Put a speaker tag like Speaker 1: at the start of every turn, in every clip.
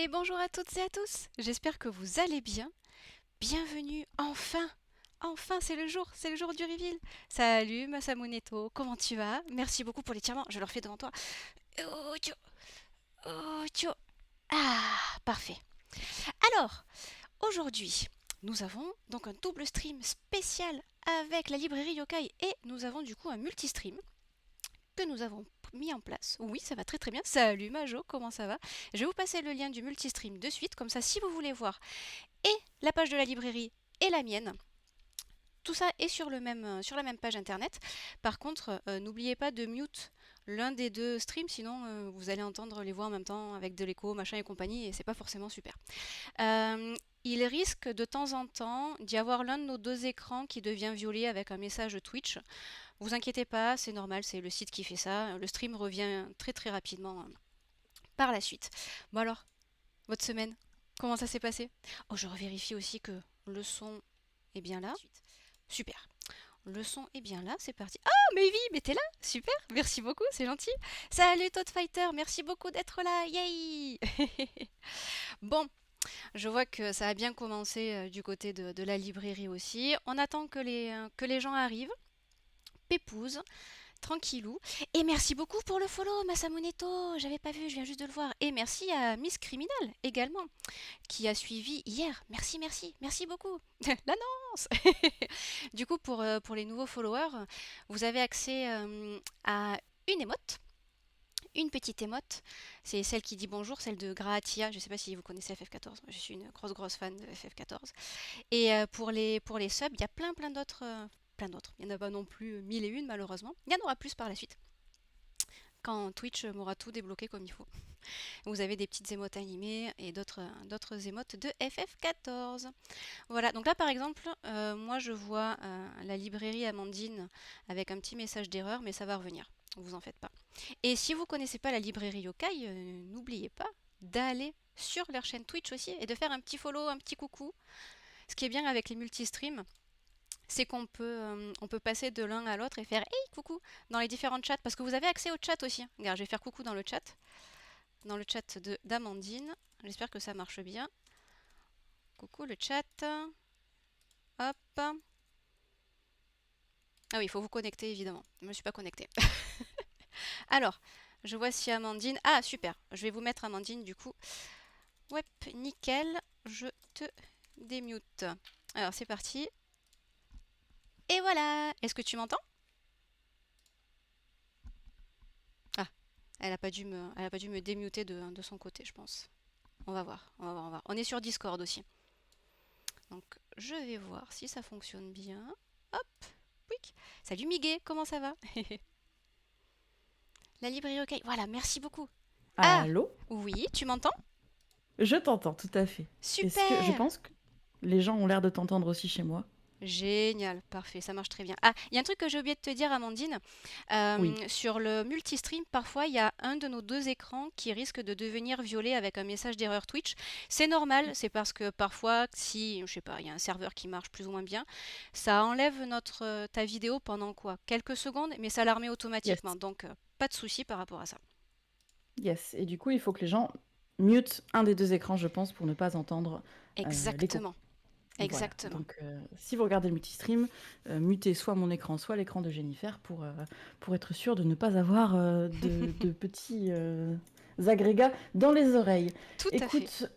Speaker 1: Et bonjour à toutes et à tous, j'espère que vous allez bien. Bienvenue, enfin, enfin c'est le jour du reveal. Salut Masamuneto, comment tu vas? Merci beaucoup pour les l'étirement, je le refais devant toi. Oh, tcho, oh, tcho. Ah, parfait. Alors, aujourd'hui, nous avons donc un double stream spécial avec la librairie Yokai et nous avons du coup un multistream que nous avons mis en place. Oui, ça va très très bien. Salut Majo, comment ça va? Je vais vous passer le lien du multistream de suite, comme ça si vous voulez voir et la page de la librairie et la mienne, tout ça est sur la même page internet. Par contre, n'oubliez pas de mute l'un des deux streams, sinon vous allez entendre les voix en même temps avec de l'écho, machin et compagnie, et c'est pas forcément super. Il risque de temps en temps d'y avoir l'un de nos deux écrans qui devient violet avec un message Twitch. Vous inquiétez pas, c'est normal, c'est le site qui fait ça. Le stream revient très très rapidement par la suite. Bon alors, votre semaine, comment ça s'est passé? Oh, je revérifie aussi que le son est bien là. Super. Le son est bien là, c'est parti. Oh, Mevi, mais t'es là? Super, merci beaucoup, c'est gentil. Salut Todd Fighter, merci beaucoup d'être là, yay! Bon, je vois que ça a bien commencé du côté de la librairie aussi. On attend que les gens arrivent. Pépouze, tranquillou. Et merci beaucoup pour le follow, Masamuneto. J'avais pas vu, je viens juste de le voir. Et merci à Miss Criminal également, qui a suivi hier. Merci, merci, merci beaucoup. L'annonce. Du coup, pour les nouveaux followers, vous avez accès à une émote. Une petite émote, c'est celle qui dit bonjour, celle de Graatia. Je sais pas si vous connaissez FF14, je suis une grosse fan de FF14. Et pour les subs, il y a plein d'autres. Plein d'autres. Il n'y en a pas non plus mille et une malheureusement. Il y en aura plus par la suite. Quand Twitch m'aura tout débloqué comme il faut. Vous avez des petites émotes animées et d'autres émotes de FF14. Voilà, donc là par exemple, moi je vois la librairie Amandine avec un petit message d'erreur, mais ça va revenir. Vous en faites pas. Et si vous connaissez pas la librairie Yokai, n'oubliez pas d'aller sur leur chaîne Twitch aussi et de faire un petit follow, un petit coucou. Ce qui est bien avec les multistreams, c'est qu'on peut passer de l'un à l'autre et faire hey coucou dans les différents chats parce que vous avez accès au chat aussi. Regarde, je vais faire coucou dans le chat d'Amandine. J'espère que ça marche bien. Coucou le chat. Hop. Ah oui, il faut vous connecter évidemment. Je ne me suis pas connectée. Alors, je vois si Amandine. Ah super, je vais vous mettre Amandine du coup. Ouais, nickel. Je te démute. Alors c'est parti. Et voilà. Est-ce que tu m'entends? Ah, elle a pas dû me démuter de son côté, je pense. On va voir, on va voir, on va voir. On est sur Discord aussi. Donc, je vais voir si ça fonctionne bien. Hop, quick. Salut Miguel, comment ça va? La librairie OK. Voilà, merci beaucoup. Ah,
Speaker 2: Allô?
Speaker 1: oui, tu m'entends?
Speaker 2: Je t'entends, tout à fait. Est-ce que je
Speaker 1: Super!
Speaker 2: pense que les gens ont l'air de t'entendre aussi chez moi?
Speaker 1: Génial, parfait, ça marche très bien. Ah, il y a un truc que j'ai oublié de te dire, Amandine.
Speaker 2: Oui.
Speaker 1: Sur le multistream, parfois, il y a un de nos deux écrans qui risque de devenir violet avec un message d'erreur Twitch. C'est normal, c'est parce que parfois, si, je sais pas, il y a un serveur qui marche plus ou moins bien, ça enlève ta vidéo pendant quoi? Quelques secondes, mais ça la remet automatiquement.
Speaker 2: Yes.
Speaker 1: Donc, pas de souci par rapport à ça.
Speaker 2: Yes. Et du coup, il faut que les gens mutent un des deux écrans, je pense, pour ne pas entendre l'écho.
Speaker 1: Exactement,
Speaker 2: Voilà.
Speaker 1: exactement.
Speaker 2: Donc, si vous regardez le multistream, mutez soit mon écran, soit l'écran de Jennifer pour être sûr de ne pas avoir de petits agrégats dans les oreilles.
Speaker 1: Tout à fait.
Speaker 2: Écoute,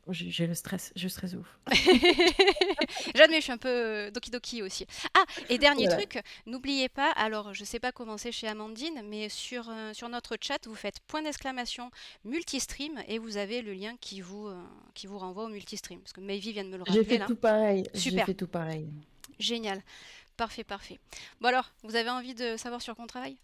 Speaker 2: j'ai le stress, je stresse de ouf.
Speaker 1: J'admets, je suis un peu doki doki aussi. Ah, et dernier
Speaker 2: Voilà.
Speaker 1: truc, n'oubliez pas, alors je sais pas comment c'est chez Amandine, mais sur notre chat, vous faites point d'exclamation multistream et vous avez le lien qui vous renvoie au multistream. Parce que Mayvi vient de me le
Speaker 2: J'ai
Speaker 1: rappeler
Speaker 2: fait
Speaker 1: là.
Speaker 2: tout pareil. J'ai
Speaker 1: Super,
Speaker 2: fait tout pareil.
Speaker 1: génial, parfait, parfait. Bon alors, vous avez envie de savoir sur quoi on travaille?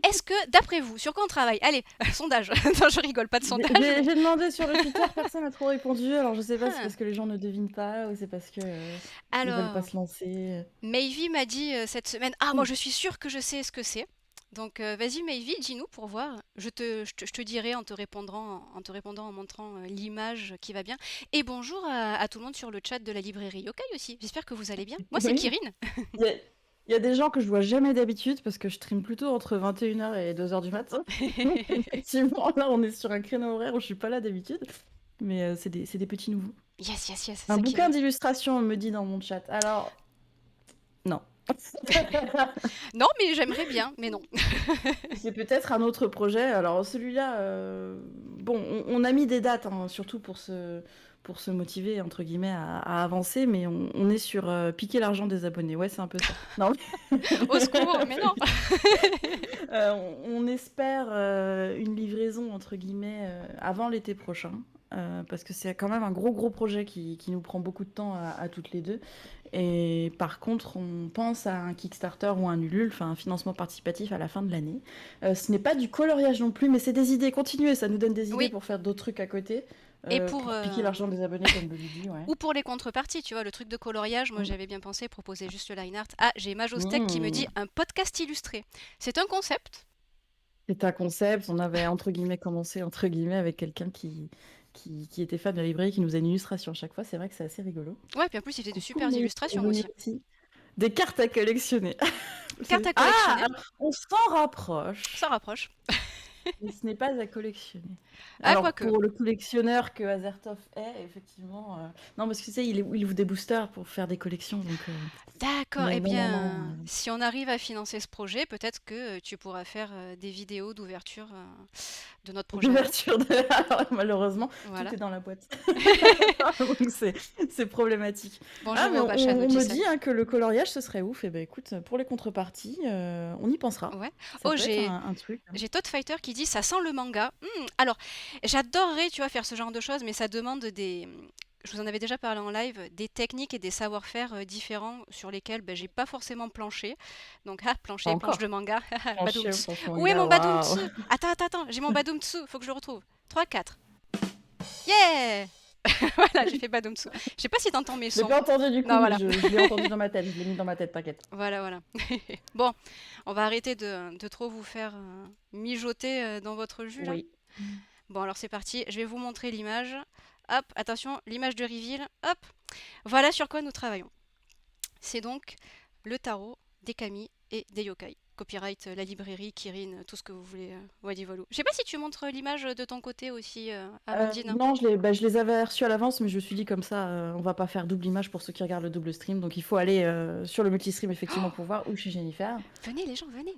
Speaker 1: Est-ce que, d'après vous, sur quoi on travaille? Allez, sondage. Non, je rigole, pas de
Speaker 2: J'ai
Speaker 1: sondage,
Speaker 2: j'ai-
Speaker 1: mais...
Speaker 2: j'ai demandé sur le Twitter, personne n'a trop répondu. Alors je sais pas si c'est
Speaker 1: Ah.
Speaker 2: parce que les gens ne devinent pas ou c'est parce que ils veulent pas
Speaker 1: Alors,
Speaker 2: se lancer.
Speaker 1: Mayvi m'a dit cette semaine, ah moi
Speaker 2: Ouh,
Speaker 1: je suis sûre que je sais ce que c'est. Donc vas-y Mayvi, dis-nous pour voir. Je te dirai en te répondant, en montrant l'image qui va bien. Et bonjour à tout le monde sur le chat de la librairie Yokai aussi. J'espère que vous allez bien. Moi c'est
Speaker 2: oui.
Speaker 1: Kirin.
Speaker 2: Il y a, il y a des gens que je vois jamais d'habitude parce que je stream plutôt entre 21h et 2h du matin. Donc effectivement, là on est sur un créneau horaire où je suis pas là d'habitude. Mais c'est des petits nouveaux.
Speaker 1: Yes, yes, yes, c'est
Speaker 2: Un
Speaker 1: ça qui est
Speaker 2: bouquin
Speaker 1: bien.
Speaker 2: d'illustration, on me dit dans mon chat. Alors, non.
Speaker 1: Non mais j'aimerais bien, mais non.
Speaker 2: C'est peut-être un autre projet. Alors celui-là, bon, on a mis des dates, hein, surtout pour se motiver, entre guillemets, à avancer, mais on est sur piquer l'argent des abonnés. Ouais, c'est un peu ça. Non,
Speaker 1: Au secours, mais non.
Speaker 2: on espère une livraison, entre guillemets, avant l'été prochain. Parce que c'est quand même un gros projet qui nous prend beaucoup de temps à toutes les deux. Et par contre, on pense à un Kickstarter ou un Ulule, enfin un financement participatif à la fin de l'année. Ce n'est pas du coloriage non plus, mais c'est des idées. Continuez, ça nous donne des idées
Speaker 1: Oui,
Speaker 2: pour faire d'autres trucs à côté,
Speaker 1: et
Speaker 2: pour piquer l'argent des abonnés, comme Bolly dit, ouais.
Speaker 1: ou pour les contreparties, tu vois, le truc de coloriage, moi
Speaker 2: Mm.
Speaker 1: j'avais bien pensé proposer juste le line art. Ah, j'ai Majostec qui me dit
Speaker 2: Mm.
Speaker 1: un podcast illustré. C'est un concept.
Speaker 2: C'est un concept. On avait entre guillemets commencé entre guillemets avec quelqu'un qui était fan de la librairie, qui nous a une illustration à chaque fois. C'est vrai que c'est assez rigolo.
Speaker 1: Ouais, puis en plus il fait de
Speaker 2: Coucou,
Speaker 1: super
Speaker 2: mais
Speaker 1: illustrations
Speaker 2: bienvenue
Speaker 1: aussi.
Speaker 2: aussi. Des cartes à collectionner.
Speaker 1: Carte à
Speaker 2: Ah,
Speaker 1: collectionner,
Speaker 2: on s'en
Speaker 1: ça
Speaker 2: rapproche.
Speaker 1: rapproche.
Speaker 2: Mais ce n'est pas à collectionner.
Speaker 1: Ah,
Speaker 2: Alors,
Speaker 1: quoique.
Speaker 2: pour le collectionneur que Azertov est, effectivement. Non, parce que tu sais, il ouvre des boosters pour faire des collections. Donc,
Speaker 1: D'accord,
Speaker 2: mais
Speaker 1: eh
Speaker 2: non, non, non.
Speaker 1: bien, si on arrive à financer ce projet, peut-être que tu pourras faire des vidéos d'ouverture de notre projet à nous.
Speaker 2: L'ouverture de. Alors, malheureusement, tout
Speaker 1: Voilà.
Speaker 2: est dans la boîte. Donc, c'est problématique. Ah,
Speaker 1: Bonjour
Speaker 2: mais
Speaker 1: au
Speaker 2: on,
Speaker 1: Bacha, nous
Speaker 2: on
Speaker 1: dit
Speaker 2: me
Speaker 1: Seb.
Speaker 2: dit hein, que le coloriage, ce serait ouf. Et ben écoute, pour les contreparties, on y pensera.
Speaker 1: Ouais.
Speaker 2: Ça
Speaker 1: Oh,
Speaker 2: peut être
Speaker 1: j'ai
Speaker 2: un truc, hein.
Speaker 1: j'ai Todd Fighter qui dit ça sent le manga. Alors, j'adorerais, tu vois, faire ce genre de choses, mais ça demande je vous en avais déjà parlé en live, des techniques et des savoir-faire différents sur lesquels ben, j'ai pas forcément planché. Donc, ah,
Speaker 2: Pas
Speaker 1: plancher, planche de
Speaker 2: encore.
Speaker 1: manga,
Speaker 2: Plancher,
Speaker 1: badoumts.
Speaker 2: plancher
Speaker 1: Où est
Speaker 2: manga,
Speaker 1: mon
Speaker 2: waouh.
Speaker 1: badoumtsu? Attends, attends, attends, j'ai mon badoumtsu, faut que je le retrouve. 3, 4. Yeah! Voilà, j'ai fait badoumtsu. Je sais pas si t'entends mes
Speaker 2: Je l'ai
Speaker 1: sons.
Speaker 2: pas entendu du
Speaker 1: Non,
Speaker 2: coup, mais
Speaker 1: voilà.
Speaker 2: je l'ai entendu dans ma tête. Je l'ai mis dans ma tête, t'inquiète.
Speaker 1: Voilà, voilà. Bon, on va arrêter de trop vous faire mijoter dans votre jus là.
Speaker 2: Oui.
Speaker 1: Bon, alors c'est parti. Je vais vous montrer l'image. hop, attention, l'image de reveal, hop, voilà sur quoi nous travaillons. C'est donc le tarot des kami et des yokai. Copyright, la librairie, Kirin, tout ce que vous voulez. Wadi voilou. Je sais pas si tu montres l'image de ton côté aussi, Amandine.
Speaker 2: Non, je les avais reçus à l'avance, mais je me suis dit comme ça, on va pas faire double image pour ceux qui regardent le double stream. Donc il faut aller sur le multistream effectivement pour voir où je suis Jennifer.
Speaker 1: Venez les gens, venez.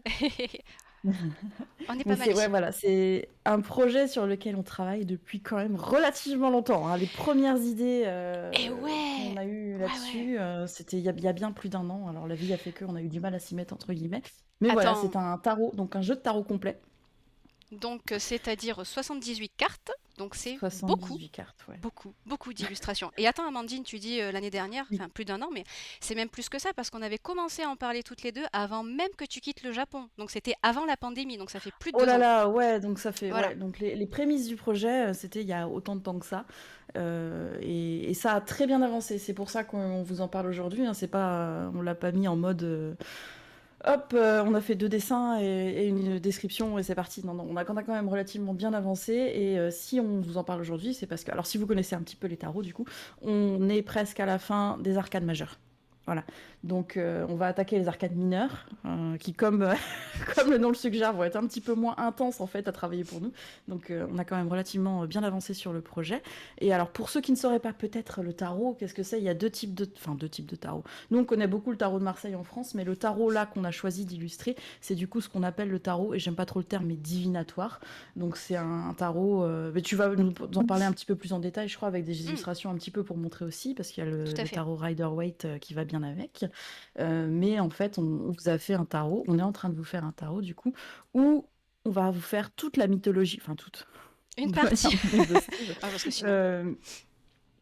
Speaker 1: On est
Speaker 2: Mais
Speaker 1: pas mal
Speaker 2: c'est ouais,
Speaker 1: ici.
Speaker 2: voilà, c'est un projet sur lequel on travaille depuis quand même relativement longtemps, hein. Les premières idées
Speaker 1: Et
Speaker 2: qu'on
Speaker 1: ouais,
Speaker 2: a eues
Speaker 1: ouais.
Speaker 2: là-dessus, c'était il y a bien plus d'un an. Alors la vie a fait qu'on a eu du mal à s'y mettre entre guillemets. Mais voilà,
Speaker 1: Attends,
Speaker 2: c'est un tarot, donc un jeu de tarot complet.
Speaker 1: donc c'est-à-dire 78 cartes, donc c'est beaucoup.
Speaker 2: 78 cartes, ouais.
Speaker 1: Beaucoup, beaucoup d'illustrations. Et attends, Amandine, tu dis l'année dernière,
Speaker 2: Oui.
Speaker 1: enfin plus d'un an, mais c'est même plus que ça parce qu'on avait commencé à en parler toutes les deux avant même que tu quittes le Japon. Donc c'était avant la pandémie, donc ça fait plus de
Speaker 2: Oh
Speaker 1: deux
Speaker 2: là
Speaker 1: ans.
Speaker 2: là, ouais, donc ça fait
Speaker 1: Voilà.
Speaker 2: ouais, donc les prémices du projet, c'était il y a autant de temps que ça. Et ça a très bien avancé. C'est pour ça qu'on vous en parle aujourd'hui, hein. C'est pas, on l'a pas mis en mode hop, on a fait 2 dessins et une description et c'est parti. Non, non, on a quand même relativement bien avancé et si on vous en parle aujourd'hui, c'est parce que alors si vous connaissez un petit peu les tarots du coup, on est presque à la fin des arcades majeures. Voilà. Donc on va attaquer les arcades mineures qui comme comme le nom le suggère vont être un petit peu moins intenses en fait à travailler pour nous. Donc on a quand même relativement bien avancé sur le projet. Et alors pour ceux qui ne sauraient pas peut-être le tarot, qu'est-ce que c'est? Il y a deux types de tarot. Nous, on connaît beaucoup le tarot de Marseille en France, mais le tarot là qu'on a choisi d'illustrer, c'est du coup ce qu'on appelle le tarot, et j'aime pas trop le terme, mais divinatoire. Donc c'est un tarot, mais tu vas nous en parler un petit peu plus en détail, je crois, avec des
Speaker 1: Hmm,
Speaker 2: illustrations un petit peu pour montrer aussi, parce qu'il y a
Speaker 1: tout à
Speaker 2: le
Speaker 1: fait.
Speaker 2: tarot Rider-Waite qui va bien avec. Mais en fait, on vous a fait un tarot, on est en train de vous faire un tarot du coup, où on va vous faire toute la mythologie, enfin toute,
Speaker 1: Une
Speaker 2: de manière
Speaker 1: partie.
Speaker 2: non exhaustive.
Speaker 1: Ah, parce que sinon.
Speaker 2: Euh,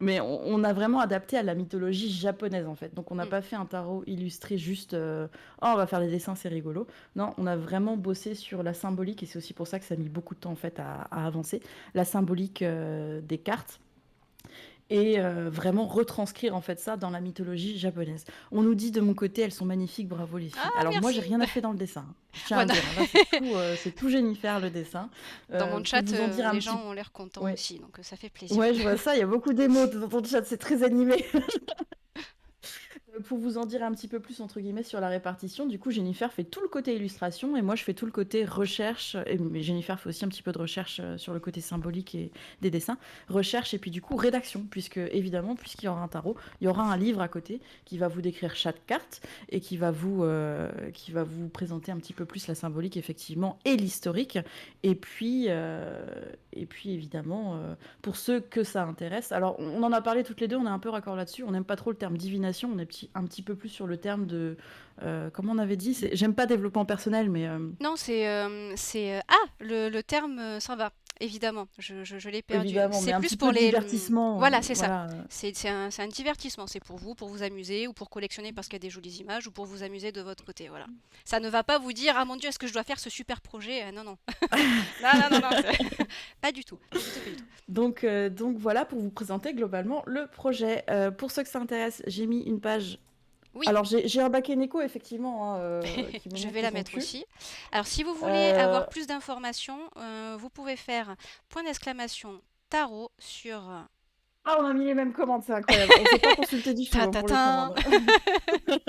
Speaker 2: mais on a vraiment adapté à la mythologie japonaise en fait. Donc on n'a
Speaker 1: Hmm.
Speaker 2: pas fait un tarot illustré juste oh on va faire des dessins, c'est rigolo. Non, on a vraiment bossé sur la symbolique et c'est aussi pour ça que ça a mis beaucoup de temps en fait à avancer. La symbolique des cartes et vraiment retranscrire en fait ça dans la mythologie japonaise. On nous dit de mon côté, elles sont magnifiques, bravo les filles.
Speaker 1: Ah,
Speaker 2: Alors moi,
Speaker 1: merci.
Speaker 2: j'ai rien à fait dans le dessin, hein. Je tiens à le
Speaker 1: Voilà.
Speaker 2: dire, hein. Là, c'est tout Jennifer le dessin.
Speaker 1: Dans mon
Speaker 2: Pour
Speaker 1: chat,
Speaker 2: vous en dire un
Speaker 1: les gens
Speaker 2: petit,
Speaker 1: ont l'air contents
Speaker 2: ouais,
Speaker 1: aussi, donc ça fait plaisir.
Speaker 2: ouais, je vois ça. Il y a beaucoup d'émots dans ton chat, c'est très animé. Pour vous en dire un petit peu plus entre guillemets sur la répartition, du coup Jennifer fait tout le côté illustration et moi je fais tout le côté recherche. Mais Jennifer fait aussi un petit peu de recherche sur le côté symbolique et des dessins, recherche et puis du coup rédaction, puisque évidemment puisqu'il y aura un tarot, il y aura un livre à côté qui va vous décrire chaque carte et qui va vous présenter un petit peu plus la symbolique effectivement et l'historique. Et puis évidemment pour ceux que ça intéresse. Alors, on en a parlé toutes les deux, on est un peu raccord là-dessus. On n'aime pas trop le terme divination, on est un petit peu plus sur le terme de. Comment on avait dit? J'aime pas développement personnel, mais
Speaker 1: Non, ah, le terme ça va, évidemment, je l'ai perdu.
Speaker 2: évidemment, mais
Speaker 1: C'est
Speaker 2: un
Speaker 1: plus
Speaker 2: petit peu
Speaker 1: pour
Speaker 2: de
Speaker 1: les.
Speaker 2: divertissement.
Speaker 1: Voilà, c'est ça.
Speaker 2: Voilà.
Speaker 1: C'est un divertissement, c'est pour vous amuser ou pour collectionner parce qu'il y a des jolies images ou pour vous amuser de votre côté, voilà. Ça ne va pas vous dire, ah mon Dieu, est-ce que je dois faire ce super projet? Non, non. Non, non, non, non, pas du tout, pas du tout, pas du tout.
Speaker 2: Donc voilà pour vous présenter globalement le projet. Pour ceux que ça intéresse, j'ai mis une page.
Speaker 1: Oui,
Speaker 2: Alors j'ai un back Echo effectivement hein, qui me
Speaker 1: je
Speaker 2: montre
Speaker 1: vais
Speaker 2: où
Speaker 1: la
Speaker 2: j'en
Speaker 1: mettre
Speaker 2: suis.
Speaker 1: aussi. Alors, si vous voulez
Speaker 2: Euh,
Speaker 1: avoir plus d'informations, vous pouvez faire point d'exclamation tarot sur
Speaker 2: Ah, on a mis les mêmes commandes, c'est incroyable. On s'est pas consulté du tout
Speaker 1: ta
Speaker 2: hein,
Speaker 1: ta
Speaker 2: pour les
Speaker 1: ta.
Speaker 2: commandes. Donc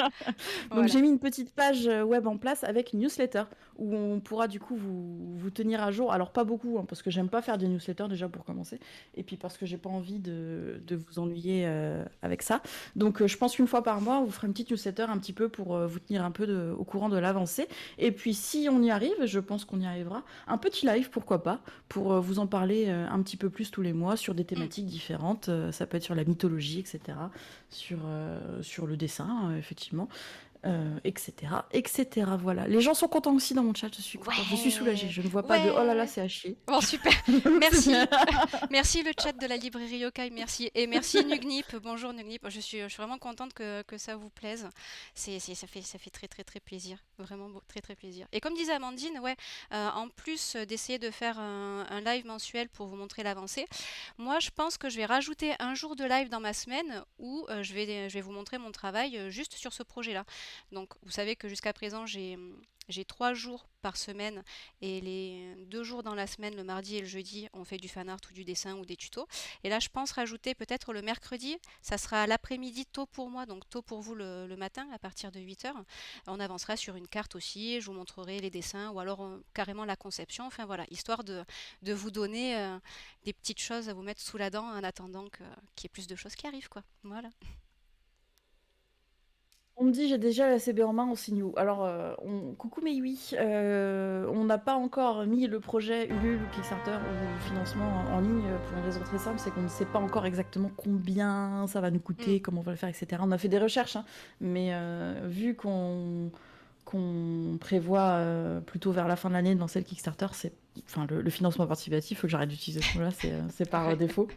Speaker 1: Voilà.
Speaker 2: j'ai mis une petite page web en place avec une newsletter où on pourra du coup vous tenir à jour. Alors pas beaucoup hein, parce que j'aime pas faire des newsletters déjà pour commencer et puis parce que j'ai pas envie de vous ennuyer avec ça. Donc je pense qu'une fois par mois on vous fera une petite newsletter un petit peu pour vous tenir un peu au courant de l'avancée. Et puis si on y arrive, je pense qu'on y arrivera, un petit live pourquoi pas pour vous en parler un petit peu plus tous les mois sur des
Speaker 1: Mm.
Speaker 2: thématiques différentes. Ça peut être sur la mythologie, etc. Sur le dessin, effectivement, etc., etc. Voilà. Les gens sont contents aussi dans mon chat, je suis contente, je suis soulagée.
Speaker 1: Ouais,
Speaker 2: Je ne vois pas de oh là là,
Speaker 1: ouais.
Speaker 2: c'est à chier.
Speaker 1: Bon, super.
Speaker 2: Donc,
Speaker 1: Merci. Merci le chat de la librairie Yokai, merci. Et merci Nugnip. Bonjour Nugnip. Je suis vraiment contente que ça vous plaise. Ça fait très très très plaisir. Vraiment très très plaisir. Et comme disait Amandine, ouais, en plus d'essayer de faire un live mensuel pour vous montrer l'avancée, moi je pense que je vais rajouter un jour de live dans ma semaine où je vais vous montrer mon travail juste sur ce projet-là. Donc, vous savez que jusqu'à présent, j'ai 3 jours par semaine et les 2 jours dans la semaine, le mardi et le jeudi, on fait du fan art ou du dessin ou des tutos. Et là, je pense rajouter peut-être le mercredi, ça sera l'après-midi tôt pour moi, donc tôt pour vous le matin à partir de 8 heures. On avancera sur une carte aussi, je vous montrerai les dessins ou alors carrément la conception. Enfin voilà, histoire de vous donner des petites choses à vous mettre sous la dent en attendant qu'il y ait plus de choses qui arrivent, quoi. Voilà.
Speaker 2: On me dit j'ai déjà la CB en main, on signe où? Alors, coucou mais oui, on n'a pas encore mis le projet Ulule ou Kickstarter ou financement en ligne pour une raison très simple, c'est qu'on ne sait pas encore exactement combien ça va nous
Speaker 1: Mm.
Speaker 2: coûter, comment on va le faire, etc. On a fait des recherches, hein, mais vu qu'on prévoit plutôt vers la fin de l'année dans celle Kickstarter, c'est enfin le financement participatif, il faut que j'arrête d'utiliser ce mot-là, c'est par
Speaker 1: Ouais.
Speaker 2: défaut.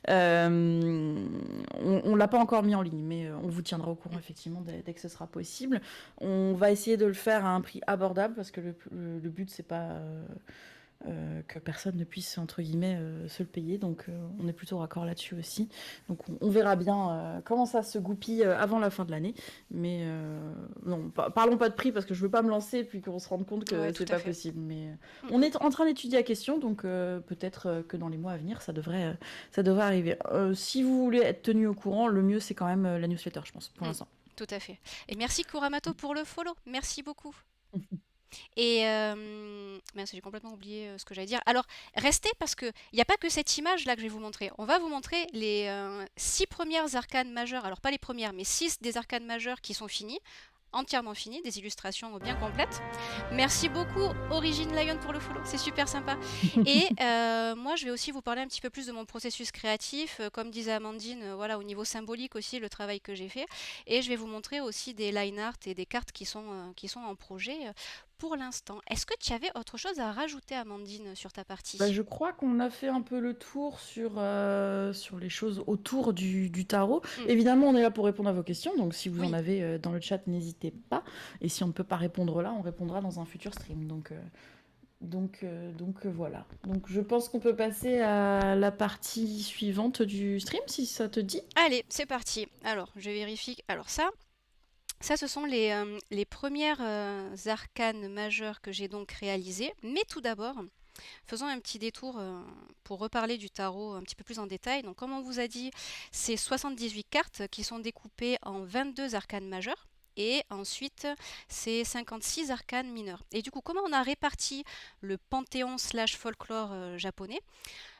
Speaker 2: On l'a pas encore mis en ligne, mais on vous tiendra au courant
Speaker 1: Mm.
Speaker 2: effectivement dès que ce sera possible. On va essayer de le faire à un prix abordable parce que le but c'est pas que personne ne puisse entre guillemets se le payer, donc on est plutôt raccord là-dessus aussi. Donc on verra bien comment ça se goupille avant la fin de l'année, mais non, parlons pas de prix parce que je veux pas me lancer puis qu'on se rende compte
Speaker 1: Ouais,
Speaker 2: que
Speaker 1: tout
Speaker 2: c'est
Speaker 1: à
Speaker 2: pas
Speaker 1: fait.
Speaker 2: possible. Mais
Speaker 1: Mm,
Speaker 2: on
Speaker 1: mm.
Speaker 2: est en train d'étudier la question, donc peut-être que dans les mois à venir ça devrait arriver. Si vous voulez être tenu au courant, le mieux c'est quand même la newsletter, je pense, pour
Speaker 1: Mm.
Speaker 2: l'instant.
Speaker 1: Tout à fait. Et merci Kuramato pour le follow. Merci beaucoup. Et mince, j'ai complètement oublié ce que j'allais dire. Alors, restez parce que il n'y a pas que cette image là que je vais vous montrer. On va vous montrer les 6 premières arcanes majeures. Alors pas les premières, mais 6 des arcanes majeures qui sont finies, entièrement finies, des illustrations bien complètes. Merci beaucoup Origin Lion pour le follow, c'est super sympa. Et moi, je vais aussi vous parler un petit peu plus de mon processus créatif, comme disait Amandine, voilà, au niveau symbolique aussi, le travail que j'ai fait. Et je vais vous montrer aussi des line art et des cartes qui sont en projet pour l'instant. Est-ce que tu avais autre chose à rajouter, Amandine, sur ta
Speaker 2: Bah,
Speaker 1: partie?
Speaker 2: je crois qu'on a fait un peu le tour sur les choses autour du tarot.
Speaker 1: Hmm.
Speaker 2: Évidemment, on est là pour répondre à vos questions, donc si vous en
Speaker 1: Oui,
Speaker 2: avez dans le chat, n'hésitez pas. Et si on ne peut pas répondre là, on répondra dans un futur stream. Donc voilà. Donc je pense qu'on peut passer à la partie suivante du stream, si ça te dit.
Speaker 1: allez, c'est parti. Alors, je vérifie. Alors ça, ce sont les premières arcanes majeures que j'ai donc réalisées. Mais tout d'abord, faisons un petit détour pour reparler du tarot un petit peu plus en détail. Donc, comme on vous a dit, c'est 78 cartes qui sont découpées en 22 arcanes majeures. Et ensuite, c'est 56 arcanes mineures. Et du coup, comment on a réparti le panthéon slash folklore japonais?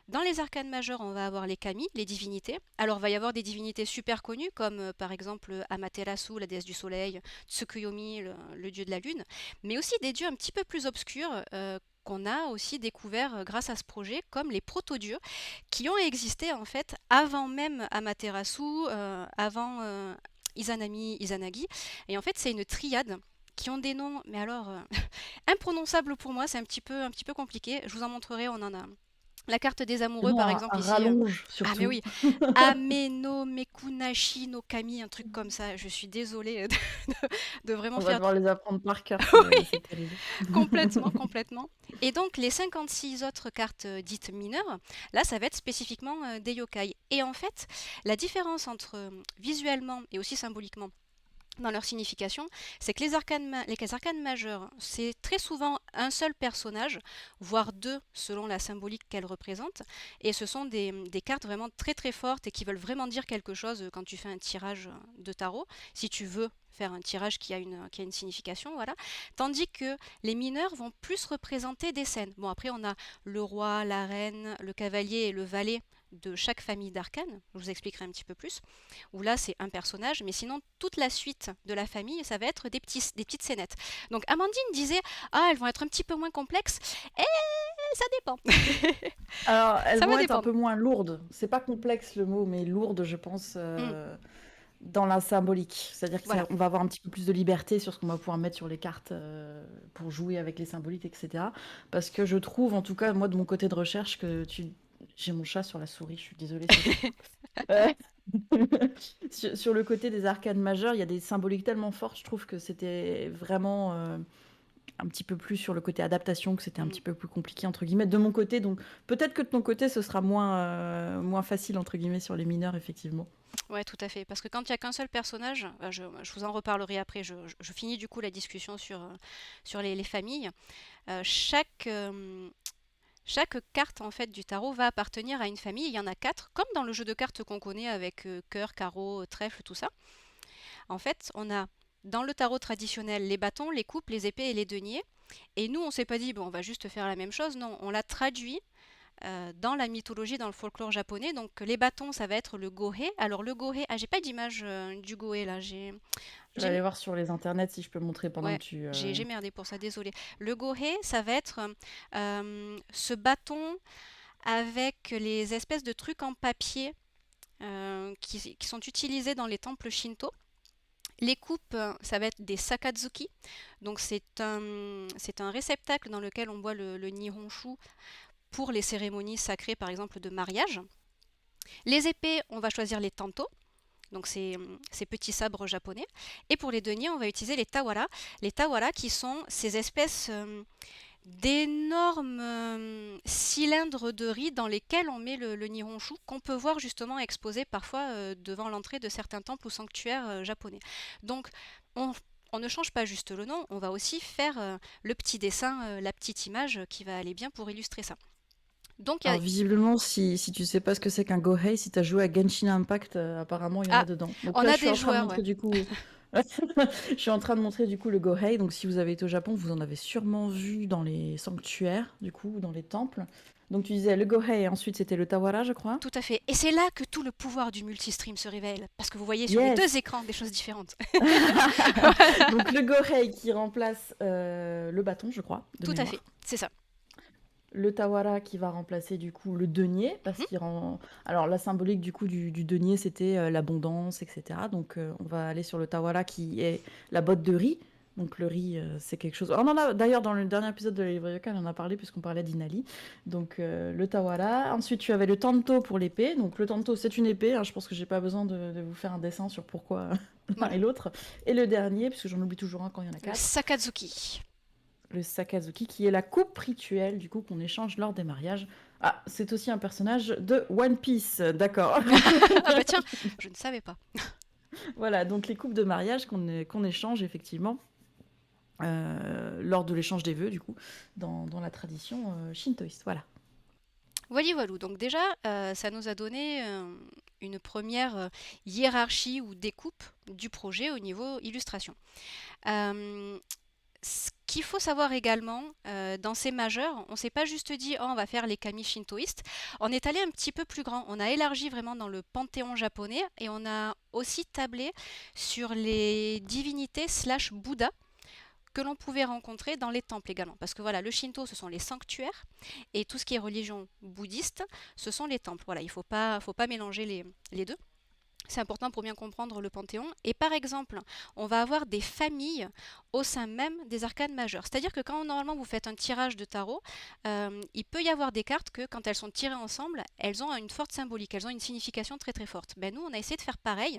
Speaker 1: Dans les arcanes majeures, on va avoir les kami, les divinités. Alors, il va y avoir des divinités super connues, comme par exemple Amaterasu, la déesse du soleil, Tsukuyomi, le dieu de la lune, mais aussi des dieux un petit peu plus obscurs qu'on a aussi découvert grâce à ce projet, comme les proto-dieux, qui ont existé en fait avant même Amaterasu, avant Izanami, Izanagi. Et en fait, c'est une triade qui ont des noms, mais alors imprononçables pour moi, c'est un petit peu compliqué. Je vous en montrerai, on en a la carte des
Speaker 2: C'est
Speaker 1: amoureux,
Speaker 2: bon,
Speaker 1: par
Speaker 2: un
Speaker 1: exemple, ici.
Speaker 2: rallonge
Speaker 1: Ah, mais
Speaker 2: surtout.
Speaker 1: oui. Ameno Mekunashi no Kami, un truc comme ça. Je suis désolée de vraiment
Speaker 2: On va
Speaker 1: faire.
Speaker 2: devoir les apprendre par cœur,
Speaker 1: Oui,
Speaker 2: c'est terrible.
Speaker 1: complètement, complètement. Et donc, les 56 autres cartes dites mineures, là, ça va être spécifiquement des yokai. Et en fait, la différence entre visuellement et aussi symboliquement dans leur signification, c'est que les arcanes majeures, c'est très souvent un seul personnage, voire deux selon la symbolique qu'elles représentent, et ce sont des cartes vraiment très très fortes et qui veulent vraiment dire quelque chose quand tu fais un tirage de tarot, si tu veux faire un tirage qui a une signification, voilà. Tandis que les mineurs vont plus représenter des scènes. Bon, après, on a le roi, la reine, le cavalier et le valet de chaque famille d'arcanes, je vous expliquerai un petit peu plus, où là c'est un personnage, mais sinon toute la suite de la famille, ça va être des petites scénettes. Donc Amandine disait, ah elles vont être un petit peu moins complexes, et ça dépend.
Speaker 2: Alors, elles
Speaker 1: Ça va
Speaker 2: vont être un
Speaker 1: dépendre.
Speaker 2: peu moins lourdes. C'est pas complexe le mot, mais lourde, je pense,
Speaker 1: Hmm,
Speaker 2: dans la symbolique. C'est-à-dire que
Speaker 1: voilà.
Speaker 2: on va avoir un petit peu plus de liberté sur ce qu'on va pouvoir mettre sur les cartes pour jouer avec les symboliques, etc. Parce que je trouve, en tout cas, moi, de mon côté de recherche, J'ai mon chat sur la souris, je suis désolée, c'est chiant. Euh, sur le côté des arcanes majeures, il y a des symboliques tellement fortes, je trouve que c'était vraiment un petit peu plus sur le côté adaptation, que c'était un
Speaker 1: Mm.
Speaker 2: petit peu plus compliqué, entre guillemets, de mon côté. Donc peut-être que de ton côté, ce sera moins facile, entre guillemets, sur les mineurs, effectivement.
Speaker 1: Ouais, tout à fait. Parce que quand il y a qu'un seul personnage, je vous en reparlerai après, je finis du coup la discussion sur les familles. Chaque carte en fait du tarot va appartenir à une famille. Il y en a quatre, comme dans le jeu de cartes qu'on connaît avec cœur, carreau, trèfle, tout ça. En fait, on a dans le tarot traditionnel les bâtons, les coupes, les épées et les deniers. Et nous, on s'est pas dit, bon, on va juste faire la même chose. Non, on l'a traduit dans la mythologie, dans le folklore japonais. Donc les bâtons, ça va être le gohei. Alors le gohei, ah j'ai pas d'image du gohei là.
Speaker 2: Je vais
Speaker 1: J'ai
Speaker 2: aller voir sur les internets si je peux montrer pendant
Speaker 1: ouais,
Speaker 2: que tu...
Speaker 1: j'ai merdé pour ça, désolé. Le gohei, ça va être ce bâton avec les espèces de trucs en papier qui sont utilisés dans les temples shinto. Les coupes, ça va être des sakazuki. Donc c'est un réceptacle dans lequel on boit le nihonshu pour les cérémonies sacrées, par exemple de mariage. Les épées, on va choisir les tanto, donc ces petits sabres japonais. Et pour les deniers, on va utiliser les tawara. Les tawara qui sont ces espèces d'énormes cylindres de riz dans lesquels on met le nihonshu, qu'on peut voir justement exposé parfois devant l'entrée de certains temples ou sanctuaires japonais. Donc on, on ne change pas juste le nom, on va aussi faire le petit dessin, la petite image qui va aller bien pour illustrer ça. Donc il y a...
Speaker 2: Alors visiblement, si tu sais pas ce que c'est qu'un Gohei, si tu as joué à Genshin Impact, apparemment il y en a
Speaker 1: Ah,
Speaker 2: dedans. Donc
Speaker 1: on
Speaker 2: là,
Speaker 1: a
Speaker 2: je suis
Speaker 1: des
Speaker 2: en train de
Speaker 1: joueurs, ouais.
Speaker 2: montrer du coup... Je suis en train de montrer du coup le Gohei. Donc si vous avez été au Japon, vous en avez sûrement vu dans les sanctuaires, du coup, ou dans les temples. Donc tu disais le Gohei, et ensuite c'était le Tawara, je crois.
Speaker 1: Tout à fait. Et c'est là que tout le pouvoir du multistream se révèle, parce que vous voyez sur les deux
Speaker 2: Yes!
Speaker 1: écrans des choses différentes. Voilà.
Speaker 2: Donc le Gohei qui remplace le bâton, je crois, de
Speaker 1: Tout à fait,
Speaker 2: mémoire.
Speaker 1: c'est ça.
Speaker 2: Le Tawara qui va remplacer du coup le denier, parce
Speaker 1: Mhm.
Speaker 2: qu'il rend... Alors la symbolique du coup du denier, c'était l'abondance, etc. Donc on va aller sur le Tawara qui est la botte de riz. Donc le riz, c'est quelque chose... On en a d'ailleurs dans le dernier épisode de la Livre Yoka, on en a parlé puisqu'on parlait d'Inali. Donc le Tawara. Ensuite tu avais le Tanto pour l'épée. Donc le Tanto c'est une épée, hein. Je pense que j'ai pas besoin de vous faire un dessin sur pourquoi l'un
Speaker 1: Voilà.
Speaker 2: et l'autre. Et le dernier, puisque j'en oublie toujours un quand il y en a
Speaker 1: Le
Speaker 2: quatre,
Speaker 1: Sakazuki.
Speaker 2: le Sakazuki, qui est la coupe rituelle du coup qu'on échange lors des mariages. Ah, c'est aussi un personnage de One Piece, d'accord.
Speaker 1: Ah bah tiens, je ne savais pas.
Speaker 2: Voilà, donc les coupes de mariage qu'on échange effectivement lors de l'échange des vœux, du coup, dans la tradition shintoïste. Voilà.
Speaker 1: Voilà, voilà. Donc déjà, ça nous a donné une première hiérarchie ou découpe du projet au niveau illustration. Euh, Ce qu'il faut savoir également, dans ces majeurs, on ne s'est pas juste dit: «Oh, on va faire les kami shintoïstes». On est allé un petit peu plus grand. On a élargi vraiment dans le panthéon japonais et on a aussi tablé sur les divinités slash Bouddha que l'on pouvait rencontrer dans les temples également. Parce que voilà, le Shinto, ce sont les sanctuaires et tout ce qui est religion bouddhiste, ce sont les temples. Voilà, il ne faut pas mélanger les deux. C'est important pour bien comprendre le panthéon. Et par exemple, on va avoir des familles au sein même des arcanes majeures. C'est-à-dire que quand normalement vous faites un tirage de tarot, il peut y avoir des cartes que quand elles sont tirées ensemble, elles ont une forte symbolique, elles ont une signification très très forte. Ben nous, on a essayé de faire pareil.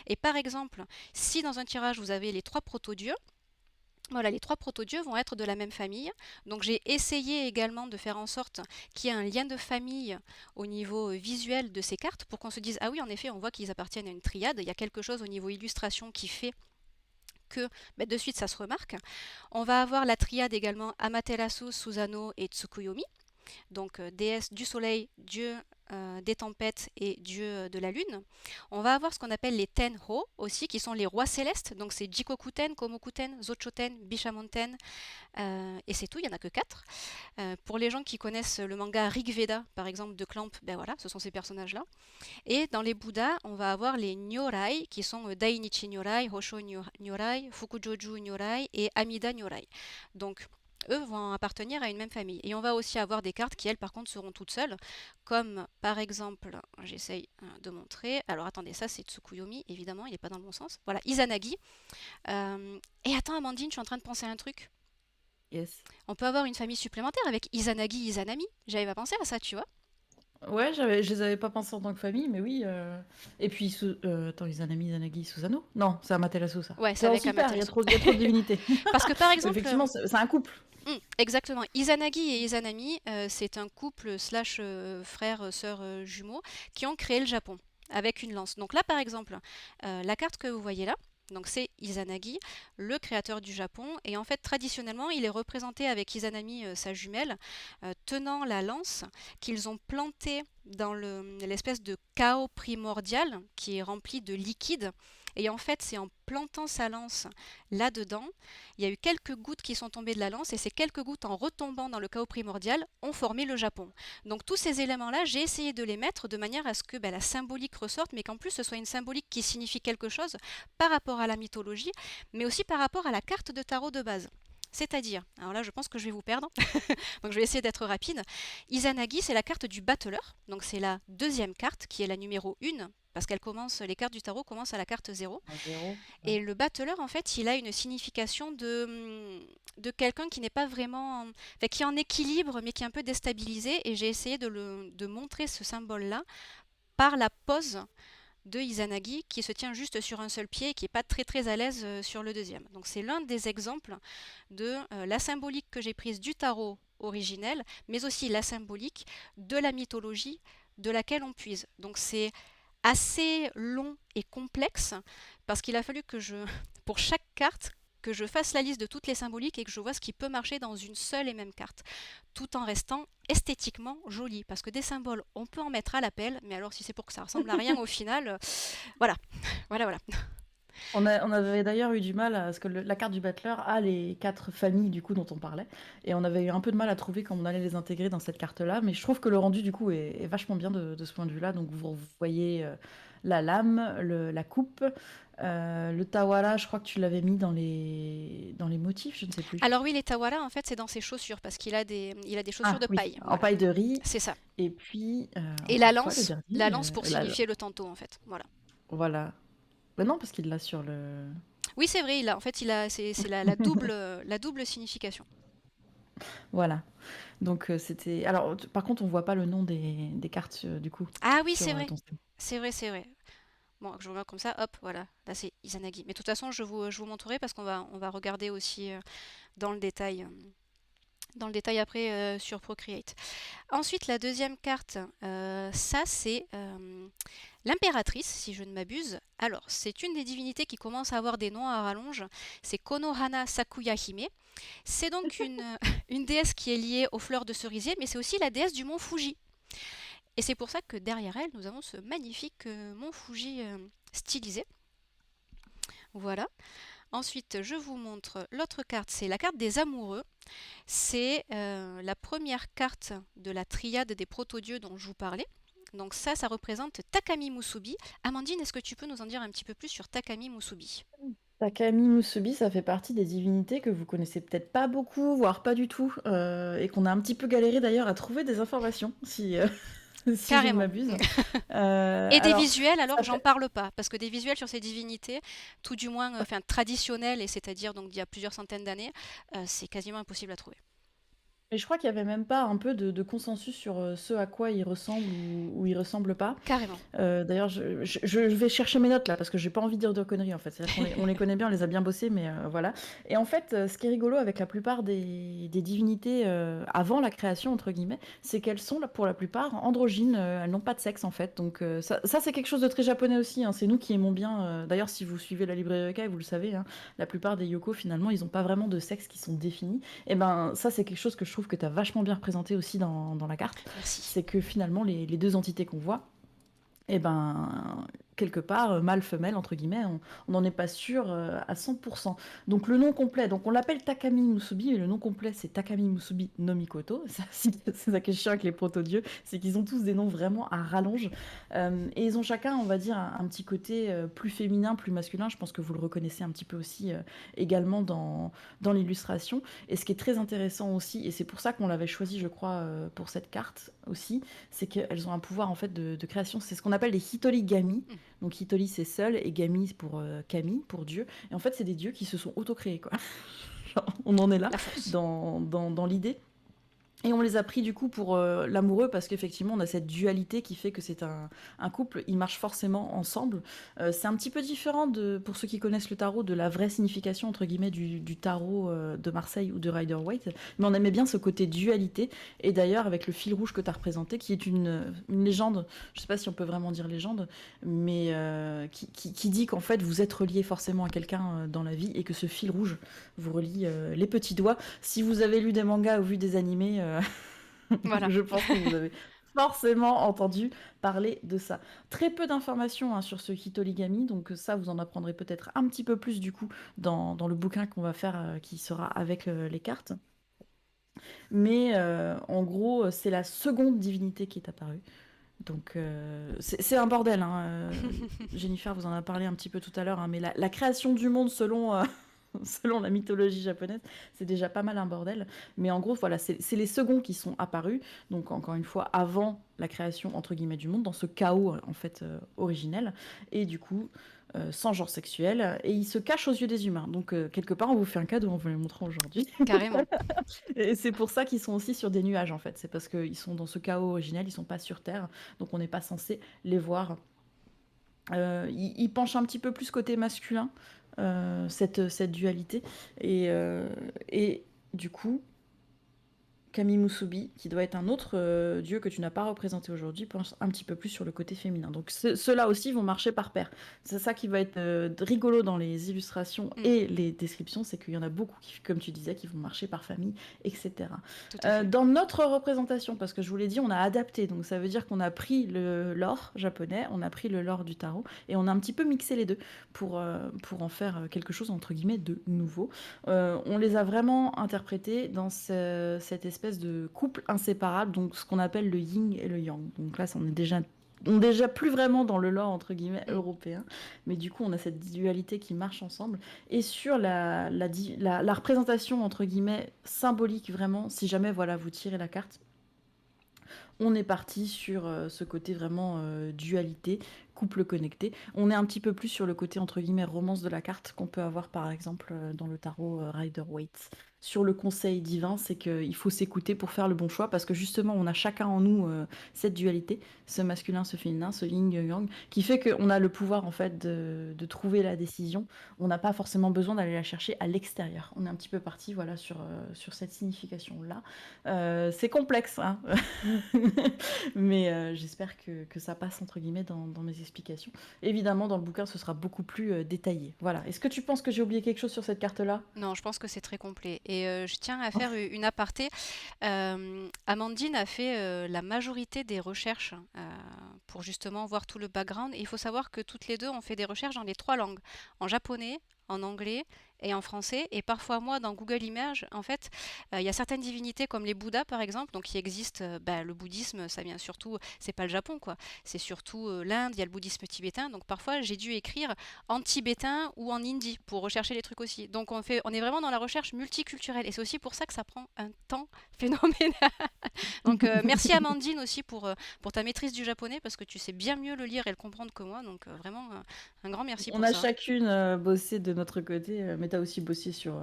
Speaker 1: Et par exemple, si dans un tirage vous avez les trois proto-dieux, voilà, les trois proto-dieux vont être de la même famille. Donc j'ai essayé également de faire en sorte qu'il y ait un lien de famille au niveau visuel de ces cartes pour qu'on se dise: ah oui, en effet, on voit qu'ils appartiennent à une triade. Il y a quelque chose au niveau illustration qui fait que ben, de suite ça se remarque. On va avoir la triade également Amaterasu, Susanoo et Tsukuyomi, donc déesse du soleil, dieu des tempêtes et dieu de la lune. On va avoir ce qu'on appelle les Tenho aussi, qui sont les rois célestes. Donc c'est Jikokuten, Komokuten, Zochoten, Bishamonten, et c'est tout, il n'y en a que 4. Pour les gens qui connaissent le manga Rig Veda, par exemple, de Clamp, ben voilà, ce sont ces personnages-là. Et dans les Bouddhas, on va avoir les Nyorai, qui sont Dainichi Nyorai, Hosho Nyorai, Fukujoju Nyorai et Amida Nyorai. Donc eux vont appartenir à une même famille. Et on va aussi avoir des cartes qui, elles, par contre, seront toutes seules, comme par exemple, j'essaye de montrer, alors attendez, ça c'est Tsukuyomi, évidemment, il n'est pas dans le bon sens. Voilà, Izanagi. Et attends, Amandine, je suis en train de penser à un truc.
Speaker 2: Yes.
Speaker 1: On peut avoir une famille supplémentaire avec Izanagi, Izanami. J'avais pas pensé à ça, tu vois.
Speaker 2: Ouais, je les avais pas pensés en tant que famille, mais oui. Et puis, attends, Izanami, Izanagi, Susanoo? Non, c'est Amaterasu, ça.
Speaker 1: Ouais, c'est
Speaker 2: C'est
Speaker 1: avec
Speaker 2: super,
Speaker 1: Amaterasu.
Speaker 2: il y a trop de divinités.
Speaker 1: Parce que par exemple,
Speaker 2: Effectivement, c'est un couple.
Speaker 1: exactement, Izanagi et Izanami, c'est un couple slash frère, sœur, jumeaux, qui ont créé le Japon avec une lance. Donc là, par exemple, la carte que vous voyez là, donc c'est Izanagi, le créateur du Japon, et en fait traditionnellement il est représenté avec Izanami, sa jumelle, tenant la lance qu'ils ont plantée dans l'espèce de chaos primordial qui est rempli de liquide. Et en fait, c'est en plantant sa lance là-dedans, il y a eu quelques gouttes qui sont tombées de la lance et ces quelques gouttes en retombant dans le chaos primordial ont formé le Japon. Donc tous ces éléments-là, j'ai essayé de les mettre de manière à ce que la symbolique ressorte, mais qu'en plus ce soit une symbolique qui signifie quelque chose par rapport à la mythologie, mais aussi par rapport à la carte de tarot de base. C'est-à-dire, alors là je pense que je vais vous perdre, donc je vais essayer d'être rapide. Izanagi, c'est la carte du battleur, donc c'est la deuxième carte qui est la numéro 1, parce qu'elle commence, les cartes du tarot commencent à la carte 0.
Speaker 2: Un zéro. Ouais.
Speaker 1: Et le battleur, en fait, il a une signification de quelqu'un qui n'est pas vraiment, enfin, qui est en équilibre, mais qui est un peu déstabilisé. Et j'ai essayé de montrer ce symbole-là par la pose de Izanagi, qui se tient juste sur un seul pied et qui n'est pas très très à l'aise sur le deuxième. Donc c'est l'un des exemples de la symbolique que j'ai prise du tarot originel, mais aussi la symbolique de la mythologie de laquelle on puise. Donc c'est assez long et complexe parce qu'il a fallu que pour chaque carte, que je fasse la liste de toutes les symboliques et que je vois ce qui peut marcher dans une seule et même carte, tout en restant esthétiquement joli. Parce que des symboles, on peut en mettre à l'appel, mais alors si c'est pour que ça ressemble à rien au final, voilà, voilà, voilà.
Speaker 2: On avait d'ailleurs eu du mal parce que la carte du battleur a les 4 familles du coup dont on parlait, et on avait eu un peu de mal à trouver comment on allait les intégrer dans cette carte-là, mais je trouve que le rendu du coup est vachement bien de ce point de vue-là. Donc vous voyez la lame, la coupe, le tawara, je crois que tu l'avais mis dans les motifs, je ne sais plus.
Speaker 1: Alors oui, les Tawara, en fait, c'est dans ses chaussures parce il a des chaussures
Speaker 2: Ah
Speaker 1: de
Speaker 2: oui,
Speaker 1: paille.
Speaker 2: en
Speaker 1: Voilà,
Speaker 2: paille de riz,
Speaker 1: c'est ça.
Speaker 2: et puis
Speaker 1: Et
Speaker 2: encore une fois le dernier,
Speaker 1: la lance pour signifier le tantôt, en fait. Voilà.
Speaker 2: voilà. Ben non, parce qu'il l'a sur le.
Speaker 1: Oui, c'est vrai. En fait, c'est la double signification.
Speaker 2: Voilà. Donc c'était. Alors, par contre, on voit pas le nom des cartes du coup
Speaker 1: Ah oui, c'est
Speaker 2: sur
Speaker 1: vrai.
Speaker 2: ton site.
Speaker 1: C'est vrai, c'est vrai. Bon, je regarde comme ça, hop, voilà. Là, c'est Izanagi. Mais de toute façon, je vous montrerai parce on va regarder aussi dans le détail, après sur Procreate. Ensuite, la deuxième carte, ça c'est l'impératrice, si je ne m'abuse. Alors, c'est une des divinités qui commence à avoir des noms à rallonge. C'est Konohana Sakuya Hime. C'est donc une déesse qui est liée aux fleurs de cerisier, mais c'est aussi la déesse du mont Fuji. Et c'est pour ça que derrière elle, nous avons ce magnifique mont Fuji stylisé. Voilà. Ensuite, je vous montre l'autre carte, c'est la carte des amoureux. C'est la première carte de la triade des proto-dieux dont je vous parlais. Donc ça représente Takami Musubi. Amandine, est-ce que tu peux nous en dire un petit peu plus sur Takami Musubi?
Speaker 2: Takami Musubi, ça fait partie des divinités que vous connaissez peut-être pas beaucoup, voire pas du tout, et qu'on a un petit peu galéré d'ailleurs à trouver des informations, si, si je ne
Speaker 1: Carrément.
Speaker 2: m'abuse.
Speaker 1: Et des
Speaker 2: Alors,
Speaker 1: visuels, alors
Speaker 2: ça
Speaker 1: j'en
Speaker 2: fait.
Speaker 1: parle pas, parce que des visuels sur ces divinités, tout du moins, enfin traditionnels, et c'est-à-dire donc il y a plusieurs centaines d'années, c'est quasiment impossible à trouver.
Speaker 2: Mais je crois qu'il y avait même pas un peu de consensus sur ce à quoi il ressemble ou il ressemble pas.
Speaker 1: Carrément.
Speaker 2: D'ailleurs, je vais chercher mes notes là parce que j'ai pas envie de dire de conneries en fait. C'est-à-dire on les connaît bien, on les a bien bossés, mais voilà. Et en fait, ce qui est rigolo avec la plupart des divinités avant la création, entre guillemets, c'est qu'elles sont pour la plupart androgynes, elles n'ont pas de sexe en fait. Donc ça c'est quelque chose de très japonais aussi, hein. C'est nous qui aimons bien. D'ailleurs, si vous suivez la librairie Yokai, vous le savez, hein, la plupart des yoko finalement, ils n'ont pas vraiment de sexe qui sont définis. Et ben ça c'est quelque chose que je trouve que tu as vachement bien représenté aussi dans la carte.
Speaker 1: Merci.
Speaker 2: C'est que finalement les deux entités qu'on voit, et ben, quelque part, mâle-femelle, entre guillemets, on n'en est pas sûr à 100%. Donc le nom complet, donc on l'appelle Takami Musubi, mais le nom complet c'est Takami Musubi no Mikoto. Ça, c'est ça qui est chiant avec les proto-dieux, c'est qu'ils ont tous des noms vraiment à rallonge. Et ils ont chacun, on va dire, un petit côté plus féminin, plus masculin. Je pense que vous le reconnaissez un petit peu aussi également dans l'illustration. Et ce qui est très intéressant aussi, et c'est pour ça qu'on l'avait choisi, je crois, pour cette carte aussi, c'est qu'elles ont un pouvoir en fait de création. C'est ce qu'on appelle les Hitori-gami.
Speaker 1: Hmm.
Speaker 2: Donc Hitori c'est seul et Gami c'est pour Kami, pour Dieu. Et en fait c'est des dieux qui se sont auto-créés quoi. Genre, on en est là
Speaker 1: La force.
Speaker 2: dans l'idée. Et on les a pris du coup pour l'amoureux parce qu'effectivement on a cette dualité qui fait que c'est un couple, ils marchent forcément ensemble. C'est un petit peu différent pour ceux qui connaissent le tarot, de la vraie signification entre guillemets du tarot de Marseille ou de Rider-Waite, mais on aimait bien ce côté dualité. Et d'ailleurs avec le fil rouge que tu as représenté, qui est une légende, je sais pas si on peut vraiment dire légende, mais qui dit qu'en fait vous êtes relié forcément à quelqu'un dans la vie et que ce fil rouge vous relie les petits doigts. Si vous avez lu des mangas ou vu des animés,
Speaker 1: Voilà.
Speaker 2: je pense que vous avez forcément entendu parler de ça. Très peu d'informations sur ce Hitoligami, donc ça, vous en apprendrez peut-être un petit peu plus du coup dans le bouquin qu'on va faire qui sera avec les cartes. Mais en gros, c'est la seconde divinité qui est apparue. Donc c'est un bordel. Jennifer vous en a parlé un petit peu tout à l'heure, mais la création du monde selon selon la mythologie japonaise, c'est déjà pas mal un bordel. Mais en gros, voilà, c'est les seconds qui sont apparus, donc encore une fois, avant la création, entre guillemets, du monde, dans ce chaos, en fait, originel. Et du coup, sans genre sexuel, et ils se cachent aux yeux des humains. Donc, quelque part, on vous fait un cadeau en vous les montrant aujourd'hui.
Speaker 1: Carrément.
Speaker 2: Et c'est pour ça qu'ils sont aussi sur des nuages, en fait. C'est parce qu'ils sont dans ce chaos originel, ils sont pas sur Terre, donc on n'est pas censé les voir. Il penche un petit peu plus côté masculin, cette dualité. Et du coup, Kami Musubi, qui doit être un autre dieu que tu n'as pas représenté aujourd'hui, pense un petit peu plus sur le côté féminin. Donc ceux-là aussi vont marcher par paire. C'est ça qui va être rigolo dans les illustrations
Speaker 1: Mm,
Speaker 2: et les descriptions, c'est qu'il y en a beaucoup, qui, comme tu disais, qui vont marcher par famille, etc.
Speaker 1: tout à fait.
Speaker 2: Dans notre représentation, parce que je vous l'ai dit, on a adapté, donc ça veut dire qu'on a pris le lore japonais, on a pris le lore du tarot, et on a un petit peu mixé les deux pour en faire quelque chose, entre guillemets, de nouveau. On les a vraiment interprétés dans cette espèce de couple inséparable, donc ce qu'on appelle le yin et le yang. Donc là, on est déjà plus vraiment dans le lore entre guillemets
Speaker 1: Mm.
Speaker 2: européen, mais du coup on a cette dualité qui marche ensemble. Et sur la représentation entre guillemets symbolique vraiment, si jamais voilà vous tirez la carte, on est parti sur ce côté vraiment dualité, couple connecté. On est un petit peu plus sur le côté entre guillemets romance de la carte qu'on peut avoir par exemple dans le tarot Rider-Waite. Sur le conseil divin, c'est qu'il faut s'écouter pour faire le bon choix parce que justement on a chacun en nous cette dualité, ce masculin, ce féminin, ce yin-yang, qui fait qu'on a le pouvoir en fait de trouver la décision. On n'a pas forcément besoin d'aller la chercher à l'extérieur. On est un petit peu parti voilà, sur cette signification-là. C'est complexe, hein. Mais j'espère que ça passe entre guillemets dans mes explications. Évidemment, dans le bouquin, ce sera beaucoup plus détaillé. Voilà. Est-ce que tu penses que j'ai oublié quelque chose sur cette carte-là?
Speaker 1: Non, je pense que c'est très complet. Et je tiens à faire une aparté. Amandine a fait la majorité des recherches pour justement voir tout le background. Et il faut savoir que toutes les deux ont fait des recherches dans les trois langues, en japonais, en anglais et en français. Et parfois, moi, dans Google Images, en fait, il y a certaines divinités comme les Bouddhas, par exemple, donc qui existent. Le bouddhisme, ça vient surtout, c'est pas le Japon, quoi. C'est surtout l'Inde. Il y a le bouddhisme tibétain. Donc parfois, j'ai dû écrire en tibétain ou en hindi pour rechercher les trucs aussi. Donc on est vraiment dans la recherche multiculturelle et c'est aussi pour ça que ça prend un temps phénoménal. Donc merci Amandine aussi pour ta maîtrise du japonais parce que tu sais bien mieux le lire et le comprendre que moi. Donc vraiment un grand merci
Speaker 2: On
Speaker 1: pour
Speaker 2: a
Speaker 1: ça.
Speaker 2: chacune bossé de notre côté, mais t'as aussi bossé sur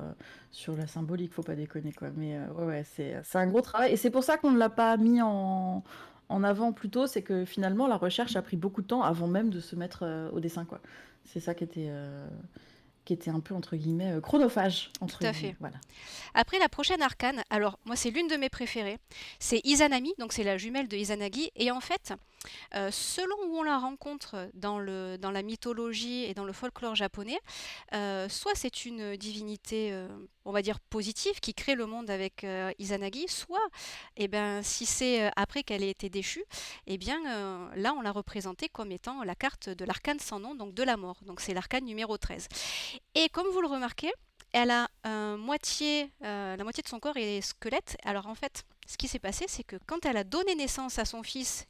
Speaker 2: la symbolique, faut pas déconner quoi. Mais ouais, ouais, c'est un gros travail. Et c'est pour ça qu'on ne l'a pas mis en avant plus tôt, c'est que finalement la recherche a pris beaucoup de temps avant même de se mettre au dessin quoi. C'est ça qui était un peu entre guillemets chronophage,
Speaker 1: Tout
Speaker 2: entre
Speaker 1: à
Speaker 2: guillemets.
Speaker 1: fait.
Speaker 2: Voilà.
Speaker 1: Après la prochaine arcane, alors moi c'est l'une de mes préférées, c'est Izanami, donc c'est la jumelle de Izanagi, et en fait, selon où on la rencontre dans la mythologie et dans le folklore japonais, soit c'est une divinité, on va dire positive, qui crée le monde avec Izanagi, soit, eh ben, si c'est après qu'elle ait été déchue, eh bien là on l'a représentée comme étant la carte de l'arcane sans nom, donc de la mort. Donc c'est l'arcane numéro 13. Et comme vous le remarquez, elle a la moitié de son corps est squelette. Alors en fait, ce qui s'est passé, c'est que quand elle a donné naissance à son fils,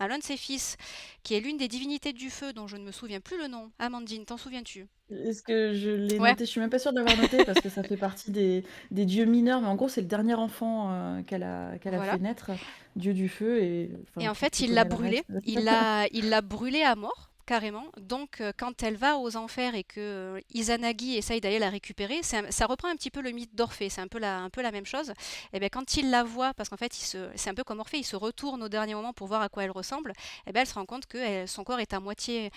Speaker 1: à l'un de ses fils, qui est l'une des divinités du feu, dont je ne me souviens plus le nom, Amandine, t'en souviens-tu?
Speaker 2: Est-ce que je l'ai
Speaker 1: Ouais,
Speaker 2: noté? Je suis même pas sûre de l'avoir noté parce que ça fait partie des dieux mineurs, mais en gros c'est le dernier enfant qu'elle a
Speaker 1: voilà.
Speaker 2: fait naître, dieu du feu, et
Speaker 1: Et
Speaker 2: enfin
Speaker 1: en fait,
Speaker 2: tu
Speaker 1: il l'a
Speaker 2: connais le
Speaker 1: brûlé.
Speaker 2: reste.
Speaker 1: Il l'a brûlé à mort. carrément. Donc, quand elle va aux enfers et que Izanagi essaye d'aller la récupérer, ça reprend un petit peu le mythe d'Orphée, c'est un peu la même chose. Et bien, quand il la voit, parce qu'en fait, c'est un peu comme Orphée, il se retourne au dernier moment pour voir à quoi elle ressemble, et ben, elle se rend compte que son corps est à moitié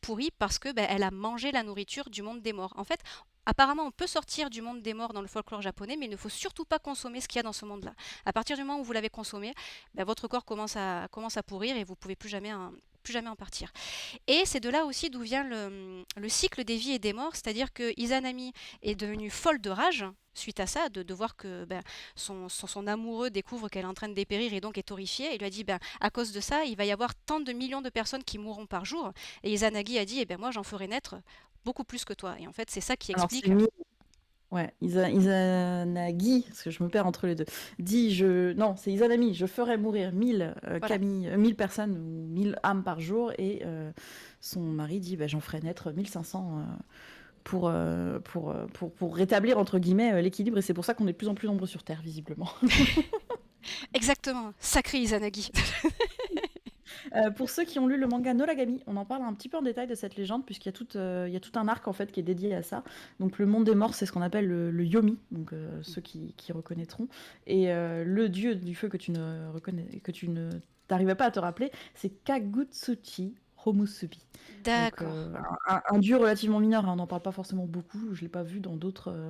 Speaker 1: pourri parce que ben, elle a mangé la nourriture du monde des morts. En fait, apparemment, on peut sortir du monde des morts dans le folklore japonais, mais il ne faut surtout pas consommer ce qu'il y a dans ce monde-là. À partir du moment où vous l'avez consommé, ben, votre corps commence à pourrir et vous pouvez plus jamais en partir. Et c'est de là aussi d'où vient le cycle des vies et des morts, c'est-à-dire que Izanami est devenue folle de rage suite à ça, de voir que ben, son amoureux découvre qu'elle est en train de dépérir et donc est horrifié. Il lui a dit, ben, à cause de ça, il va y avoir tant de millions de personnes qui mourront par jour. Et Izanagi a dit, eh ben, moi j'en ferai naître beaucoup plus que toi. Et en fait, c'est ça qui
Speaker 2: Alors c'est
Speaker 1: explique.
Speaker 2: Ouais, Izanagi, parce que je me perds entre les deux, dit non, c'est Izanami, je ferai mourir 1000
Speaker 1: Voilà.
Speaker 2: 1000 personnes ou 1000 âmes par jour, et son mari dit, bah, j'en ferai naître 1500 pour rétablir, entre guillemets, l'équilibre, et c'est pour ça qu'on est de plus en plus nombreux sur Terre, visiblement.
Speaker 1: Exactement. Sacré Izanagi.
Speaker 2: Pour ceux qui ont lu le manga Noragami, on en parle un petit peu en détail de cette légende, puisqu'il y a il y a tout un arc en fait qui est dédié à ça. Donc le monde des morts, c'est ce qu'on appelle le Yomi, donc ceux qui reconnaîtront. Et le dieu du feu que tu ne t'arrivais pas à te rappeler, c'est Kagutsuchi Homusubi. Donc
Speaker 1: D'accord.
Speaker 2: un dieu relativement mineur, hein, on n'en parle pas forcément beaucoup, je l'ai pas vu dans d'autres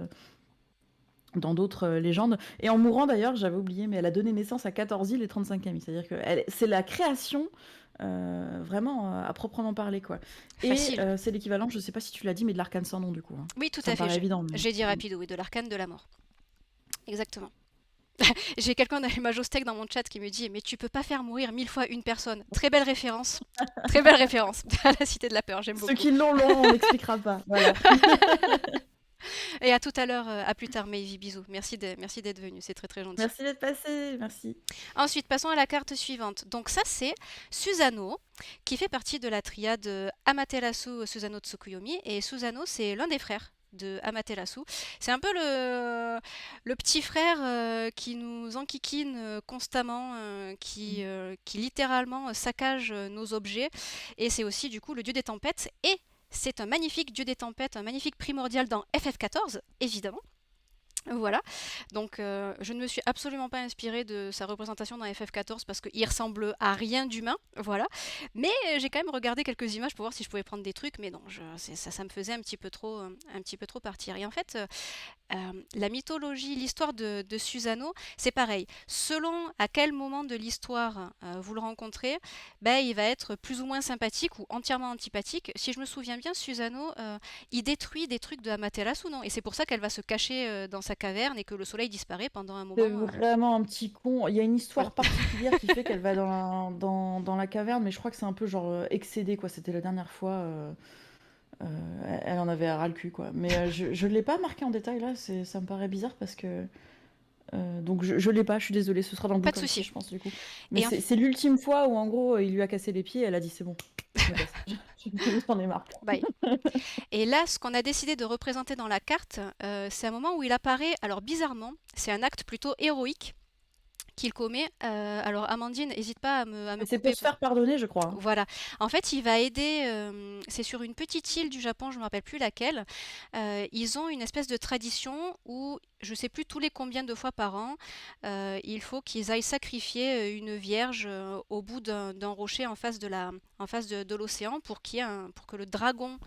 Speaker 2: légendes. Et en mourant d'ailleurs, j'avais oublié, mais elle a donné naissance à 14 îles et 35 amis. C'est-à-dire que c'est la création vraiment à proprement parler, quoi. Et
Speaker 1: Facile.
Speaker 2: c'est l'équivalent, je sais pas si tu l'as dit, mais de l'arcane sans nom du coup, hein.
Speaker 1: Oui, tout
Speaker 2: Ça
Speaker 1: à
Speaker 2: me
Speaker 1: fait.
Speaker 2: paraît évident, mais...
Speaker 1: J'ai dit rapide, oui, de l'arcane de la mort. Exactement. J'ai quelqu'un d'Almajostec dans mon chat qui me dit mais tu peux pas faire mourir 1000 fois une personne. Très belle référence. Très belle référence à la Cité de la Peur, j'aime
Speaker 2: Ceux
Speaker 1: beaucoup.
Speaker 2: qui l'ont, on n'expliquera pas. Voilà.
Speaker 1: Et à tout à l'heure, à plus tard, Mayvi, bisous. Merci d'être venu, c'est très très gentil.
Speaker 2: Merci d'être passé, merci.
Speaker 1: Ensuite, passons à la carte suivante. Donc ça, c'est Susanoo, qui fait partie de la triade Amaterasu Susanoo Tsukuyomi. Et Susanoo, c'est l'un des frères de Amaterasu. C'est un peu le petit frère qui nous enquiquine constamment, qui littéralement saccage nos objets. Et c'est aussi du coup le dieu des tempêtes. Et c'est un magnifique dieu des tempêtes, un magnifique primordial dans FF14, évidemment. Voilà, donc je ne me suis absolument pas inspirée de sa représentation dans FF14 parce qu'il ressemble à rien d'humain, voilà. Mais j'ai quand même regardé quelques images pour voir si je pouvais prendre des trucs, mais non, ça me faisait un petit peu trop partir. Et en fait, la mythologie, l'histoire de Susanoo, c'est pareil. Selon à quel moment de l'histoire vous le rencontrez, ben, il va être plus ou moins sympathique ou entièrement antipathique. Si je me souviens bien, Susanoo, il détruit des trucs de Amaterasu, non? Et c'est pour ça qu'elle va se cacher dans sa caverne et que le soleil disparaît pendant un
Speaker 2: C'est
Speaker 1: moment.
Speaker 2: vraiment un petit con. Il y a une
Speaker 1: Voilà.
Speaker 2: histoire particulière qui fait qu'elle va dans la caverne, mais je crois que c'est un peu genre excédé, quoi. C'était la dernière fois. Elle en avait ras le cul, quoi. Mais je l'ai pas marqué en détail là, ça me paraît bizarre parce que. Donc je l'ai pas, je suis désolée, ce sera dans le
Speaker 1: Pas de
Speaker 2: bouquin aussi,
Speaker 1: souci.
Speaker 2: je pense, du coup. Mais
Speaker 1: Et en
Speaker 2: c'est l'ultime fois où en gros il lui a cassé les pieds, elle a dit c'est bon, je me casse. J'en ai marre.
Speaker 1: bye. Et là, ce qu'on a décidé de représenter dans la carte, c'est un moment où il apparaît. Alors bizarrement, c'est un acte plutôt héroïque qu'il commet. Alors Amandine, n'hésite pas à me
Speaker 2: Mais c'est pour
Speaker 1: couper.
Speaker 2: se faire pardonner, je crois, hein.
Speaker 1: Voilà. En fait, il va aider. C'est sur une petite île du Japon, je ne me rappelle plus laquelle. Ils ont une espèce de tradition où, je ne sais plus tous les combien de fois par an, il faut qu'ils aillent sacrifier une vierge au bout d'un rocher en face en face de l'océan pour pour que le dragon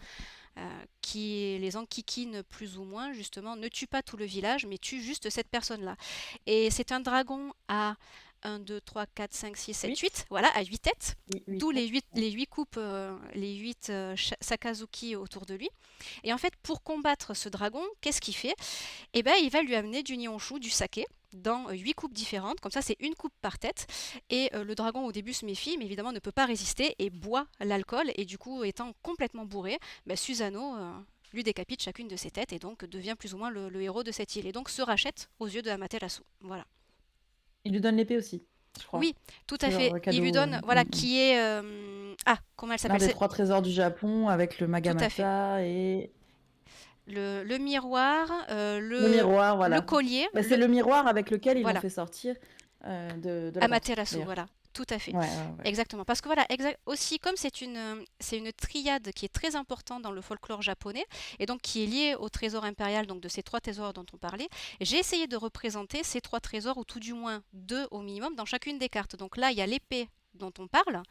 Speaker 1: qui les enquiquine plus ou moins, justement, ne tue pas tout le village, mais tue juste cette personne-là. Et c'est un dragon à 1, 2, 3, 4, 5, 6, 7,
Speaker 2: 8.
Speaker 1: 8, voilà, à 8 têtes,
Speaker 2: Oui,
Speaker 1: d'où
Speaker 2: têtes.
Speaker 1: les 8 coupes, les 8 Sakazuki autour de lui. Et en fait, pour combattre ce dragon, qu'est-ce qu'il fait? Eh ben, il va lui amener du nihonshu, du saké, dans 8 coupes différentes. Comme ça, c'est une coupe par tête. Et le dragon, au début, se méfie, mais évidemment ne peut pas résister et boit l'alcool. Et du coup, étant complètement bourré, ben, Susanoo lui décapite chacune de ses têtes et donc devient plus ou moins le héros de cette île. Et donc se rachète aux yeux de Amaterasu. Voilà.
Speaker 2: Il lui donne l'épée aussi, je crois.
Speaker 1: Oui, tout à
Speaker 2: C'est
Speaker 1: fait.
Speaker 2: leur
Speaker 1: Il lui
Speaker 2: cadeau.
Speaker 1: donne, voilà, qui est... Ah, comment elle
Speaker 2: L'un
Speaker 1: s'appelle?
Speaker 2: des 3 trésors du Japon avec le
Speaker 1: Tout à fait.
Speaker 2: Magamata et
Speaker 1: Le miroir,
Speaker 2: le miroir,
Speaker 1: le
Speaker 2: voilà.
Speaker 1: collier,
Speaker 2: Bah, c'est le miroir avec lequel ils l'ont
Speaker 1: voilà,
Speaker 2: fait sortir de la grotte,
Speaker 1: Amaterasu,
Speaker 2: d'ailleurs.
Speaker 1: voilà. Tout à fait.
Speaker 2: Ouais, ouais, ouais.
Speaker 1: Exactement. Parce que voilà, aussi comme c'est une triade qui est très importante dans le folklore japonais et donc qui est liée au trésor impérial, donc de ces trois trésors dont on parlait, j'ai essayé de représenter ces trois trésors, ou tout du moins deux au minimum, dans chacune des cartes. Donc là, il y a l'épée dont on parle,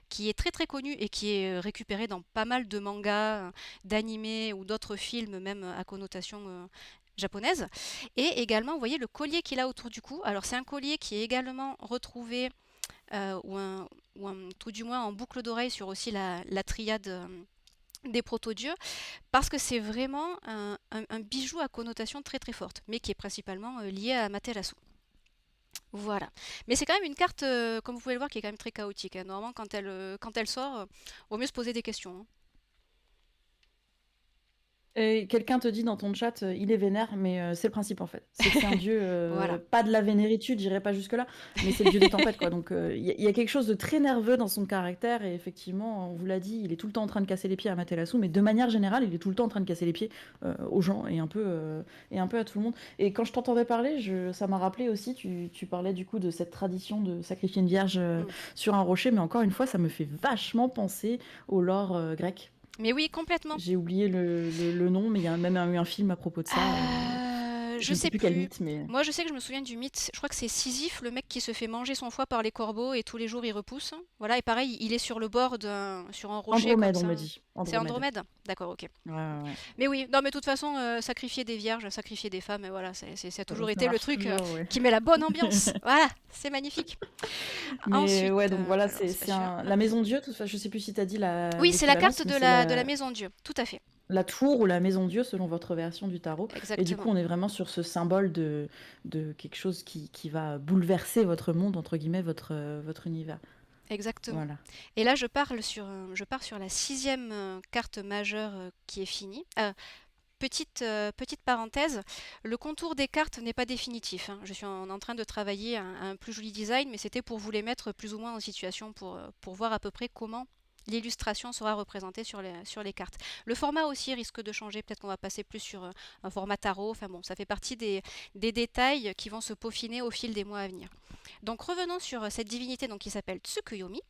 Speaker 1: qui est très très connue et qui est récupérée dans pas mal de mangas, d'animés ou d'autres films, même à connotation japonaise. Et également, vous voyez le collier qu'il a autour du cou. Alors c'est un collier qui est également retrouvé tout du moins en boucle d'oreille sur aussi la triade des proto-dieux, parce que c'est vraiment un bijou à connotation très très forte, mais qui est principalement lié à Amaterasu. Voilà. Mais c'est quand même une carte, comme vous pouvez le voir, qui est quand même très chaotique, hein. Normalement, quand elle sort, vaut mieux se poser des questions, hein.
Speaker 2: Et quelqu'un te dit dans ton chat, il est vénère, mais c'est le principe en fait. C'est que c'est un dieu,
Speaker 1: Voilà.
Speaker 2: pas de la vénéritude, j'irai pas jusque-là, mais c'est le dieu des tempêtes quoi. Donc il y a quelque chose de très nerveux dans son caractère et effectivement, on vous l'a dit, il est tout le temps en train de casser les pieds à Matelassou, mais de manière générale, il est tout le temps en train de casser les pieds aux gens et un peu à tout le monde. Et quand je t'entendais parler, ça m'a rappelé aussi, tu parlais du coup de cette tradition de sacrifier une vierge
Speaker 1: Mm.
Speaker 2: sur un rocher, mais encore une fois, ça me fait vachement penser au lore grec.
Speaker 1: Mais oui, complètement.
Speaker 2: J'ai oublié le nom, mais il y a même eu un film à propos de ça.
Speaker 1: Je
Speaker 2: Je ne sais
Speaker 1: sais
Speaker 2: plus quel
Speaker 1: plus.
Speaker 2: mythe, mais
Speaker 1: Moi, je sais que je me souviens du mythe. Je crois que c'est Sisyphe, le mec qui se fait manger son foie par les corbeaux et tous les jours il repousse. Voilà, et pareil, il est sur le bord sur un rocher comme
Speaker 2: Andromède, on
Speaker 1: ça.
Speaker 2: me dit.
Speaker 1: C'est
Speaker 2: Andromède.
Speaker 1: Andromède? D'accord, ok.
Speaker 2: Ouais, ouais, ouais.
Speaker 1: Mais oui, non, mais de toute façon, sacrifier des vierges, sacrifier des femmes, voilà, ça a toujours
Speaker 2: Ça
Speaker 1: été le
Speaker 2: marche
Speaker 1: truc
Speaker 2: toujours, ouais.
Speaker 1: qui met la bonne ambiance. Voilà, c'est magnifique.
Speaker 2: Mais
Speaker 1: Ensuite,
Speaker 2: ouais, donc voilà,
Speaker 1: alors c'est pas
Speaker 2: c'est
Speaker 1: sûr.
Speaker 2: la maison Dieu. Tout ça, je sais plus si tu as dit
Speaker 1: Oui, c'est la carte
Speaker 2: l'équivalence, mais c'est
Speaker 1: de la maison Dieu. Tout à fait.
Speaker 2: la tour ou la maison Dieu selon votre version du tarot. Et du coup,
Speaker 1: Exactement.
Speaker 2: on est vraiment sur ce symbole de quelque chose qui va bouleverser votre monde, entre guillemets, votre univers.
Speaker 1: Exactement.
Speaker 2: Voilà.
Speaker 1: Et là, je pars sur la sixième carte majeure qui est finie. Petite parenthèse, le contour des cartes n'est pas définitif, hein. Je suis en train de travailler un plus joli design, mais c'était pour vous les mettre plus ou moins en situation pour voir à peu près comment l'illustration sera représentée sur les cartes. Le format aussi risque de changer, peut-être qu'on va passer plus sur un format tarot, enfin bon, ça fait partie des détails qui vont se peaufiner au fil des mois à venir. Donc revenons sur cette divinité donc, qui s'appelle Tsukuyomi.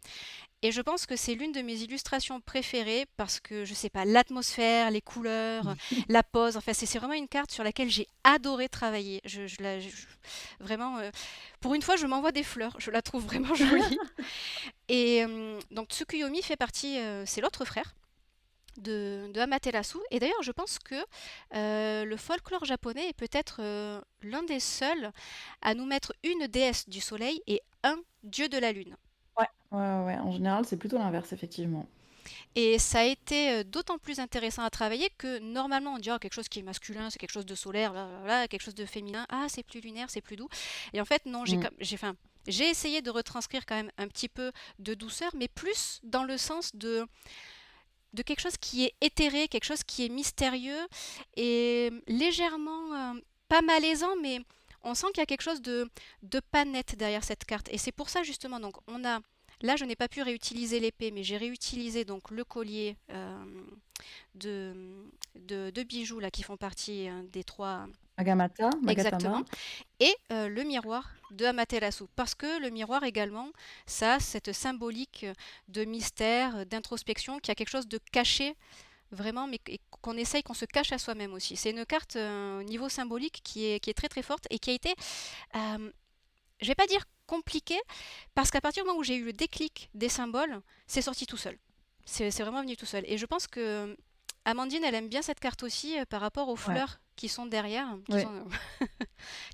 Speaker 1: Et je pense que c'est l'une de mes illustrations préférées parce que, je sais pas, l'atmosphère, les couleurs, la pose, enfin, c'est vraiment une carte sur laquelle j'ai adoré travailler. Vraiment, pour une fois, je m'envoie des fleurs. Je la trouve vraiment jolie. Et donc, Tsukuyomi fait partie, c'est l'autre frère de Amaterasu. Et d'ailleurs, je pense que le folklore japonais est peut-être l'un des seuls à nous mettre une déesse du soleil et un dieu de la lune.
Speaker 2: Ouais, ouais, ouais, ouais. En général, c'est plutôt l'inverse, effectivement.
Speaker 1: Et ça a été d'autant plus intéressant à travailler que normalement on dirait quelque chose qui est masculin, c'est quelque chose de solaire, blablabla, quelque chose de féminin, ah c'est plus lunaire, c'est plus doux. Et en fait non,
Speaker 2: Mm.
Speaker 1: enfin, j'ai essayé de retranscrire quand même un petit peu de douceur, mais plus dans le sens de quelque chose qui est éthéré, quelque chose qui est mystérieux et légèrement pas malaisant, mais on sent qu'il y a quelque chose de pas net derrière cette carte. Et c'est pour ça justement, donc on a là, je n'ai pas pu réutiliser l'épée, mais j'ai réutilisé donc le collier de, de bijoux là qui font partie des trois
Speaker 2: Agamata,
Speaker 1: exactement,
Speaker 2: Magatama.
Speaker 1: et le miroir de Amaterasu. Parce que le miroir également, ça a cette symbolique de mystère, d'introspection, qui a quelque chose de caché vraiment, mais qu'on essaye, qu'on se cache à soi-même aussi. C'est une carte au niveau symbolique qui est très très forte et qui a été, je vais pas dire compliquée, parce qu'à partir du moment où j'ai eu le déclic des symboles, c'est sorti tout seul. C'est vraiment venu tout seul. Et je pense que Amandine, elle aime bien cette carte aussi par rapport aux
Speaker 2: Ouais,
Speaker 1: fleurs qui sont derrière,
Speaker 2: ouais.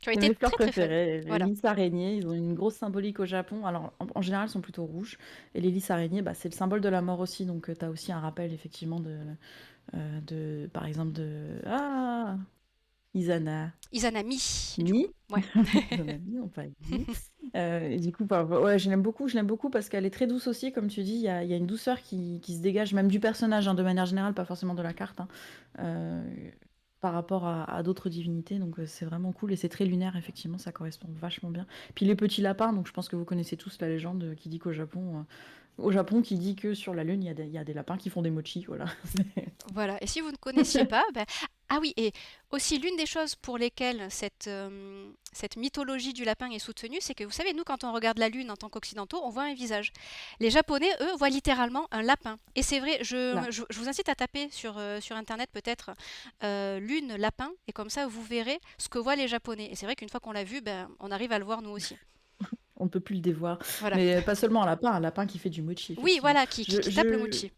Speaker 1: qui ont
Speaker 2: C'est
Speaker 1: été
Speaker 2: mes fleurs
Speaker 1: très très fun.
Speaker 2: préférées, les
Speaker 1: Voilà.
Speaker 2: lys araignées, ils ont une grosse symbolique au Japon. Alors, en général, elles sont plutôt rouges. Et les lys araignées, bah, c'est le symbole de la mort aussi. Donc, tu as aussi un rappel, effectivement, par exemple, Izana
Speaker 1: Izanami, du coup.
Speaker 2: Mi.
Speaker 1: Ouais.
Speaker 2: Izanami, non pas Mi. Et du coup, bah, ouais, je l'aime beaucoup parce qu'elle est très douce aussi, comme tu dis. Il y a une douceur qui se dégage, même du personnage, hein, de manière générale, pas forcément de la carte, hein, euh, par rapport à d'autres divinités. Donc, c'est vraiment cool. Et c'est très lunaire, effectivement, ça correspond vachement bien. Puis les petits lapins, donc je pense que vous connaissez tous la légende qui dit au Japon, qui dit que sur la Lune, il y a des lapins qui font des mochis, voilà.
Speaker 1: Voilà. Et si vous ne connaissiez pas, ben, Ah oui, et aussi l'une des choses pour lesquelles cette mythologie du lapin est soutenue, c'est que vous savez, nous, quand on regarde la Lune en tant qu'occidentaux, on voit un visage. Les Japonais, eux, voient littéralement un lapin. Et c'est vrai,
Speaker 2: Voilà.
Speaker 1: je vous incite à taper sur Internet peut-être Lune, lapin, et comme ça, vous verrez ce que voient les Japonais. Et c'est vrai qu'une fois qu'on l'a vu, ben, on arrive à le voir nous aussi.
Speaker 2: On ne peut plus le dévoir.
Speaker 1: Voilà.
Speaker 2: Mais pas seulement un lapin qui fait du mochi,
Speaker 1: Oui,
Speaker 2: effectivement.
Speaker 1: voilà, qui tape le
Speaker 2: Je,
Speaker 1: mochi.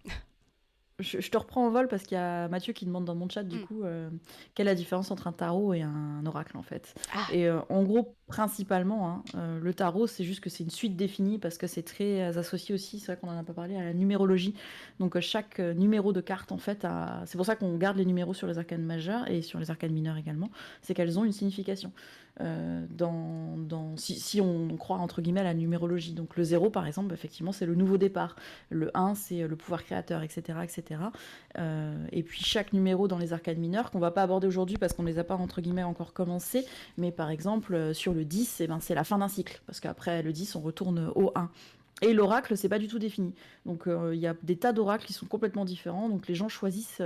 Speaker 2: je te reprends en vol parce qu'il y a Mathieu qui demande dans mon chat, du
Speaker 1: Hmm.
Speaker 2: coup, quelle est la différence entre un tarot et un oracle, en fait.
Speaker 1: Ah,
Speaker 2: Et en gros, principalement, hein, le tarot, c'est juste que c'est une suite définie parce que c'est très associé aussi, c'est vrai qu'on en a pas parlé, à la numérologie. Donc chaque numéro de carte, en fait, c'est pour ça qu'on garde les numéros sur les arcanes majeures et sur les arcanes mineures également, c'est qu'elles ont une signification. Si on croit entre guillemets à la numérologie. Donc le 0 par exemple, effectivement, c'est le nouveau départ. Le 1, c'est le pouvoir créateur, etc. etc. Et puis chaque numéro dans les arcanes mineures, qu'on va pas aborder aujourd'hui parce qu'on les a pas entre guillemets encore commencé, mais par exemple sur le 10, eh ben, c'est la fin d'un cycle, parce qu'après le 10, on retourne au 1. Et l'oracle, c'est pas du tout défini. Donc il y a des tas d'oracles qui sont complètement différents. Donc les gens choisissent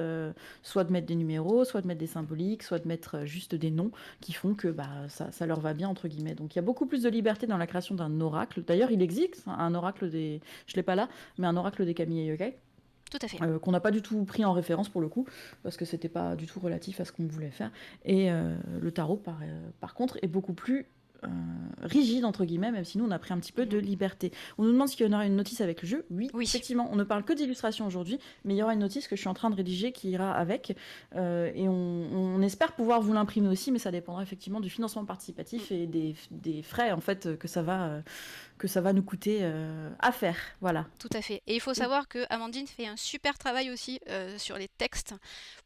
Speaker 2: soit de mettre des numéros, soit de mettre des symboliques, soit de mettre juste des noms qui font que bah, ça leur va bien, entre guillemets. Donc il y a beaucoup plus de liberté dans la création d'un oracle. D'ailleurs, il existe un oracle des... Je l'ai pas là, mais un oracle des Kamiya Yokai,
Speaker 1: tout à fait.
Speaker 2: qu'on n'a pas du tout pris en référence pour le coup, parce que c'était pas du tout relatif à ce qu'on voulait faire. Et le tarot, par contre, est beaucoup plus rigide, entre guillemets, même si nous, on a pris un petit peu de
Speaker 1: Mhm.
Speaker 2: liberté. On nous demande s'il y en aura une notice avec le jeu. Oui,
Speaker 1: Oui,
Speaker 2: effectivement, on ne parle que d'illustration aujourd'hui, mais il y aura une notice que je suis en train de rédiger qui ira avec. Et on espère pouvoir vous l'imprimer aussi, mais ça dépendra effectivement du financement
Speaker 1: mm,
Speaker 2: participatif et des frais, en fait, que ça va nous coûter à faire. Voilà.
Speaker 1: tout à fait. Et il faut savoir que Amandine fait un super travail aussi sur les textes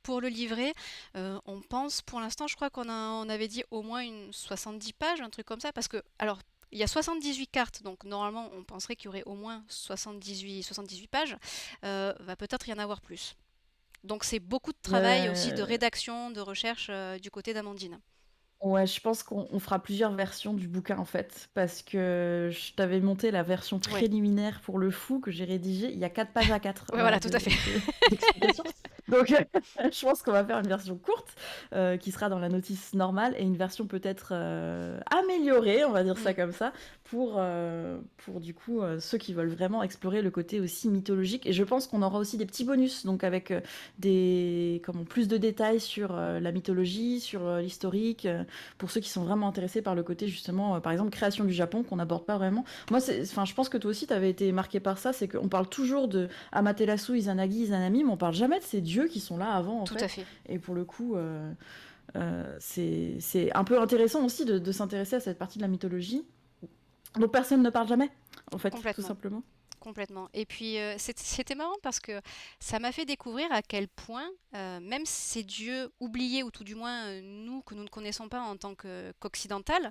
Speaker 1: pour le livret. On pense, pour l'instant, je crois on avait dit au moins une 70 pages, un truc comme ça, parce que, alors, il y a 78 cartes, donc normalement, on penserait qu'il y aurait au moins 78 pages. Va peut-être y en avoir plus. Donc c'est beaucoup de travail aussi de
Speaker 2: Euh,
Speaker 1: rédaction, de recherche du côté d'Amandine.
Speaker 2: Ouais, je pense qu'on fera plusieurs versions du bouquin en fait, parce que je t'avais monté la version
Speaker 1: Ouais,
Speaker 2: préliminaire pour le fou que j'ai rédigée. Il y a 4 pages à 4
Speaker 1: ouais,
Speaker 2: voilà,
Speaker 1: voilà, tout à fait.
Speaker 2: d'explications. Donc je pense qu'on va faire une version courte qui sera dans la notice normale et une version peut-être améliorée, on va dire ça
Speaker 1: Mm.
Speaker 2: comme ça, pour du coup ceux qui veulent vraiment explorer le côté aussi mythologique. Et je pense qu'on aura aussi des petits bonus, donc avec plus de détails sur la mythologie, sur l'historique. Pour ceux qui sont vraiment intéressés par le côté justement, par exemple, création du Japon, qu'on n'aborde pas vraiment. Moi, je pense que toi aussi, tu avais été marqué par ça, c'est qu'on parle toujours de Amaterasu, Izanagi, Izanami, mais on parle jamais de ces dieux qui sont là avant, en
Speaker 1: Tout à
Speaker 2: fait.
Speaker 1: fait,
Speaker 2: Et pour le coup, c'est un peu intéressant aussi de s'intéresser à cette partie de la mythologie dont personne ne parle jamais, en fait, tout
Speaker 1: complètement.
Speaker 2: simplement.
Speaker 1: Complètement. Et puis, c'était marrant parce que ça m'a fait découvrir à quel point, même ces dieux oubliés, ou tout du moins nous, que nous ne connaissons pas en tant qu'occidental,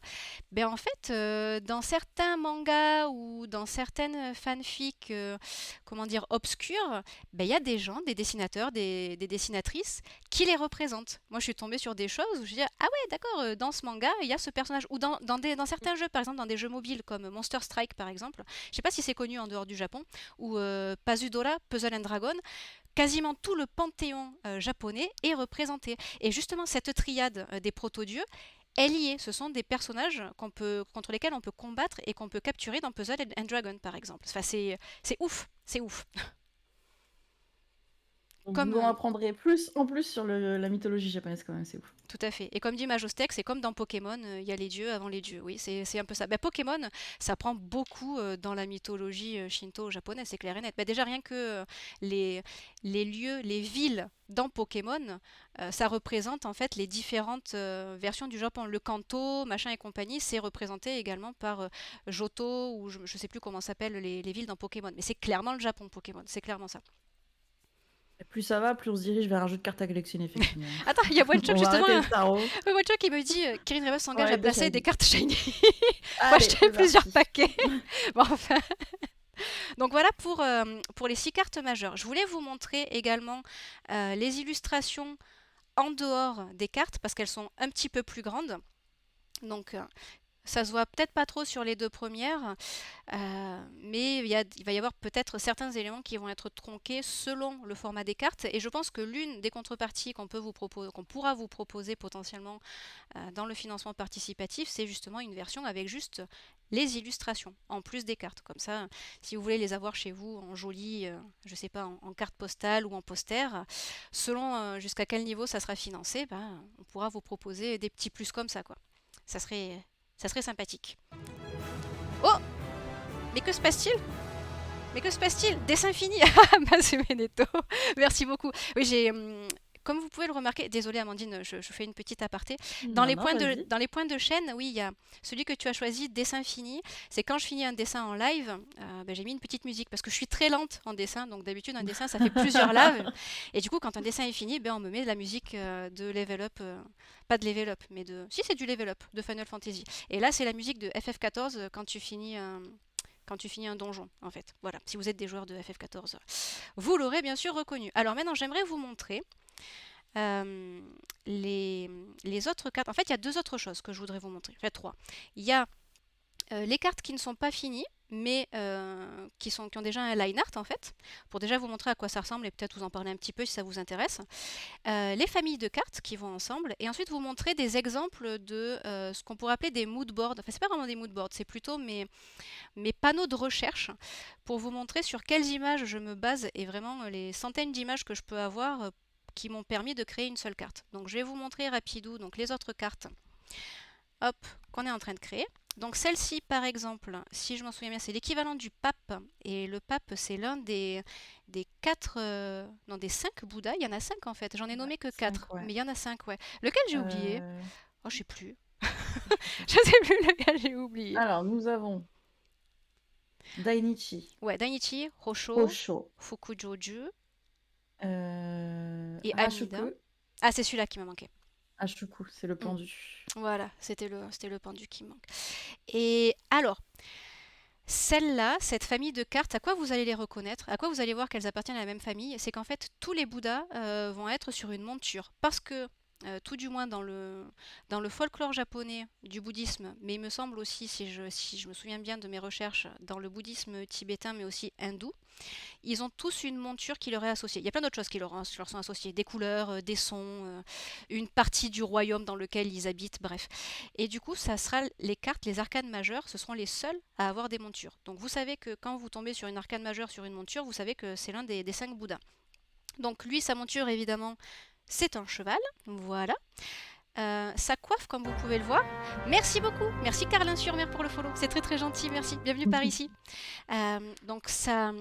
Speaker 1: ben en fait, dans certains mangas ou dans certaines fanfics, comment dire, obscures, ben il y a des gens, des dessinateurs, des dessinatrices qui les représentent. Moi, je suis tombée sur des choses où je dis, ah ouais, d'accord, dans ce manga, il y a ce personnage. Ou dans certains jeux, par exemple, dans des jeux mobiles comme Monster Strike, par exemple. Je sais pas si c'est connu en dehors du Japon, ou Pazudora, Puzzle and Dragon, quasiment tout le panthéon japonais est représenté. Et justement, cette triade des proto-dieux, elle y est. Ce sont des personnages contre lesquels on peut combattre et qu'on peut capturer dans Puzzle and Dragon, par exemple. Enfin, c'est ouf, c'est ouf.
Speaker 2: Donc,
Speaker 1: Comme,
Speaker 2: vous en apprendrez plus en plus sur la mythologie japonaise, quand même, c'est ouf.
Speaker 1: tout à fait. Et comme dit Majostec, c'est comme dans Pokémon, il y a les dieux avant les dieux. Oui, c'est un peu ça. Bah, Pokémon, ça prend beaucoup dans la mythologie shinto japonaise, c'est clair et net. Bah, déjà, rien que les, les lieux, les villes dans Pokémon, ça représente en fait les différentes versions du Japon. Le Kanto, machin et compagnie, c'est représenté également par Johto, ou je ne sais plus comment s'appellent les villes dans Pokémon. Mais c'est clairement le Japon, Pokémon. C'est clairement ça.
Speaker 2: Et plus ça va, plus on se dirige vers un jeu de cartes à collectionner, effectivement.
Speaker 1: Attends, il y a One-Shot
Speaker 2: On va
Speaker 1: justement.
Speaker 2: arrêter le tarot.
Speaker 1: Oui, Watcher qui me dit Kirin Rebus s'engage à
Speaker 2: Ouais, de
Speaker 1: placer des
Speaker 2: Shiny.
Speaker 1: cartes shiny. Faut
Speaker 2: Allez,
Speaker 1: acheter
Speaker 2: c'est
Speaker 1: plusieurs
Speaker 2: parti.
Speaker 1: paquets. Bon, enfin. Donc voilà pour les 6 cartes majeures. Je voulais vous montrer également les illustrations en dehors des cartes parce qu'elles sont un petit peu plus grandes. Donc Ça se voit peut-être pas trop sur les deux premières, mais il va y avoir peut-être certains éléments qui vont être tronqués selon le format des cartes. Et je pense que l'une des contreparties qu'on pourra vous proposer potentiellement dans le financement participatif, c'est justement une version avec juste les illustrations en plus des cartes. Comme ça, si vous voulez les avoir chez vous en joli, je sais pas, en carte postale ou en poster, selon jusqu'à quel niveau ça sera financé, ben, on pourra vous proposer des petits plus comme ça, quoi. Ça serait, ça serait sympathique. Oh, mais que se passe-t-il? Mais que se passe-t-il? Dessin fini! Ah, Monsieur Benetto, merci beaucoup. Oui, comme vous pouvez le remarquer, désolée Amandine, je fais une petite aparté.
Speaker 2: Non, non, vas-y.
Speaker 1: Dans les points de chaîne, oui, il y a celui que tu as choisi, dessin fini. C'est quand je finis un dessin en live, ben, j'ai mis une petite musique parce que je suis très lente en dessin. Donc d'habitude, un dessin, ça fait plusieurs lives. Et du coup, quand un dessin est fini, ben, on me met de la musique de Level Up. Pas de Level Up, mais de. Si, c'est du Level Up, de Final Fantasy. Et là, c'est la musique de FF14 quand tu finis un donjon, en fait. Voilà, si vous êtes des joueurs de FF14, vous l'aurez bien sûr reconnu. Alors maintenant, j'aimerais vous montrer euh, les, les autres cartes. En fait, il y a deux autres choses que je voudrais vous montrer. Enfin, trois. Il y a les cartes qui ne sont pas finies, mais qui ont déjà un line art en fait, pour déjà vous montrer à quoi ça ressemble et peut-être vous en parler un petit peu si ça vous intéresse. Les familles de cartes qui vont ensemble, et ensuite vous montrer des exemples de ce qu'on pourrait appeler des mood boards. Enfin, c'est pas vraiment des mood boards, c'est plutôt mes panneaux de recherche pour vous montrer sur quelles images je me base et vraiment les centaines d'images que je peux avoir qui m'ont permis de créer une seule carte. Donc je vais vous montrer rapidou donc les autres cartes hop, qu'on est en train de créer. Donc celle-ci par exemple, si je m'en souviens bien, c'est l'équivalent du pape et le pape c'est l'un des quatre non des cinq Bouddhas, il y en a cinq en fait. J'en ai
Speaker 2: Ouais,
Speaker 1: nommé que
Speaker 2: 5,
Speaker 1: quatre,
Speaker 2: ouais.
Speaker 1: mais il y en a cinq ouais. Lequel j'ai oublié?
Speaker 2: Euh,
Speaker 1: Oh, je sais plus.
Speaker 2: je sais
Speaker 1: Je
Speaker 2: plus.
Speaker 1: sais plus lequel j'ai oublié.
Speaker 2: Alors, nous avons Dainichi,
Speaker 1: Ouais, Dainichi, Hosho,
Speaker 2: Hosho,
Speaker 1: Fukujoju et Amida.
Speaker 2: Hashuku.
Speaker 1: Ah, c'est celui-là qui m'a manqué.
Speaker 2: Hashuku, c'est le
Speaker 1: Mm.
Speaker 2: pendu.
Speaker 1: Voilà, c'était le pendu qui me manque. Et alors, celle-là, cette famille de cartes, à quoi vous allez les reconnaître? À quoi vous allez voir qu'elles appartiennent à la même famille? C'est qu'en fait, tous les Bouddhas vont être sur une monture. Parce que, tout du moins dans le folklore japonais du bouddhisme, mais il me semble aussi, si je me souviens bien de mes recherches, dans le bouddhisme tibétain, mais aussi hindou, ils ont tous une monture qui leur est associée. Il y a plein d'autres choses qui leur sont associées, des couleurs, des sons, une partie du royaume dans lequel ils habitent, bref. Et du coup, ça sera les cartes, les arcanes majeures, ce seront les seuls à avoir des montures. Donc vous savez que quand vous tombez sur une arcane majeure sur une monture, vous savez que c'est l'un des cinq Bouddhas. Donc lui, sa monture, évidemment, c'est un cheval, voilà. Sa coiffe, comme vous pouvez le voir. Merci beaucoup, merci Carlin-sur-Mer pour le follow, c'est très très gentil, merci, bienvenue par ici. Donc sa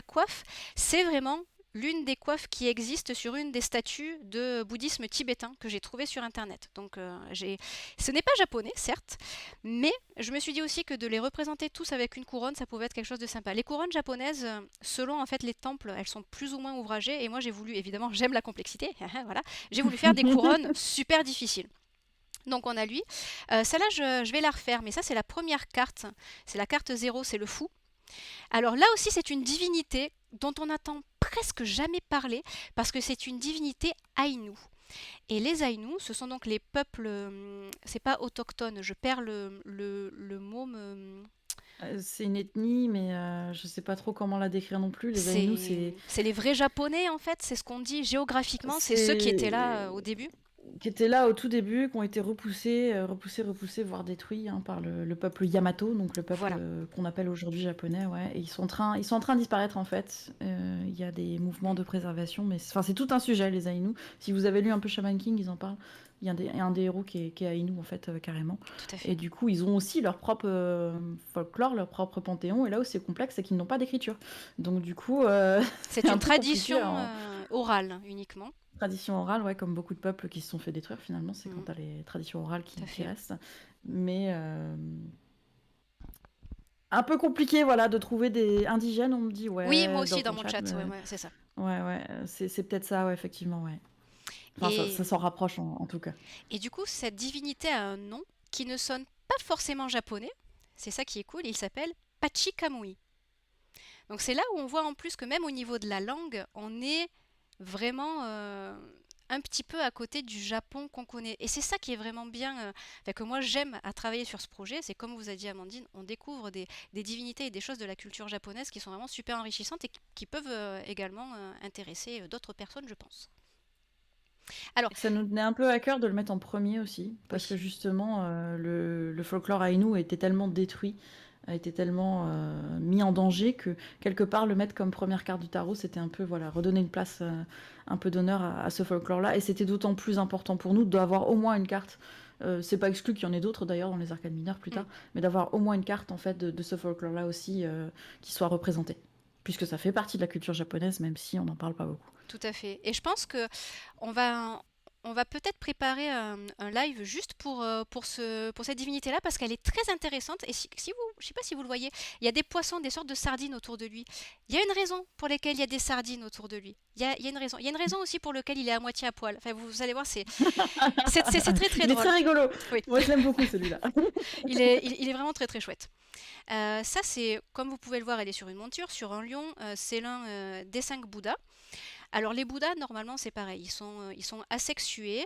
Speaker 1: coiffe, c'est vraiment l'une des coiffes qui existent sur une des statues de bouddhisme tibétain que j'ai trouvé sur internet. Donc ce n'est pas japonais, certes, mais je me suis dit aussi que de les représenter tous avec une couronne, ça pouvait être quelque chose de sympa. Les couronnes japonaises, selon en fait les temples, elles sont plus ou moins ouvragées, et moi j'ai voulu, évidemment, j'aime la complexité, voilà, j'ai voulu faire des couronnes super difficiles. Donc on a lui. Celle-là, je vais la refaire, mais ça c'est la première carte. C'est la carte 0, c'est le fou. Alors là aussi, c'est une divinité dont on n'entend presque jamais parler parce que c'est une divinité Aïnou. Et les Aïnous, ce sont donc les peuples, c'est pas autochtones, je perds le mot.
Speaker 2: C'est une ethnie, mais je sais pas trop comment la décrire non plus. Les Aïnous,
Speaker 1: C'est les vrais Japonais en fait, c'est ce qu'on dit géographiquement, c'est ceux qui étaient là au
Speaker 2: c'est
Speaker 1: début.
Speaker 2: qui étaient là au tout début, qui ont été repoussés, voire détruits hein, par le peuple Yamato, donc le peuple
Speaker 1: Voilà,
Speaker 2: qu'on appelle aujourd'hui japonais, ouais. Et ils sont en train de disparaître en fait. Il y a des mouvements de préservation, mais c'est tout un sujet les Ainu. Si vous avez lu un peu Shaman King, ils en parlent. Il y a un des héros qui est Ainu en fait carrément.
Speaker 1: tout à
Speaker 2: Et
Speaker 1: fait.
Speaker 2: du coup, ils ont aussi leur propre folklore, leur propre panthéon. Et là où c'est complexe, c'est qu'ils n'ont pas d'écriture. Donc du coup,
Speaker 1: C'est
Speaker 2: c'est un
Speaker 1: une
Speaker 2: peu compliqué.
Speaker 1: tradition orale uniquement.
Speaker 2: Tradition orale, ouais, comme beaucoup de peuples qui se sont fait détruire finalement, c'est quand
Speaker 1: Mhm,
Speaker 2: t'as les traditions orales
Speaker 1: tout à
Speaker 2: qui
Speaker 1: fait.
Speaker 2: restent. Mais un peu compliqué, voilà, de trouver des indigènes, on me dit,
Speaker 1: Oui, moi
Speaker 2: ouais, dans
Speaker 1: aussi dans
Speaker 2: ton
Speaker 1: mon
Speaker 2: chat,
Speaker 1: chat, ouais,
Speaker 2: mais
Speaker 1: ouais, c'est ça.
Speaker 2: ouais, c'est peut-être ça, ouais, effectivement, ouais. Enfin,
Speaker 1: Et
Speaker 2: ça s'en rapproche en tout cas.
Speaker 1: Et du coup, cette divinité a un nom qui ne sonne pas forcément japonais. C'est ça qui est cool. Il s'appelle Pachikamui. Donc c'est là où on voit en plus que même au niveau de la langue, on est vraiment un petit peu à côté du Japon qu'on connaît. Et c'est ça qui est vraiment bien, enfin, que moi j'aime à travailler sur ce projet. C'est comme vous a dit Amandine, on découvre des divinités et des choses de la culture japonaise qui sont vraiment super enrichissantes et qui peuvent également intéresser d'autres personnes, je pense. Alors,
Speaker 2: Et ça nous tenait un peu à cœur de le mettre en premier aussi, parce que
Speaker 1: oui,
Speaker 2: justement, le folklore aïnou était tellement détruit, a été tellement mis en danger que quelque part le mettre comme première carte du tarot, c'était un peu voilà redonner une place, un peu d'honneur à ce folklore-là, et c'était d'autant plus important pour nous d'avoir au moins une carte. C'est pas exclu qu'il y en ait d'autres d'ailleurs dans les arcades mineures plus
Speaker 1: mm,
Speaker 2: tard, mais d'avoir au moins une carte en fait de ce folklore-là aussi qui soit représentée, puisque ça fait partie de la culture japonaise, même si on n'en parle pas beaucoup.
Speaker 1: tout à fait. Et je pense que on va, on va peut-être préparer un live juste pour cette divinité-là parce qu'elle est très intéressante. Et si vous, je sais pas si vous le voyez, il y a des poissons, des sortes de sardines autour de lui. Il y a une raison pour laquelle il y a des sardines autour de lui. Il y a une raison. Il y a une raison aussi pour laquelle il est à moitié à poil. Enfin, vous allez voir, c'est très très
Speaker 2: Il est
Speaker 1: drôle.
Speaker 2: très rigolo.
Speaker 1: Oui,
Speaker 2: Moi, je l'aime beaucoup celui-là.
Speaker 1: il est vraiment très très chouette. Ça, c'est, comme vous pouvez le voir, elle est sur une monture, sur un lion. C'est l'un des 5 Bouddhas. Alors les Bouddhas, normalement, c'est pareil, ils sont asexués.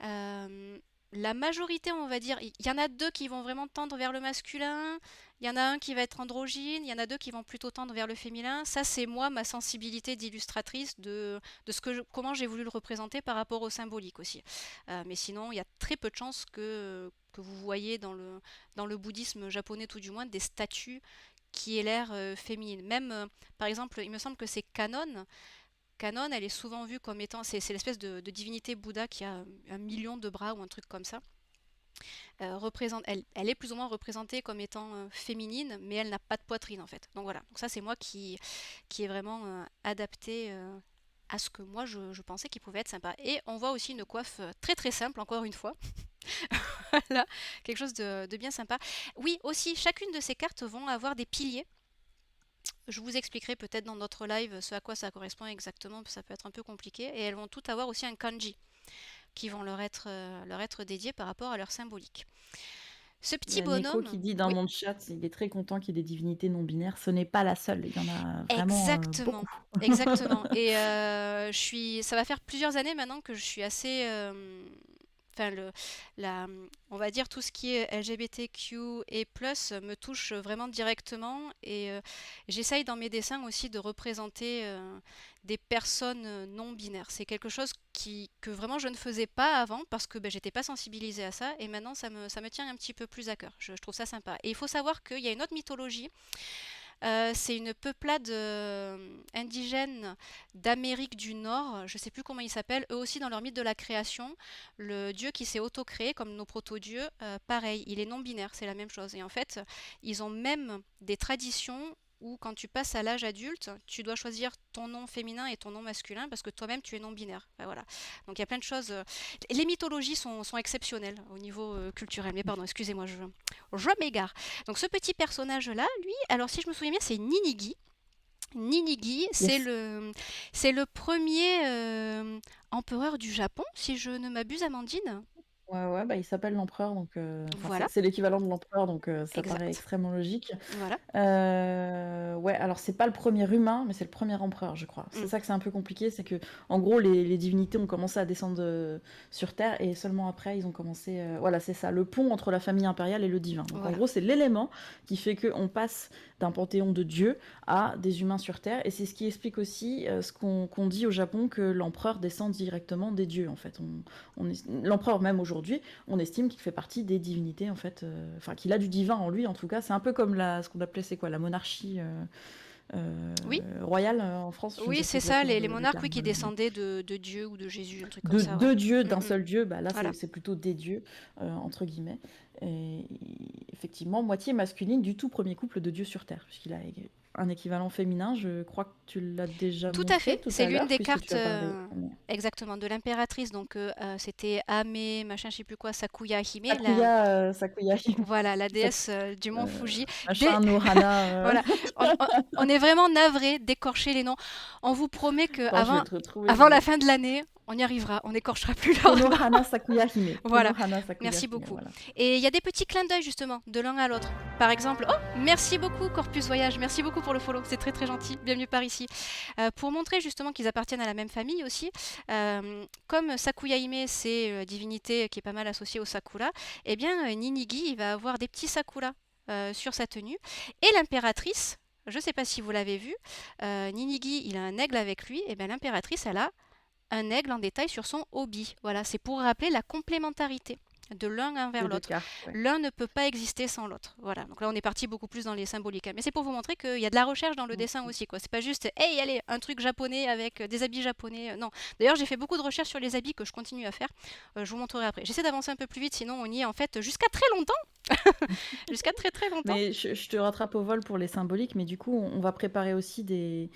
Speaker 1: Euh, la majorité, on va dire, il y en a deux qui vont vraiment tendre vers le masculin, il y en a un qui va être androgyne, il y en a deux qui vont plutôt tendre vers le féminin. Ça, c'est moi, ma sensibilité d'illustratrice de comment j'ai voulu le représenter par rapport au symbolique aussi. Mais sinon, il y a très peu de chances que vous voyez dans le bouddhisme japonais, tout du moins, des statues qui aient l'air féminines. Même, par exemple, il me semble que c'est Canon. Canon, elle est souvent vue comme étant, c'est l'espèce de divinité Bouddha qui a 1 million de bras ou un truc comme ça. Elle est plus ou moins représentée comme étant féminine, mais elle n'a pas de poitrine en fait. Donc voilà, donc ça c'est moi qui est vraiment adapté à ce que moi je pensais qui pouvait être sympa. Et on voit aussi une coiffe très très simple, encore une fois. Voilà, quelque chose de bien sympa. Oui, aussi, chacune de ces cartes vont avoir des piliers. Je vous expliquerai peut-être dans notre live ce à quoi ça correspond exactement, ça peut être un peu compliqué. Et elles vont toutes avoir aussi un kanji qui vont leur être dédiés par rapport à leur symbolique. Ce
Speaker 2: Il y
Speaker 1: petit
Speaker 2: a Neko
Speaker 1: bonhomme,
Speaker 2: qui dit dans
Speaker 1: oui,
Speaker 2: mon chat, il est très content qu'il y ait des divinités non binaires. Ce n'est pas la seule, il y en a vraiment
Speaker 1: exactement,
Speaker 2: beaucoup.
Speaker 1: exactement. Et ça va faire plusieurs années maintenant que je suis assez, enfin on va dire tout ce qui est LGBTQ et plus me touche vraiment directement et j'essaye dans mes dessins aussi de représenter des personnes non binaires. C'est quelque chose que vraiment je ne faisais pas avant parce que ben, j'étais pas sensibilisée à ça et maintenant ça me tient un petit peu plus à cœur. Je trouve ça sympa. Et il faut savoir qu'il y a une autre mythologie, c'est une peuplade indigène d'Amérique du Nord, je ne sais plus comment ils s'appellent, eux aussi dans leur mythe de la création, le dieu qui s'est auto-créé comme nos proto-dieux, pareil, il est non-binaire, c'est la même chose. Et en fait, ils ont même des traditions où quand tu passes à l'âge adulte, tu dois choisir ton nom féminin et ton nom masculin parce que toi-même tu es non-binaire. Enfin, voilà. Donc il y a plein de choses. Les mythologies sont exceptionnelles au niveau culturel. Mais pardon, excusez-moi, je m'égare. Donc ce petit personnage-là, lui, alors si je me souviens bien, c'est Ninigi. Ninigi, c'est
Speaker 2: Yes.
Speaker 1: le, c'est le premier empereur du Japon, si je ne m'abuse, Amandine.
Speaker 2: Ouais, ouais, bah, il s'appelle l'empereur, donc enfin,
Speaker 1: Voilà,
Speaker 2: c'est l'équivalent de l'empereur, donc ça paraît
Speaker 1: exact.
Speaker 2: extrêmement logique.
Speaker 1: Voilà.
Speaker 2: Ouais, alors c'est pas le premier humain, mais c'est le premier empereur, je crois. C'est
Speaker 1: Mm.
Speaker 2: ça que c'est un peu compliqué, c'est que en gros les divinités ont commencé à descendre sur Terre et seulement après ils ont commencé. Voilà, c'est ça, le pont entre la famille impériale et le divin. Donc en
Speaker 1: Voilà.
Speaker 2: gros c'est l'élément qui fait qu'on passe d'un panthéon de dieux à des humains sur Terre et c'est ce qui explique aussi ce qu'on dit au Japon que l'empereur descend directement des dieux en fait. L'empereur même aujourd'hui, on estime qu'il fait partie des divinités en fait, enfin qu'il a du divin en lui en tout cas. C'est un peu comme ce qu'on appelait c'est quoi la monarchie
Speaker 1: Oui,
Speaker 2: royale en France. Je ne
Speaker 1: oui,
Speaker 2: sais plus
Speaker 1: c'est ça,
Speaker 2: exactement
Speaker 1: les
Speaker 2: le
Speaker 1: monarques, oui,
Speaker 2: terme.
Speaker 1: qui descendaient de Dieu ou de Jésus, un truc comme
Speaker 2: De
Speaker 1: ça, ouais.
Speaker 2: deux dieux, d'un
Speaker 1: Mm, mm.
Speaker 2: seul dieu, bah là
Speaker 1: Voilà.
Speaker 2: c'est plutôt des dieux entre guillemets. Et effectivement, moitié masculine du tout premier couple de dieux sur Terre, puisqu'il a un équivalent féminin. Je crois que tu l'as déjà
Speaker 1: Tout à
Speaker 2: montré
Speaker 1: fait.
Speaker 2: tout
Speaker 1: C'est
Speaker 2: à
Speaker 1: l'une
Speaker 2: l'heure,
Speaker 1: des
Speaker 2: puisque
Speaker 1: cartes
Speaker 2: tu as parlé.
Speaker 1: exactement de l'impératrice. Donc c'était Ame, machin, je sais plus quoi, Sakuya Hime,
Speaker 2: Sakuya,
Speaker 1: voilà, la
Speaker 2: Sak-
Speaker 1: déesse du mont Fuji.
Speaker 2: machin, Nohana.
Speaker 1: Voilà, on est vraiment navré d'écorcher les noms. On vous promet que
Speaker 2: Attends, je vais te retrouver.
Speaker 1: avant la fin de l'année, On y arrivera, on n'écorchera plus leur nom.
Speaker 2: Konohana Sakuya Hime.
Speaker 1: Voilà,
Speaker 2: Konohana Sakuya
Speaker 1: merci
Speaker 2: Hime,
Speaker 1: beaucoup.
Speaker 2: voilà.
Speaker 1: Et il y a des petits clins d'œil justement, de l'un à l'autre. Par exemple, oh, merci beaucoup Corpus Voyage, merci beaucoup pour le follow, c'est très très gentil, bienvenue par ici. Pour montrer justement qu'ils appartiennent à la même famille aussi, comme Sakuya Hime, c'est divinité qui est pas mal associée au sakura, eh bien Ninigi, il va avoir des petits sakuras sur sa tenue. Et l'impératrice, je ne sais pas si vous l'avez vu, Ninigi, il a un aigle avec lui, et bien l'impératrice, elle a un aigle en détail sur son hobby. Voilà, c'est pour rappeler la complémentarité de l'un envers
Speaker 2: Des deux
Speaker 1: l'autre.
Speaker 2: cartes, ouais.
Speaker 1: L'un ne peut pas exister sans l'autre. Voilà, donc là on est parti beaucoup plus dans les symboliques. Mais c'est pour vous montrer qu'il y a de la recherche dans le dessin aussi, quoi. C'est pas juste, hey, allez, un truc japonais avec des habits japonais. Non. D'ailleurs, j'ai fait beaucoup de recherches sur les habits que je continue à faire. Je vous montrerai après. J'essaie d'avancer un peu plus vite, sinon on y est en fait jusqu'à très longtemps. Jusqu'à très très longtemps.
Speaker 2: Mais je te rattrape au vol pour les symboliques, mais du coup, on va préparer aussi des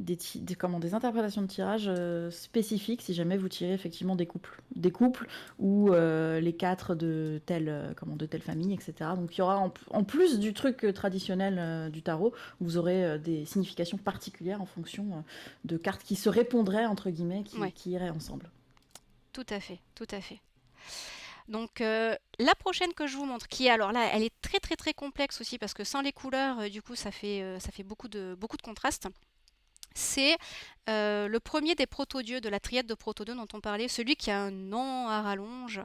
Speaker 2: interprétations de tirage spécifiques si jamais vous tirez effectivement des couples ou les quatre de telle famille, etc. Donc il y aura en plus du truc traditionnel du tarot, vous aurez des significations particulières en fonction de cartes qui se répondraient entre guillemets,
Speaker 1: Ouais.
Speaker 2: qui iraient ensemble.
Speaker 1: Tout à fait, tout à fait. Donc la prochaine que je vous montre, qui est alors là, elle est très très très complexe aussi parce que sans les couleurs, du coup, ça fait beaucoup de contraste. C'est le premier des proto-dieux de la triade de proto-dieux dont on parlait, celui qui a un nom à rallonge.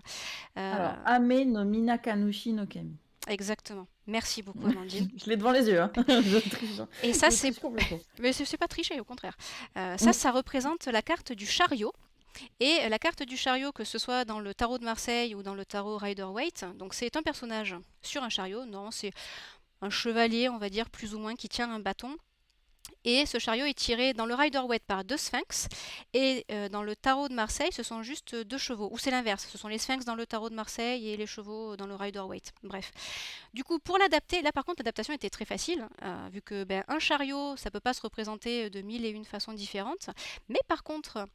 Speaker 2: Alors, Ame no Minakanushi no Kami.
Speaker 1: Exactement. Merci beaucoup, Amandine.
Speaker 2: Je l'ai devant les yeux, hein. Je triche.
Speaker 1: Et ça,
Speaker 2: Je
Speaker 1: c'est
Speaker 2: triche complètement.
Speaker 1: mais c'est pas tricher, au contraire. Ça représente la carte du chariot. Et la carte du chariot, que ce soit dans le tarot de Marseille ou dans le tarot Rider-Waite, donc c'est un personnage sur un chariot. Non, c'est un chevalier, on va dire, plus ou moins, qui tient un bâton. Et ce chariot est tiré dans le Rider-Waite par deux sphinx. Et dans le tarot de Marseille, ce sont juste deux chevaux. Ou c'est l'inverse, ce sont les sphinx dans le tarot de Marseille et les chevaux dans le Rider-Waite. Bref. Du coup, pour l'adapter, là par contre, l'adaptation était très facile, vu que un chariot, ça peut pas se représenter de mille et une façons différentes. Mais par contre,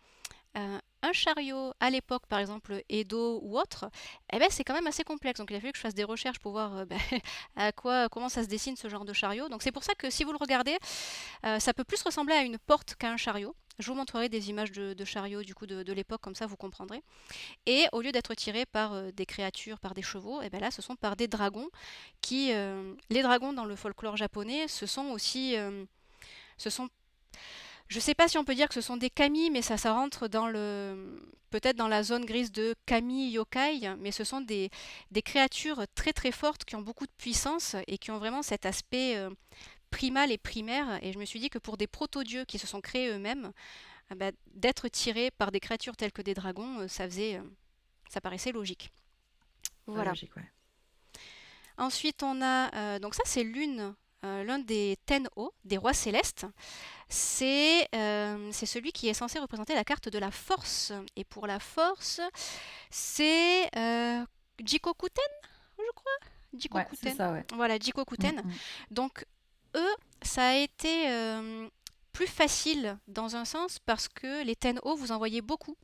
Speaker 1: un chariot à l'époque, par exemple Edo ou autre, eh ben, c'est quand même assez complexe. Donc il a fallu que je fasse des recherches pour voir comment ça se dessine ce genre de chariot. Donc c'est pour ça que si vous le regardez, ça peut plus ressembler à une porte qu'à un chariot. Je vous montrerai des images de chariots du coup de l'époque, comme ça vous comprendrez. Et au lieu d'être tirés par des créatures, par des chevaux, et ben là ce sont par des dragons qui... les dragons dans le folklore japonais, ce sont aussi... ce sont je sais pas si on peut dire que ce sont des kami, mais ça rentre dans peut-être dans la zone grise de kami yokai, mais ce sont des créatures très très fortes qui ont beaucoup de puissance et qui ont vraiment cet aspect primal et primaire. Et je me suis dit que pour des proto-dieux qui se sont créés eux-mêmes, d'être tirés par des créatures telles que des dragons, ça paraissait logique. Voilà.
Speaker 2: Logique, ouais.
Speaker 1: Ensuite, on a donc ça c'est l'un des Tenho, des rois célestes. C'est celui qui est censé représenter la carte de la force. Et pour la force, c'est Jikokuten, je crois.
Speaker 2: Ouais,
Speaker 1: Jikokuten.
Speaker 2: c'est ça, ouais.
Speaker 1: Voilà, Jikokuten. Donc, eux, ça a été plus facile dans un sens parce que les Tenho, vous en voyez beaucoup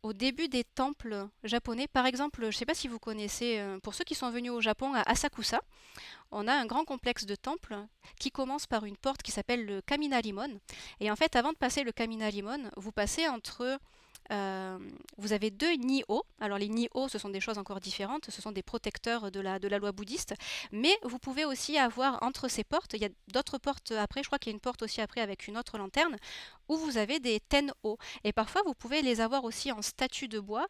Speaker 1: au début des temples japonais. Par exemple, je ne sais pas si vous connaissez, pour ceux qui sont venus au Japon, à Asakusa, on a un grand complexe de temples qui commence par une porte qui s'appelle le Kaminarimon. Et en fait, avant de passer le Kaminarimon, vous passez entre... vous avez deux Nihō. Alors les Nihō, ce sont des choses encore différentes, ce sont des protecteurs de la loi bouddhiste. Mais vous pouvez aussi avoir entre ces portes, il y a d'autres portes après, je crois qu'il y a une porte aussi après avec une autre lanterne, où vous avez des Tenho. Et parfois, vous pouvez les avoir aussi en statue de bois.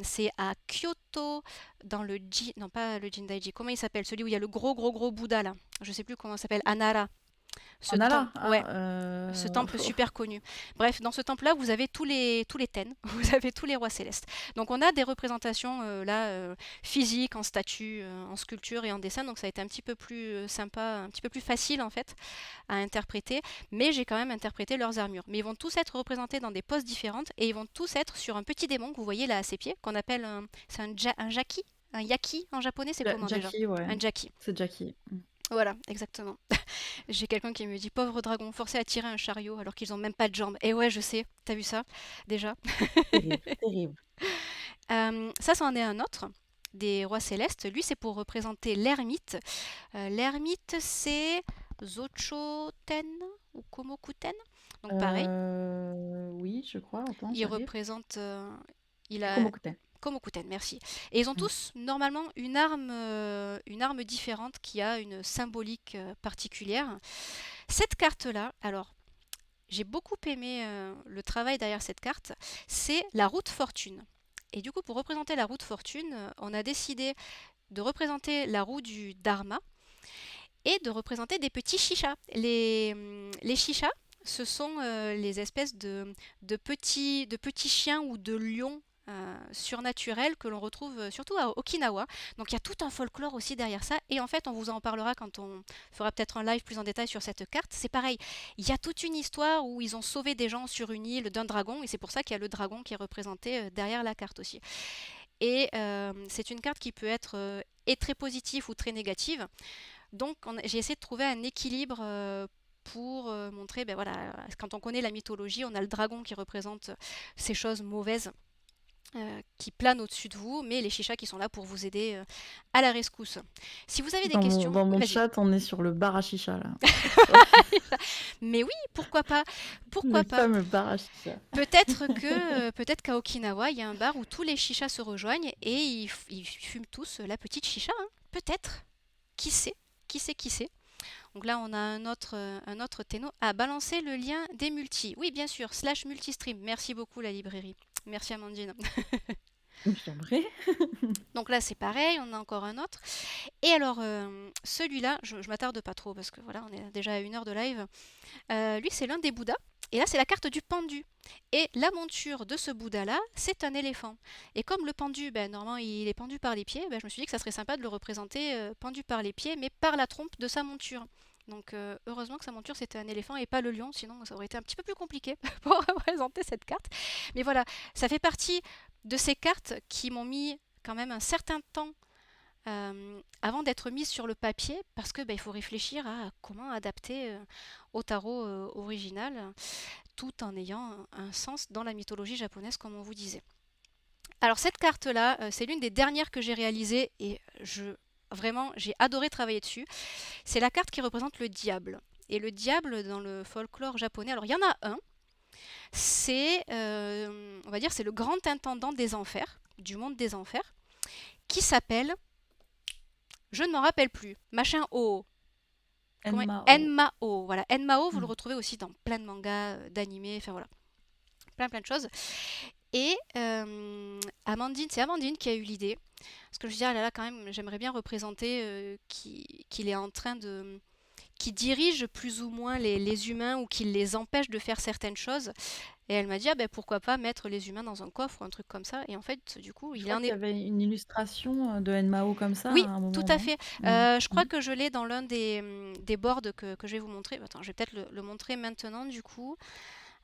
Speaker 1: C'est à Kyoto, dans le non pas le Jindaiji, comment il s'appelle? Celui où il y a le gros Bouddha là. Je sais plus comment il s'appelle, Anara. Ce temple super connu. Bref, dans ce temple-là, vous avez tous les ten, vous avez tous les rois célestes. Donc on a des représentations physiques, en statue, en sculpture et en dessin. Donc ça a été un petit peu plus sympa, un petit peu plus facile en fait à interpréter. Mais j'ai quand même interprété leurs armures. Mais ils vont tous être représentés dans des poses différentes et ils vont tous être sur un petit démon que vous voyez là à ses pieds, qu'on appelle c'est un jaki. Un yaki en japonais, c'est comment déjà?
Speaker 2: Ouais.
Speaker 1: Un jaki.
Speaker 2: C'est Jackie.
Speaker 1: Voilà, exactement. J'ai quelqu'un qui me dit pauvre dragon, forcé à tirer un chariot alors qu'ils ont même pas de jambes. Et ouais, je sais, t'as vu ça déjà?
Speaker 2: Terrible.
Speaker 1: Ça, c'en est un autre des rois célestes. Lui, c'est pour représenter l'ermite. L'ermite, c'est Zochoten ou Komokuten. Donc pareil,
Speaker 2: Oui, je crois. Attends,
Speaker 1: il
Speaker 2: j'arrive.
Speaker 1: représente, il a
Speaker 2: Komokuten.
Speaker 1: Komokuten, merci. Et ils ont
Speaker 2: Mm.
Speaker 1: tous normalement une arme différente qui a une symbolique particulière. Cette carte-là, alors j'ai beaucoup aimé le travail derrière cette carte, c'est la roue de fortune. Et du coup, pour représenter la roue de fortune, on a décidé de représenter la roue du Dharma et de représenter des petits chichas. Les chichas, ce sont les espèces de petits chiens ou de lions surnaturels que l'on retrouve surtout à Okinawa. Donc il y a tout un folklore aussi derrière ça. Et en fait, on vous en parlera quand on fera peut-être un live plus en détail sur cette carte. C'est pareil, il y a toute une histoire où ils ont sauvé des gens sur une île d'un dragon. Et c'est pour ça qu'il y a le dragon qui est représenté derrière la carte aussi. Et c'est une carte qui peut être et très positive ou très négative. Donc j'ai essayé de trouver un équilibre pour montrer, ben voilà, quand on connaît la mythologie, on a le dragon qui représente ces choses mauvaises qui planent au-dessus de vous, mais les chichas qui sont là pour vous aider à la rescousse. Si vous avez des questions,
Speaker 2: Dans mon
Speaker 1: vas-y.
Speaker 2: chat, on est sur le bar à chicha, là. Sur
Speaker 1: Mais oui, pourquoi pas?
Speaker 2: le
Speaker 1: Pourquoi pas?
Speaker 2: fameux bar à chicha.
Speaker 1: Peut-être qu'à Okinawa, il y a un bar où tous les chichas se rejoignent et ils fument tous la petite chicha, hein. Peut-être. Qui sait? Qui sait? Qui sait? Donc là, on a un autre téno. Ah, balancer le lien des multis. Oui, bien sûr, slash multistream. Merci beaucoup, la librairie. Merci, Amandine.
Speaker 2: Je t'en prie.
Speaker 1: Donc là, c'est pareil, on a encore un autre. Et alors, celui-là, je m'attarde pas trop parce que voilà, on est déjà à 1 heure de live. Lui, c'est l'un des Bouddhas. Et là, c'est la carte du pendu. Et la monture de ce Bouddha-là, c'est un éléphant. Et comme le pendu, ben, normalement, il est pendu par les pieds, ben, je me suis dit que ça serait sympa de le représenter pendu par les pieds, mais par la trompe de sa monture. Donc, heureusement que sa monture, c'était un éléphant et pas le lion, sinon ça aurait été un petit peu plus compliqué pour représenter cette carte. Mais voilà, ça fait partie de ces cartes qui m'ont mis quand même un certain temps avant d'être mise sur le papier, parce que il faut réfléchir à comment adapter au tarot original, tout en ayant un sens dans la mythologie japonaise, comme on vous disait. Alors cette carte-là, c'est l'une des dernières que j'ai réalisées et vraiment j'ai adoré travailler dessus. C'est la carte qui représente le diable. Et le diable dans le folklore japonais, alors il y en a un, c'est, on va dire, c'est le grand intendant des enfers, du monde des enfers, qui s'appelle, je ne m'en rappelle plus, machin O. Comment
Speaker 2: Enmao.
Speaker 1: Enmao, voilà. Enmao, vous le
Speaker 2: Mm.
Speaker 1: retrouvez aussi dans plein de mangas, d'animés, enfin voilà, plein de choses. Et Amandine, c'est Amandine qui a eu l'idée. Parce que je me dis, ah là là, quand même, j'aimerais bien représenter qu'il est en train de, qui dirige plus ou moins les humains ou qui les empêche de faire certaines choses. Et elle m'a dit, ah ben pourquoi pas mettre les humains dans un coffre ou un truc comme ça. Et en fait, du coup,
Speaker 2: Je
Speaker 1: il
Speaker 2: crois
Speaker 1: en
Speaker 2: qu'il y
Speaker 1: est.
Speaker 2: avait une illustration de Enmao comme ça
Speaker 1: Oui,
Speaker 2: à un
Speaker 1: tout
Speaker 2: moment,
Speaker 1: à
Speaker 2: non?
Speaker 1: fait.
Speaker 2: Mm.
Speaker 1: Je crois
Speaker 2: Mm.
Speaker 1: que je l'ai dans l'un des boards que je vais vous montrer. Attends, je vais peut-être le montrer maintenant, du coup.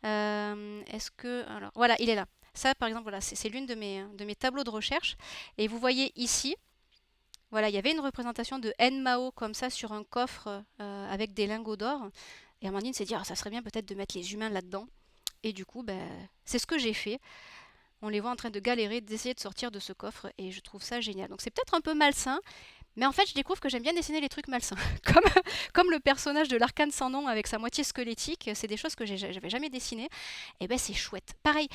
Speaker 1: Est-ce que... Alors, voilà, il est là. Ça, par exemple, voilà, c'est l'une de mes tableaux de recherche. Et vous voyez ici, voilà, il y avait une représentation de Enmao comme ça sur un coffre avec des lingots d'or. Et Amandine s'est dit, ah, ça serait bien peut-être de mettre les humains là-dedans. Et du coup, ben, c'est ce que j'ai fait. On les voit en train de galérer, d'essayer de sortir de ce coffre. Et je trouve ça génial. Donc c'est peut-être un peu malsain, mais en fait, je découvre que j'aime bien dessiner les trucs malsains. Comme, comme le personnage de l'Arcane sans nom avec sa moitié squelettique, c'est des choses que j'avais jamais dessinées. Et ben c'est chouette. Pareil,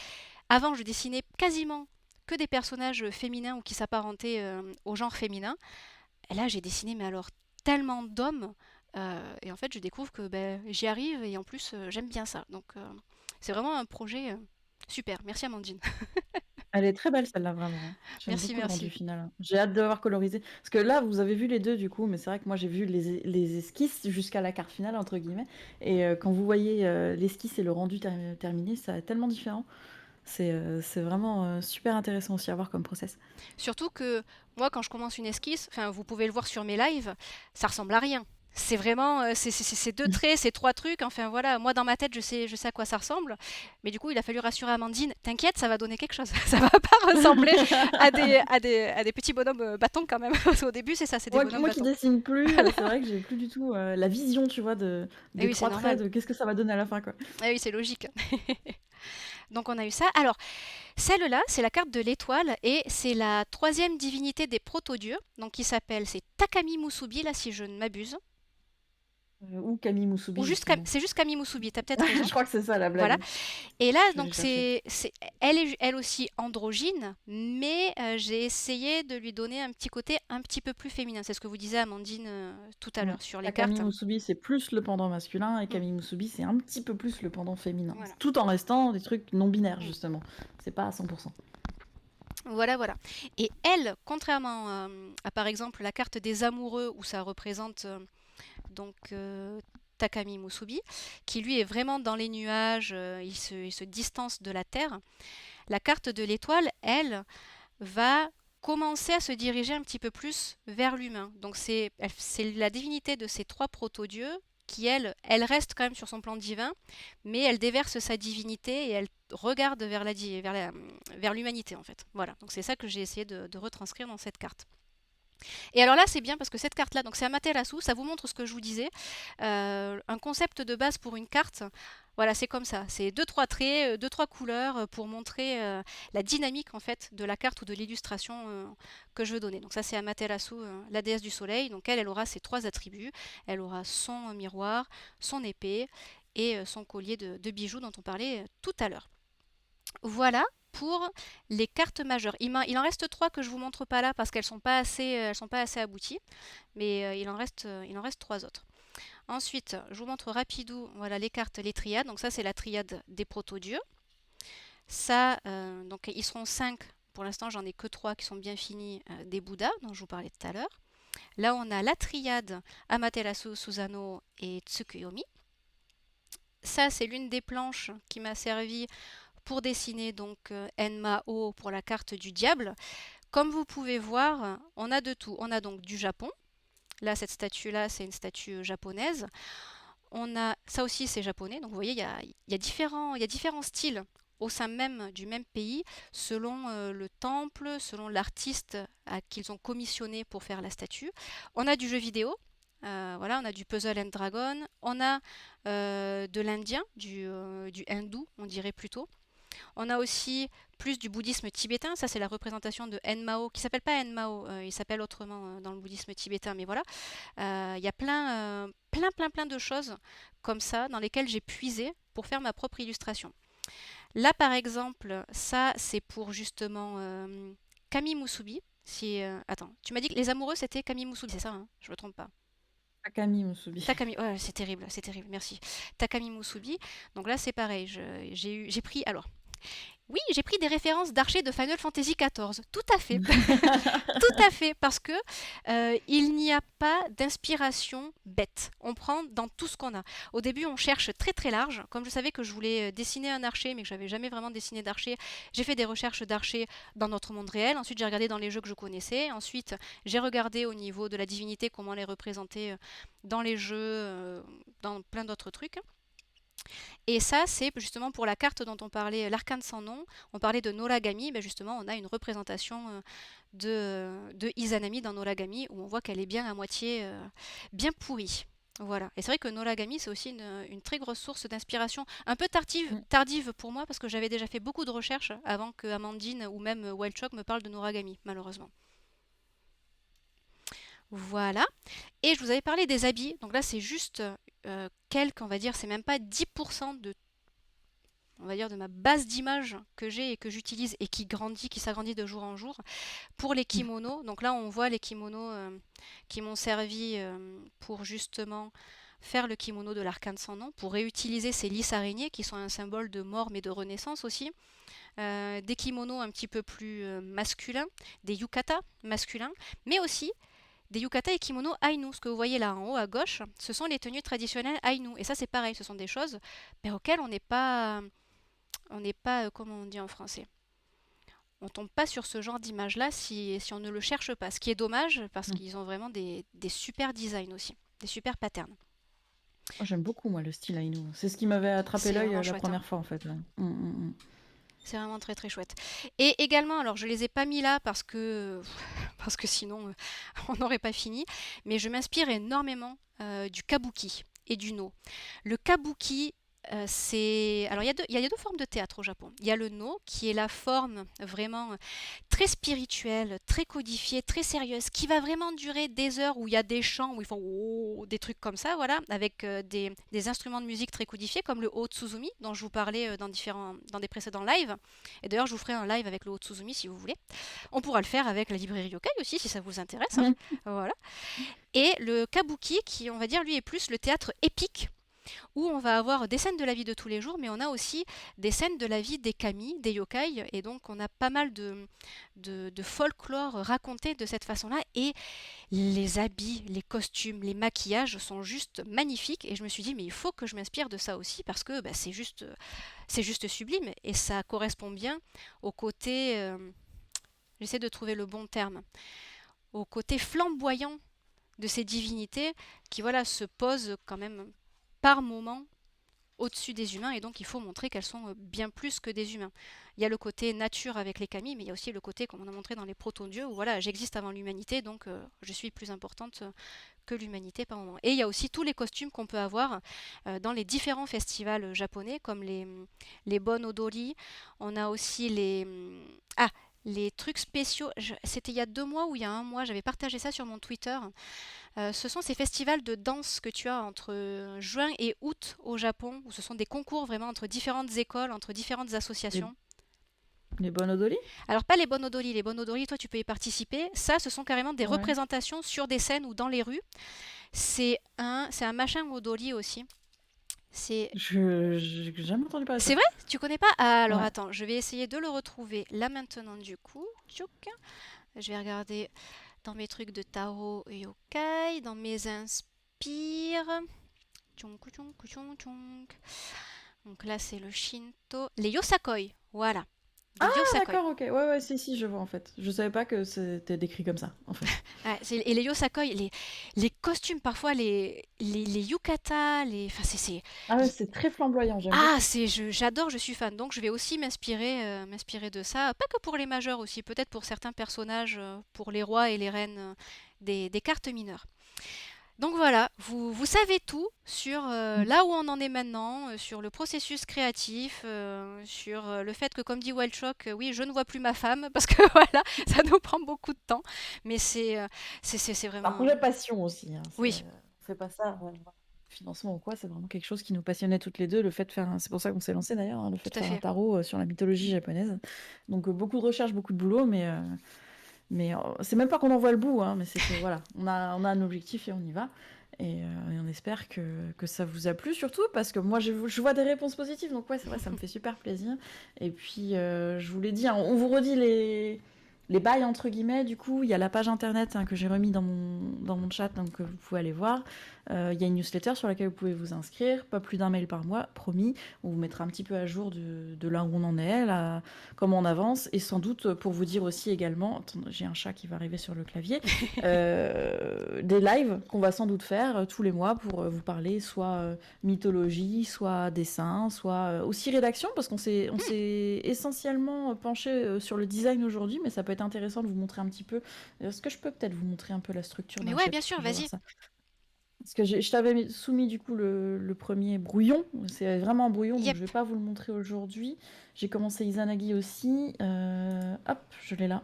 Speaker 1: avant, je dessinais quasiment que des personnages féminins ou qui s'apparentaient au genre féminin. Et là, j'ai dessiné, mais alors, tellement d'hommes. Et en fait, je découvre que ben, j'y arrive et en plus, j'aime bien ça. Donc, c'est vraiment un projet super. Merci Amandine.
Speaker 2: Elle est très belle celle-là, vraiment, hein. J'aime
Speaker 1: Merci,
Speaker 2: beaucoup le rendu
Speaker 1: merci.
Speaker 2: final, hein. J'ai hâte de voir colorisé. Parce que là, vous avez vu les deux du coup, mais c'est vrai que moi j'ai vu les esquisses jusqu'à la carte finale, entre guillemets. Et quand vous voyez l'esquisse et le rendu terminé, ça est tellement différent. C'est vraiment super intéressant aussi à voir comme process.
Speaker 1: Surtout que moi, quand je commence une esquisse, enfin, vous pouvez le voir sur mes lives, ça ressemble à rien. C'est vraiment, c'est deux traits, c'est trois trucs. Enfin voilà, moi dans ma tête, je sais à quoi ça ressemble. Mais du coup, il a fallu rassurer Amandine. T'inquiète, ça va donner quelque chose. Ça va pas ressembler à des petits bonhommes bâtons quand même. Parce qu'au début, c'est ça, c'est des bonhommes
Speaker 2: Moi qui
Speaker 1: bâtons.
Speaker 2: dessine plus, c'est vrai que j'ai plus du tout la vision, tu vois,
Speaker 1: Et
Speaker 2: des
Speaker 1: oui, c'est
Speaker 2: trois traits,
Speaker 1: normal.
Speaker 2: de qu'est-ce que ça va donner à la fin, quoi.
Speaker 1: Et oui, c'est logique. Donc on a eu ça. Alors, celle-là, c'est la carte de l'étoile et c'est la troisième divinité des proto-dieux. Donc qui s'appelle, c'est Takami Musubi, là si je ne m'abuse.
Speaker 2: Ou Camille
Speaker 1: Ou
Speaker 2: Musubi,
Speaker 1: juste,
Speaker 2: justement.
Speaker 1: c'est juste Camille Musubi, t'as peut-être raison.
Speaker 2: Je crois que c'est ça la
Speaker 1: Voilà.
Speaker 2: blague.
Speaker 1: Et là,
Speaker 2: Je vais
Speaker 1: donc,
Speaker 2: chercher.
Speaker 1: elle est elle aussi androgyne, mais j'ai essayé de lui donner un petit côté un petit peu plus féminin. C'est ce que vous disiez, Amandine, tout à
Speaker 2: Mm.
Speaker 1: l'heure sur les
Speaker 2: Takami
Speaker 1: cartes.
Speaker 2: Musubi, c'est plus le pendant masculin, et
Speaker 1: Mm,
Speaker 2: Camille Musubi, c'est un petit peu plus le pendant féminin.
Speaker 1: voilà.
Speaker 2: Tout en restant des trucs non binaires,
Speaker 1: Mm.
Speaker 2: justement. C'est pas à 100%.
Speaker 1: Voilà, voilà. Et elle, contrairement à, par exemple la carte des amoureux où ça représente donc Takami Musubi, qui lui est vraiment dans les nuages, il se distance de la Terre. La carte de l'étoile, elle, va commencer à se diriger un petit peu plus vers l'humain. Donc c'est la divinité de ces trois proto-dieux qui, elle reste quand même sur son plan divin, mais elle déverse sa divinité et elle regarde vers l'humanité en fait. Voilà, donc c'est ça que j'ai essayé de retranscrire dans cette carte. Et alors là, c'est bien parce que cette carte-là, donc c'est Amaterasu, ça vous montre ce que je vous disais. Un concept de base pour une carte, voilà, c'est comme ça. C'est deux, trois traits, deux, trois couleurs pour montrer la dynamique en fait de la carte ou de l'illustration que je veux donner. Donc ça, c'est Amaterasu, la déesse du soleil. Donc elle aura ses trois attributs. Elle aura son miroir, son épée et son collier de bijoux dont on parlait tout à l'heure. Voilà pour les cartes majeures. Il en reste trois que je vous montre pas là parce qu'elles elles sont pas assez abouties, mais il en reste trois autres. Ensuite, je vous montre rapidou, voilà les cartes, les triades. Donc ça, c'est la triade des proto-dieux. Ça, donc ils seront cinq. Pour l'instant, j'en ai que trois qui sont bien finis des Bouddhas dont je vous parlais tout à l'heure. Là, on a la triade Amaterasu, Susanoo et Tsukuyomi. Ça, c'est l'une des planches qui m'a servi pour dessiner donc Enmao pour la carte du diable. Comme vous pouvez voir, on a de tout. On a donc du Japon. Là, cette statue-là, c'est une statue japonaise. On a, ça aussi, c'est japonais. Donc, vous voyez, il y a différents styles au sein même du même pays, selon le temple, selon l'artiste à qu'ils ont commissionné pour faire la statue. On a du jeu vidéo. Voilà, on a du Puzzle and Dragon. On a de l'indien, du hindou, on dirait plutôt. On a aussi plus du bouddhisme tibétain, ça c'est la représentation de Enmao, qui s'appelle pas Enmao, il s'appelle autrement dans le bouddhisme tibétain, mais voilà. Il y a plein de choses comme ça dans lesquelles j'ai puisé pour faire ma propre illustration. Là par exemple, ça c'est pour justement Kami Musubi. Si, attends, tu m'as dit que les amoureux c'était Kami Musubi, c'est ça, hein, je me trompe pas.
Speaker 2: Takami Musubi.
Speaker 1: Takami, ouais, c'est terrible, merci. Takami Musubi. Donc là c'est pareil, j'ai pris, alors oui, j'ai pris des références d'archers de Final Fantasy XIV. Tout à fait. Tout à fait. Parce que il n'y a pas d'inspiration bête. On prend dans tout ce qu'on a. Au début, on cherche très très large. Comme je savais que je voulais dessiner un archer, mais que j'avais jamais vraiment dessiné d'archer, j'ai fait des recherches d'archers dans notre monde réel. Ensuite, j'ai regardé dans les jeux que je connaissais. Ensuite, j'ai regardé au niveau de la divinité comment les représenter dans les jeux, dans plein d'autres trucs. Et ça, c'est justement pour la carte dont on parlait, l'arcane sans nom. On parlait de Noragami, ben justement, on a une représentation de Izanami dans Noragami où on voit qu'elle est bien à moitié bien pourrie. Voilà. Et c'est vrai que Noragami, c'est aussi une très grosse source d'inspiration, un peu tardive pour moi, parce que j'avais déjà fait beaucoup de recherches avant que Amandine ou même Wildchock me parle de Noragami, malheureusement. Voilà. Et je vous avais parlé des habits. Donc là, c'est juste quelques, on va dire, c'est même pas 10% de, on va dire, de ma base d'image que j'ai et que j'utilise et qui grandit, qui s'agrandit de jour en jour pour les kimonos. Donc là, on voit les kimonos qui m'ont servi pour justement faire le kimono de l'arcane sans nom, pour réutiliser ces lys araignées qui sont un symbole de mort mais de renaissance aussi. Des kimonos un petit peu plus masculins, des yukata masculins, mais aussi des yukata et kimonos Ainu. Ce que vous voyez là en haut à gauche, ce sont les tenues traditionnelles Ainu. Et ça, c'est pareil, ce sont des choses auxquelles on n'est pas, comment on dit en français, on tombe pas sur ce genre d'image-là si on ne le cherche pas. Ce qui est dommage parce qu'ils ont vraiment des super designs aussi, des super patterns.
Speaker 2: Oh, j'aime beaucoup, moi, le style Ainu. C'est ce qui m'avait attrapé
Speaker 1: C'est
Speaker 2: l'œil
Speaker 1: vraiment
Speaker 2: la
Speaker 1: chouette, hein.
Speaker 2: première fois, en fait. Ouais.
Speaker 1: C'est vraiment très très chouette. Et également, alors je les ai pas mis là parce que parce que sinon on n'aurait pas fini, mais je m'inspire énormément du kabuki et du no. Le kabuki, Alors il y a deux formes de théâtre au Japon. Il y a le no, qui est la forme vraiment très spirituelle, très codifiée, très sérieuse, qui va vraiment durer des heures où il y a des chants, où ils font oh, des trucs comme ça, voilà, avec des instruments de musique très codifiés, comme le Otsuzumi, dont je vous parlais dans des précédents lives. Et d'ailleurs, je vous ferai un live avec le Otsuzumi si vous voulez. On pourra le faire avec la librairie yokai aussi, si ça vous intéresse, hein. Voilà. Et le kabuki, qui, on va dire, lui, est plus le théâtre épique, où on va avoir des scènes de la vie de tous les jours, mais on a aussi des scènes de la vie des kami, des yokai, et donc on a pas mal de folklore raconté de cette façon-là, et les habits, les costumes, les maquillages sont juste magnifiques, et je me suis dit, mais il faut que je m'inspire de ça aussi, parce que bah, c'est juste sublime, et ça correspond bien au côté, j'essaie de trouver le bon terme, au côté flamboyant de ces divinités qui voilà se posent quand même par moments au-dessus des humains et donc il faut montrer qu'elles sont bien plus que des humains. Il y a le côté nature avec les kami, mais il y a aussi le côté, comme on a montré dans les proto-dieux, où voilà, j'existe avant l'humanité, donc je suis plus importante que l'humanité par moment. Et il y a aussi tous les costumes qu'on peut avoir dans les différents festivals japonais, comme les Bon Odori. On a aussi ah, les trucs spéciaux. C'était il y a 2 mois ou il y a un mois, j'avais partagé ça sur mon Twitter. Ce sont ces festivals de danse que tu as entre juin et août au Japon, où ce sont des concours vraiment entre différentes écoles, entre différentes
Speaker 2: Les,
Speaker 1: associations.
Speaker 2: les bonodoli?
Speaker 1: Alors pas les bonodori, toi tu peux y participer. Ça, ce sont carrément des
Speaker 2: Ouais.
Speaker 1: représentations sur des scènes ou dans les rues. C'est un machin odori aussi. C'est
Speaker 2: J'ai jamais entendu parler de
Speaker 1: c'est
Speaker 2: ça.
Speaker 1: vrai? Tu connais pas? Ah, alors
Speaker 2: Ouais.
Speaker 1: attends, je vais essayer de le retrouver là maintenant du coup. Tchouk. Je vais regarder dans mes trucs de Taro Yokai, dans mes inspires. Tchonk, tchonk, tchonk, tchonk. Donc là, c'est le Shinto. Les Yosakoi, voilà.
Speaker 2: Ah,
Speaker 1: Des Yosakoi.
Speaker 2: d'accord, ok. Ouais, ouais, si, je vois en fait. Je savais pas que c'était décrit comme ça, en fait.
Speaker 1: Ouais, et les Yosakoi, les costumes, parfois, les yukata, enfin,
Speaker 2: Ah ouais,
Speaker 1: y-
Speaker 2: c'est très flamboyant, j'aime
Speaker 1: ah,
Speaker 2: beaucoup.
Speaker 1: j'adore, je suis fan. Donc, je vais aussi m'inspirer de ça. Pas que pour les majeurs aussi, peut-être pour certains personnages, pour les rois et les reines des cartes mineures. Donc voilà, vous savez tout sur là où on en est maintenant, sur le processus créatif, sur le fait que, comme dit Wildchock, oui, je ne vois plus ma femme parce que voilà, ça nous prend beaucoup de temps. Mais c'est
Speaker 2: C'est un
Speaker 1: vraiment.
Speaker 2: projet passion aussi, hein.
Speaker 1: Oui,
Speaker 2: On fait pas ça, financement ou quoi, c'est vraiment quelque chose qui nous passionnait toutes les deux. Le fait de faire, c'est pour ça qu'on s'est lancé d'ailleurs, hein, le fait de
Speaker 1: tout à
Speaker 2: faire un
Speaker 1: fait.
Speaker 2: tarot sur la mythologie japonaise. Donc beaucoup de recherches, beaucoup de boulot, mais c'est même pas qu'on en voit le bout, hein, mais c'est que voilà, on a un objectif et on y va. Et on espère que ça vous a plu, surtout parce que moi je vois des réponses positives, donc ouais, c'est vrai, ça me fait super plaisir. Et puis je vous l'ai dit, hein, on vous redit les bails entre guillemets, du coup, il y a la page internet hein, que j'ai remis dans mon chat, donc vous pouvez aller voir. Il y a une newsletter sur laquelle vous pouvez vous inscrire, pas plus d'un mail par mois, promis. On vous mettra un petit peu à jour de là où on en est, là, comment on avance, et sans doute pour vous dire aussi également, attends, j'ai un chat qui va arriver sur le clavier, des lives qu'on va sans doute faire tous les mois pour vous parler soit mythologie, soit dessin, soit aussi rédaction, parce on s'est essentiellement penché sur le design aujourd'hui, mais ça peut être intéressant de vous montrer un petit peu. Est-ce que je peux peut-être vous montrer un peu la structure
Speaker 1: Mais
Speaker 2: d'un
Speaker 1: ouais, bien
Speaker 2: chapitre?
Speaker 1: sûr,
Speaker 2: Je vais voir
Speaker 1: vas-y.
Speaker 2: ça. Parce que je t'avais soumis du coup le premier brouillon. C'est vraiment un brouillon, donc je
Speaker 1: Yep.
Speaker 2: vais pas vous le montrer aujourd'hui. J'ai commencé Izanagi aussi. Hop, je l'ai là.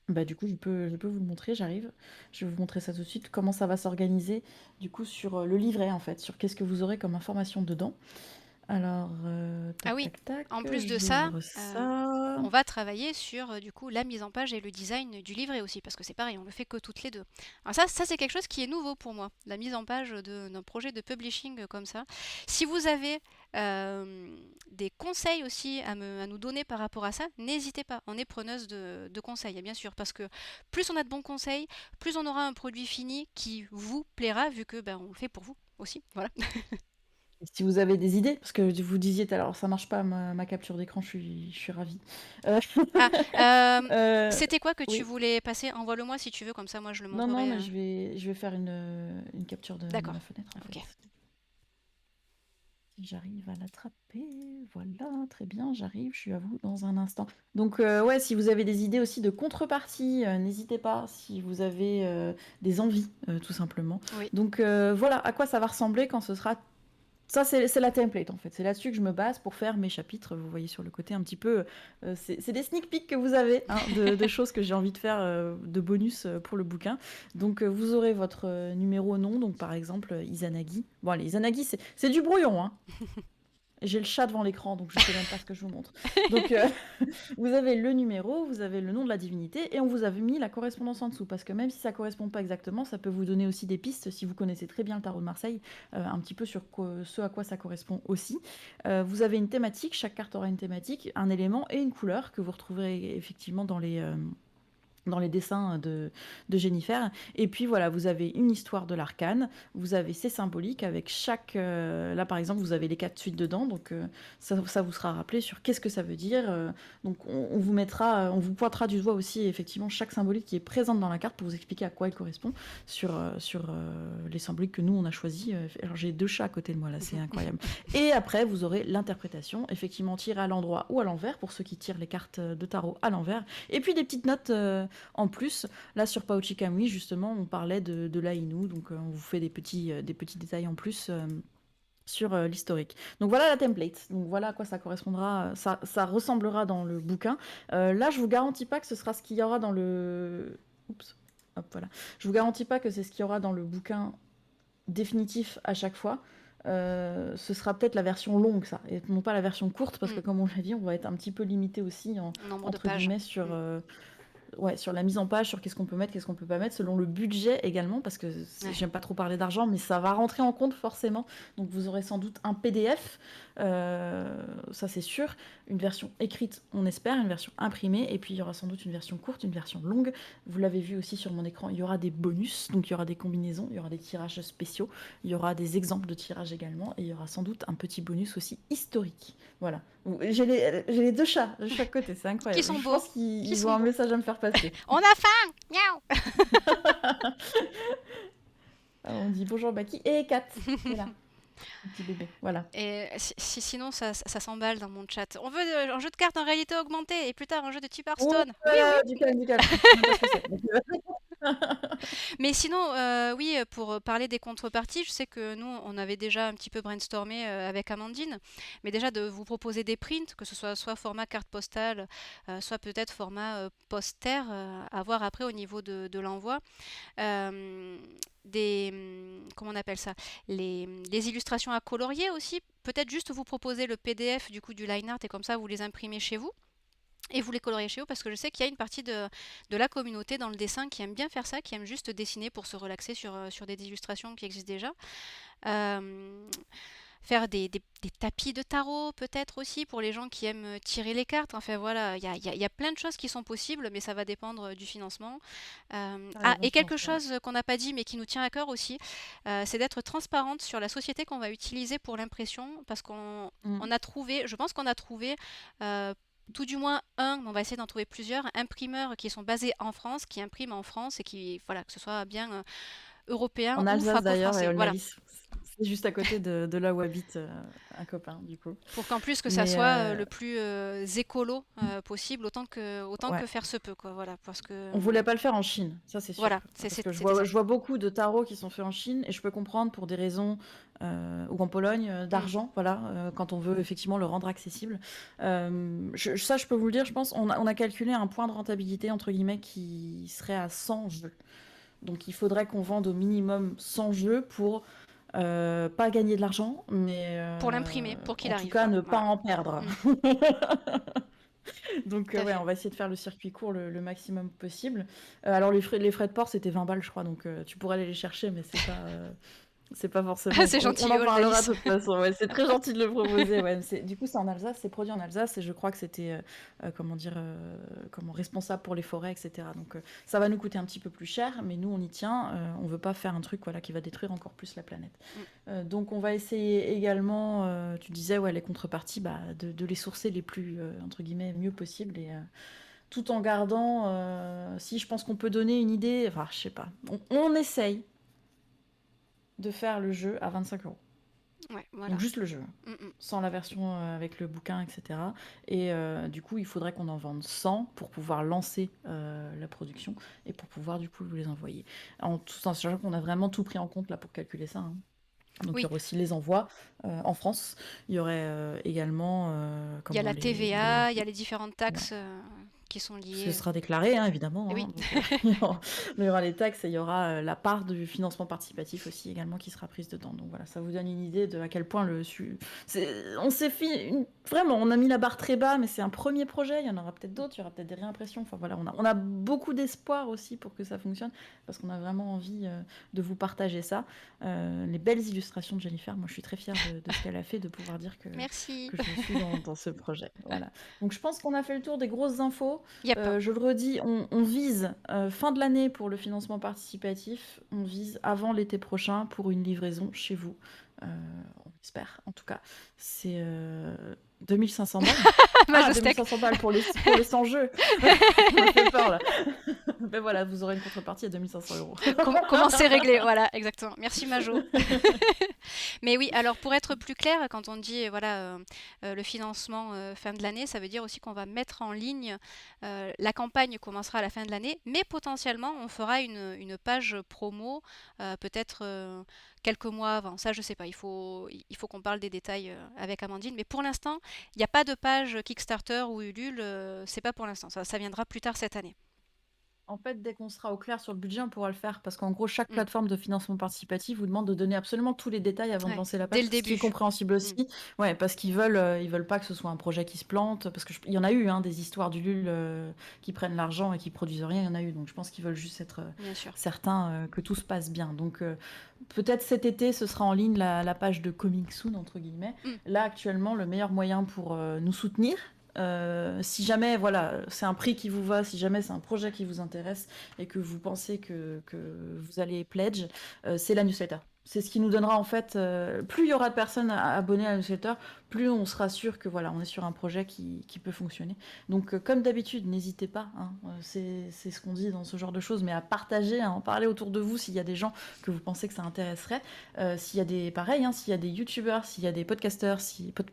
Speaker 2: Bah du coup, je peux vous le montrer, j'arrive. Je vais vous montrer ça tout de suite, comment ça va s'organiser du coup sur le livret en fait, sur qu'est-ce que vous aurez comme information dedans. Alors,
Speaker 1: Ah
Speaker 2: tac
Speaker 1: oui,
Speaker 2: tac tac,
Speaker 1: en plus de ça,
Speaker 2: j'ouvre ça.
Speaker 1: on va travailler sur du coup la mise en page et le design du livret aussi, parce que c'est pareil, on le fait que toutes les deux. Alors ça c'est quelque chose qui est nouveau pour moi, la mise en page d'un projet de publishing comme ça. Si vous avez des conseils aussi à nous donner par rapport à ça, n'hésitez pas, on est preneuse de conseils, bien sûr, parce que plus on a de bons conseils, plus on aura un produit fini qui vous plaira, vu que ben, on le fait pour vous aussi. Voilà.
Speaker 2: Et si vous avez des idées, parce que vous disiez tout à l'heure, ça marche pas ma capture d'écran, je suis ravie. Euh,
Speaker 1: Ah,
Speaker 2: euh,
Speaker 1: c'était quoi que tu
Speaker 2: oui,
Speaker 1: voulais passer? Envoie-le moi si tu veux, comme ça moi je le
Speaker 2: non,
Speaker 1: montrerai.
Speaker 2: mais je vais faire une capture de ma
Speaker 1: D'accord.
Speaker 2: fenêtre en
Speaker 1: Ok.
Speaker 2: fait. Si j'arrive à l'attraper, voilà, très bien, j'arrive, je suis à vous dans un instant. Donc ouais, si vous avez des idées aussi de contrepartie, n'hésitez pas, si vous avez des envies, tout simplement.
Speaker 1: Oui.
Speaker 2: Donc voilà à quoi ça va ressembler quand ce sera Ça, c'est la template en fait. C'est là-dessus que je me base pour faire mes chapitres. Vous voyez sur le côté un petit peu. C'est des sneak peeks que vous avez hein, de choses que j'ai envie de faire de bonus pour le bouquin. Donc vous aurez votre numéro nom. Donc par exemple, Izanagi. Bon, allez, Izanagi, c'est du brouillon. Hein. J'ai le chat devant l'écran, donc je sais même pas ce que je vous montre. Donc, vous avez le numéro, vous avez le nom de la divinité, et on vous a mis la correspondance en dessous, parce que même si ça correspond pas exactement, ça peut vous donner aussi des pistes, si vous connaissez très bien le tarot de Marseille, un petit peu sur ce à quoi ça correspond aussi. Vous avez une thématique, chaque carte aura une thématique, un élément et une couleur que vous retrouverez effectivement dans les dessins de Jennifer. Et puis voilà, vous avez une histoire de l'arcane, vous avez ces symboliques avec chaque... là par exemple, vous avez les 4 suites dedans, donc ça vous sera rappelé sur qu'est-ce que ça veut dire. Donc on vous mettra, on vous pointera du doigt aussi effectivement chaque symbolique qui est présente dans la carte pour vous expliquer à quoi elle correspond sur les symboliques que nous on a choisis. Alors j'ai 2 chats à côté de moi là, c'est incroyable. Et après, vous aurez l'interprétation, effectivement tirée à l'endroit ou à l'envers, pour ceux qui tirent les cartes de tarot à l'envers. Et puis des petites notes en plus. Là, sur Paochi Kamui, justement, on parlait de l'Ainu, donc on vous fait des petits détails en plus sur l'historique. Donc voilà la template. Donc voilà à quoi ça correspondra, ça ressemblera dans le bouquin. Là, je vous garantis pas que ce sera ce qu'il y aura dans le... Oups. Hop, voilà. Je vous garantis pas que c'est ce qu'il y aura dans le bouquin définitif à chaque fois. Ce sera peut-être la version longue, ça, et non pas la version courte, parce que comme on l'a dit, on va être un petit peu limité aussi,
Speaker 1: Nombre de
Speaker 2: entre
Speaker 1: pages.
Speaker 2: guillemets, sur la mise en page, sur qu'est-ce qu'on peut mettre, qu'est-ce qu'on peut pas mettre, selon le budget également, parce que
Speaker 1: Ouais.
Speaker 2: j'aime pas trop parler d'argent, mais ça va rentrer en compte forcément. Donc vous aurez sans doute un PDF, ça c'est sûr, une version écrite, on espère, une version imprimée, et puis il y aura sans doute une version courte, une version longue. Vous l'avez vu aussi sur mon écran, il y aura des bonus, donc il y aura des combinaisons, il y aura des tirages spéciaux, il y aura des exemples de tirages également, et il y aura sans doute un petit bonus aussi historique. Voilà. J'ai les 2 chats de chaque côté, c'est
Speaker 1: Qui
Speaker 2: incroyable.
Speaker 1: sont
Speaker 2: Je
Speaker 1: beaux.
Speaker 2: pense
Speaker 1: Qui
Speaker 2: qu'ils ont
Speaker 1: sont
Speaker 2: un
Speaker 1: beaux.
Speaker 2: message à me faire passer.
Speaker 1: On a faim. Miaou.
Speaker 2: On dit bonjour Baki et Kat qui est là, un petit bébé. Voilà.
Speaker 1: Et sinon, ça s'emballe dans mon chat. On veut un jeu de cartes en réalité augmentée et plus tard un jeu de type
Speaker 2: Oh
Speaker 1: Hearthstone. Oui,
Speaker 2: là
Speaker 1: oui.
Speaker 2: là, du calme, du calme. Je sais même pas ce que c'est.
Speaker 1: Mais sinon, oui, pour parler des contreparties, je sais que nous, on avait déjà un petit peu brainstormé avec Amandine, mais déjà de vous proposer des prints, que ce soit format carte postale, soit peut-être format poster, à voir après au niveau de l'envoi. Euh, comment on appelle ça? Les illustrations à colorier aussi. Peut-être juste vous proposer le PDF du coup du line art et comme ça vous les imprimez chez vous. Et vous les coloriez chez vous parce que je sais qu'il y a une partie de la communauté dans le dessin qui aime bien faire ça, qui aime juste dessiner pour se relaxer sur des illustrations qui existent déjà. Euh, Faire des tapis de tarot peut-être aussi pour les gens qui aiment tirer les cartes. Enfin voilà, il y a plein de choses qui sont possibles, mais ça va dépendre du financement.
Speaker 2: T'as
Speaker 1: Ah,
Speaker 2: raison,
Speaker 1: et
Speaker 2: je
Speaker 1: quelque
Speaker 2: pense, ouais.
Speaker 1: chose qu'on n'a pas dit mais qui nous tient à cœur aussi, c'est d'être transparente sur la société qu'on va utiliser pour l'impression parce
Speaker 2: Mm.
Speaker 1: on a trouvé, je pense qu'on a trouvé tout du moins un, mais on va essayer d'en trouver plusieurs, imprimeurs qui sont basés en France, qui impriment en France et qui, voilà, que ce soit bien européen
Speaker 2: En
Speaker 1: ou
Speaker 2: Alsace d'ailleurs, et
Speaker 1: franco-français. Voilà.
Speaker 2: Olmalis. C'est juste à côté de là où habite un copain, du coup.
Speaker 1: Pour qu'en plus que ça
Speaker 2: Mais
Speaker 1: soit le plus écolo possible, autant
Speaker 2: ouais.
Speaker 1: que faire se peut, quoi. Voilà, parce que
Speaker 2: On voulait pas le faire en Chine, ça c'est sûr.
Speaker 1: voilà,
Speaker 2: Parce que
Speaker 1: c'était ça.
Speaker 2: je vois beaucoup de tarots qui sont faits en Chine et je peux comprendre pour des raisons, ou en Pologne,
Speaker 1: Mm.
Speaker 2: d'argent, voilà, quand on veut effectivement le rendre accessible. Ça, je peux vous le dire, je pense, on a calculé un point de rentabilité, entre guillemets, qui serait à 100 jeux. Donc il faudrait qu'on vende au minimum 100 jeux pour pas gagner de l'argent, mais
Speaker 1: Pour l'imprimer, pour qu'il
Speaker 2: en tout
Speaker 1: arrive,
Speaker 2: cas
Speaker 1: quoi.
Speaker 2: ne pas
Speaker 1: Voilà.
Speaker 2: en perdre.
Speaker 1: Mm.
Speaker 2: Donc
Speaker 1: Tout à
Speaker 2: ouais,
Speaker 1: fait.
Speaker 2: on va essayer de faire le circuit court le maximum possible. Alors les frais de port, c'était 20 balles, je crois, donc tu pourrais aller les chercher, mais c'est pas
Speaker 1: Ah,
Speaker 2: forcément...
Speaker 1: c'est
Speaker 2: On
Speaker 1: gentil,
Speaker 2: en
Speaker 1: oh,
Speaker 2: parlera
Speaker 1: Malice.
Speaker 2: de toute façon, ouais, c'est très gentil de le proposer. Ouais. Du coup, c'est en Alsace, c'est produit en Alsace, et je crois que c'était, comment dire, comment, responsable pour les forêts, etc. Donc ça va nous coûter un petit peu plus cher, mais nous, on y tient. On veut pas faire un truc voilà, qui va détruire encore plus la planète.
Speaker 1: Mm.
Speaker 2: Donc on va essayer également, tu disais, ouais, les contreparties, bah, de les sourcer les plus, entre guillemets, mieux possible, et tout en gardant, si je pense qu'on peut donner une idée, enfin, je sais pas, on essaye de faire le jeu à 25 €.
Speaker 1: Ouais,
Speaker 2: Donc
Speaker 1: voilà.
Speaker 2: juste le jeu,
Speaker 1: Mm, mm.
Speaker 2: sans la version avec le bouquin, etc. Et du coup, il faudrait qu'on en vende 100 pour pouvoir lancer la production et pour pouvoir du coup vous les envoyer. En tout en sachant qu'on a vraiment tout pris en compte là pour calculer ça. Hein. Donc il y
Speaker 1: Oui,
Speaker 2: aurait aussi les envois en France. Il y aurait également
Speaker 1: il y a
Speaker 2: comment
Speaker 1: la TVA, il y a les différentes
Speaker 2: ouais.
Speaker 1: taxes qui sont
Speaker 2: Ce
Speaker 1: liées.
Speaker 2: sera déclaré, hein, évidemment,
Speaker 1: Oui,
Speaker 2: hein, donc il y aura les taxes et il y aura la part du financement participatif aussi également qui sera prise dedans. Donc voilà, ça vous donne une idée de à quel point on s'est fait vraiment, on a mis la barre très bas, mais c'est un premier projet. Il y en aura peut-être d'autres, il y aura peut-être des réimpressions. Enfin voilà, on a beaucoup d'espoir aussi pour que ça fonctionne parce qu'on a vraiment envie de vous partager ça. Les belles illustrations de Jennifer, moi je suis très fière de ce qu'elle a fait, de pouvoir dire
Speaker 1: merci.
Speaker 2: que je suis dans ce projet. Voilà. Donc je pense qu'on a fait le tour des grosses infos.
Speaker 1: Yep.
Speaker 2: Je le redis, on vise fin de l'année pour le financement participatif. On vise avant l'été prochain pour une livraison chez vous. On espère, en tout cas. C'est 2500 balles. Ah,
Speaker 1: Majostec.
Speaker 2: 2500 balles pour les 100 jeux. Ça m'a fait peur là. Ben voilà, vous aurez une contrepartie à 2500 euros.
Speaker 1: Comment c'est réglé? Voilà, exactement. Merci Majo. Mais oui, alors pour être plus clair, quand on dit voilà le financement fin de l'année, ça veut dire aussi qu'on va mettre en ligne, la campagne commencera à la fin de l'année, mais potentiellement on fera une page promo peut-être quelques mois avant. Ça, je sais pas, il faut qu'on parle des détails avec Amandine, mais pour l'instant, il n'y a pas de page Kickstarter ou Ulule, c'est pas pour l'instant, ça viendra plus tard cette année.
Speaker 2: En fait, dès qu'on sera au clair sur le budget, on pourra le faire parce qu'en gros, chaque
Speaker 1: Mm.
Speaker 2: plateforme de financement participatif vous demande de donner absolument tous les détails avant de
Speaker 1: Ouais,
Speaker 2: lancer la
Speaker 1: dès
Speaker 2: page,
Speaker 1: le
Speaker 2: ce qui est
Speaker 1: début.
Speaker 2: compréhensible
Speaker 1: Mm,
Speaker 2: aussi. Ouais, parce ils veulent pas que ce soit un projet qui se plante, parce que il y en a eu hein, des histoires du LUL qui prennent l'argent et qui produisent rien, il y en a eu. Donc je pense qu'ils veulent juste être
Speaker 1: bien sûr.
Speaker 2: certains que tout se passe bien. Donc peut-être cet été, ce sera en ligne la page de Coming Soon entre guillemets.
Speaker 1: Mm.
Speaker 2: Là actuellement, le meilleur moyen pour nous soutenir. Si jamais voilà, c'est un prix qui vous va, si jamais c'est un projet qui vous intéresse et que vous pensez que vous allez pledge, c'est la newsletter. C'est ce qui nous donnera en fait, plus il y aura de personnes abonnées à la newsletter, plus on sera sûr que voilà, on est sur un projet qui peut fonctionner. Donc comme d'habitude, n'hésitez pas, hein, c'est ce qu'on dit dans ce genre de choses, mais à partager, à en parler autour de vous s'il y a des gens que vous pensez que ça intéresserait. S'il y a des pareil, hein, s'il y a des youtubeurs, s'il y a des podcasteurs,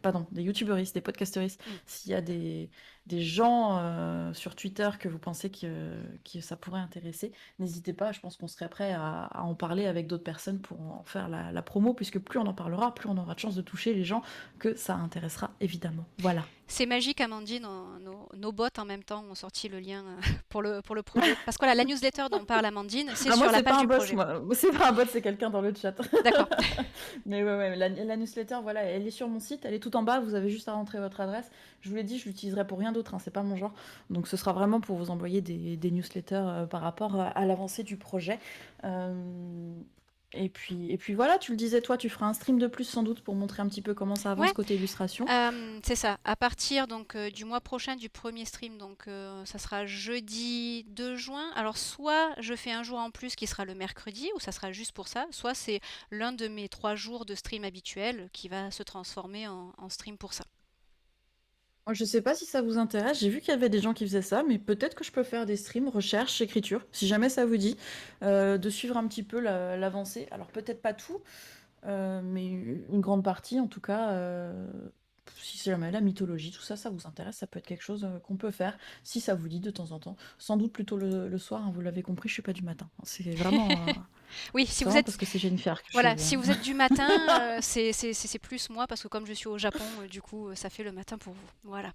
Speaker 2: pardon, des youtuberistes, des podcasteristes,
Speaker 1: Mm.
Speaker 2: s'il y a des gens sur Twitter que vous pensez que ça pourrait intéresser, n'hésitez pas, je pense qu'on serait prêt à en parler avec d'autres personnes pour en faire la promo, puisque plus on en parlera, plus on aura de chance de toucher les gens que ça intéressera, évidemment. Voilà.
Speaker 1: C'est magique, Amandine. Nos bots en même temps ont sorti le lien pour le projet. Parce que voilà, la newsletter dont parle Amandine, c'est
Speaker 2: Ah, moi,
Speaker 1: sur la
Speaker 2: c'est pas
Speaker 1: page
Speaker 2: un
Speaker 1: du
Speaker 2: boss,
Speaker 1: projet.
Speaker 2: moi. C'est pas un bot, c'est quelqu'un dans le chat.
Speaker 1: D'accord.
Speaker 2: Mais ouais, la newsletter, voilà, elle est sur mon site, elle est tout en bas, vous avez juste à rentrer votre adresse. Je vous l'ai dit, je l'utiliserai pour rien d'autre, hein, c'est pas mon genre. Donc ce sera vraiment pour vous envoyer des newsletters par rapport à l'avancée du projet. Euh, et puis voilà, tu le disais, toi, tu feras un stream de plus sans doute pour montrer un petit peu comment ça
Speaker 1: Ouais,
Speaker 2: avance côté illustration.
Speaker 1: c'est ça. À partir donc du mois prochain, du premier stream, donc ça sera jeudi 2 juin. Alors soit je fais un jour en plus qui sera le mercredi, où ça sera juste pour ça, soit c'est l'un de mes 3 jours de stream habituels qui va se transformer en stream pour ça.
Speaker 2: Moi, je sais pas si ça vous intéresse, j'ai vu qu'il y avait des gens qui faisaient ça, mais peut-être que je peux faire des streams, recherche, écriture, si jamais ça vous dit, de suivre un petit peu l'avancée. Alors peut-être pas tout, mais une grande partie en tout cas. Si jamais la mythologie, tout ça, ça vous intéresse, ça peut être quelque chose qu'on peut faire, si ça vous dit de temps en temps. Sans doute plutôt le soir, hein, vous l'avez compris, je suis pas du matin.
Speaker 1: Oui, si
Speaker 2: C'est
Speaker 1: vous
Speaker 2: vraiment
Speaker 1: êtes
Speaker 2: parce que c'est Jennifer que je
Speaker 1: voilà,
Speaker 2: suis.
Speaker 1: si vous êtes du matin, c'est plus moi parce que comme je suis au Japon, du coup, ça fait le matin pour vous. Voilà.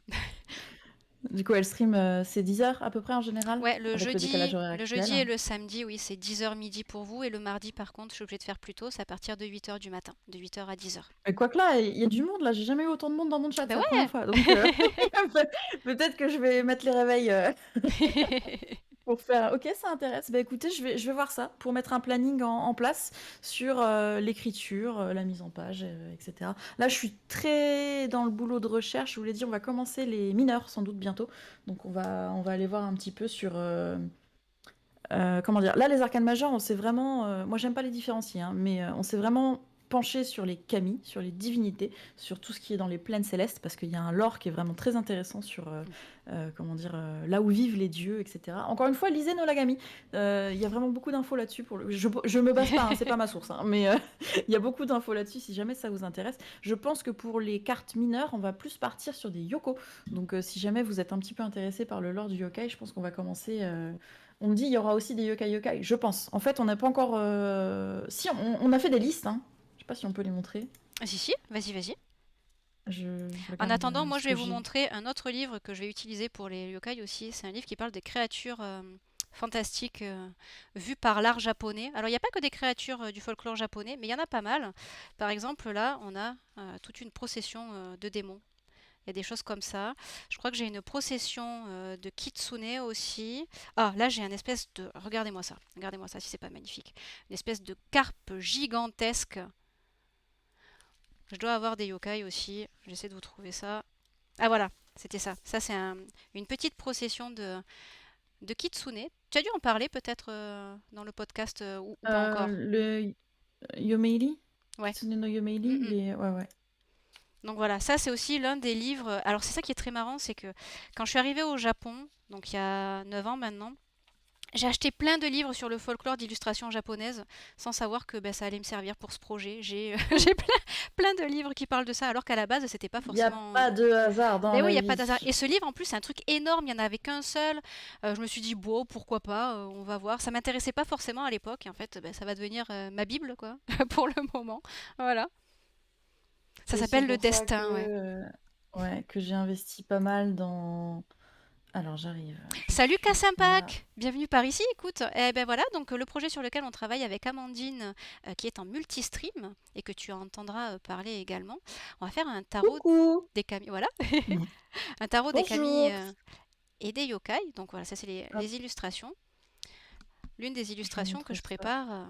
Speaker 2: Du coup, elle stream, c'est 10 heures à peu près en général,
Speaker 1: Ouais,
Speaker 2: avec le décalage horaire
Speaker 1: le
Speaker 2: actuel.
Speaker 1: jeudi et le samedi, oui, c'est 10 heures midi pour vous. Et le mardi, par contre, je suis obligée de faire plus tôt, c'est à partir de 8 heures du matin, de 8 heures à 10 heures.
Speaker 2: Mais quoique là, il y a du monde là, j'ai jamais eu autant de monde dans mon chat,
Speaker 1: Ben
Speaker 2: c'est la première
Speaker 1: ouais!
Speaker 2: fois. Donc peut-être que je vais mettre les réveils pour faire. Ok, ça intéresse. Bah écoutez, je vais voir ça pour mettre un planning en place sur l'écriture, la mise en page, etc. Là, je suis très dans le boulot de recherche. Je vous l'ai dit, on va commencer les mineurs sans doute bientôt. Donc on va aller voir un petit peu sur. Comment dire? Là, les arcanes majeures, on s'est vraiment. Moi, j'aime pas les différencier, hein, mais on s'est vraiment penché sur les kami, sur les divinités, sur tout ce qui est dans les plaines célestes, parce qu'il y a un lore qui est vraiment très intéressant sur comment dire, là où vivent les dieux, etc. Encore une fois, lisez Nolagami. Il y a vraiment beaucoup d'infos là-dessus. Je me base pas, hein, c'est pas ma source, hein, mais il y a beaucoup d'infos là-dessus si jamais ça vous intéresse. Je pense que pour les cartes mineures, on va plus partir sur des yoko. Donc, si jamais vous êtes un petit peu intéressé par le lore du yokai, je pense qu'on va commencer. On me dit il y aura aussi des yokai yokai, je pense. En fait, on n'a pas encore. Si, on a fait des listes, hein. sais pas si on peut les montrer.
Speaker 1: Ah, si, si, vas-y, vas-y.
Speaker 2: Je
Speaker 1: En
Speaker 2: regarde
Speaker 1: attendant, moi,
Speaker 2: ce
Speaker 1: je vais
Speaker 2: que
Speaker 1: vous
Speaker 2: j'ai.
Speaker 1: montrer un autre livre que je vais utiliser pour les yokai aussi. C'est un livre qui parle des créatures fantastiques vues par l'art japonais. Alors, il n'y a pas que des créatures du folklore japonais, mais il y en a pas mal. Par exemple, là, on a toute une procession de démons. Il y a des choses comme ça. Je crois que j'ai une procession de kitsune aussi. Ah, là, j'ai un espèce de... Regardez-moi ça. Regardez-moi ça si c'est pas magnifique. Une espèce de carpe gigantesque. Je dois avoir des yokai aussi. J'essaie de vous trouver ça. Ah voilà, c'était ça. Ça, c'est une petite procession de kitsune. Tu as dû en parler peut-être dans le podcast ou pas encore.
Speaker 2: Le Yomeiri,
Speaker 1: Ouais.
Speaker 2: Kitsune no
Speaker 1: Mm,
Speaker 2: Yomeiri,
Speaker 1: mm.
Speaker 2: ouais, ouais.
Speaker 1: Donc voilà, ça c'est aussi l'un des livres. Alors c'est ça qui est très marrant, c'est que quand je suis arrivée au Japon, donc il y a 9 ans maintenant, j'ai acheté plein de livres sur le folklore d'illustration japonaise sans savoir que ben, ça allait me servir pour ce projet. J'ai j'ai plein de livres qui parlent de ça alors qu'à la base c'était pas
Speaker 2: Il n'y a
Speaker 1: forcément.
Speaker 2: pas de hasard dans
Speaker 1: Ben oui, il
Speaker 2: la
Speaker 1: n'y a pas d'hasard.
Speaker 2: vie.
Speaker 1: Et ce livre, en plus, c'est un truc énorme, il n'y en avait qu'un seul. Je me suis dit, bon, pourquoi pas, on va voir. Ça m'intéressait pas forcément à l'époque, et en fait, ben, ça va devenir ma Bible, quoi, pour le moment. Voilà. Ça
Speaker 2: C'est aussi
Speaker 1: s'appelle Le
Speaker 2: pour ça
Speaker 1: Destin, ouais.
Speaker 2: ouais, que j'ai investi pas mal dans. Alors j'arrive, je
Speaker 1: Salut
Speaker 2: suis là.
Speaker 1: Kassimpak! Bienvenue par ici, écoute. Eh ben voilà, donc le projet sur lequel on travaille avec Amandine, qui est en multistream, et que tu entendras parler également, on va faire un tarot
Speaker 2: Coucou!
Speaker 1: des kami, voilà,
Speaker 2: Mm.
Speaker 1: un tarot des kami
Speaker 2: Bonjour!
Speaker 1: et des yokai. Donc voilà, ça c'est
Speaker 2: Hop,
Speaker 1: les illustrations. L'une des
Speaker 2: je vous
Speaker 1: illustrations que
Speaker 2: montre
Speaker 1: je
Speaker 2: ça.
Speaker 1: prépare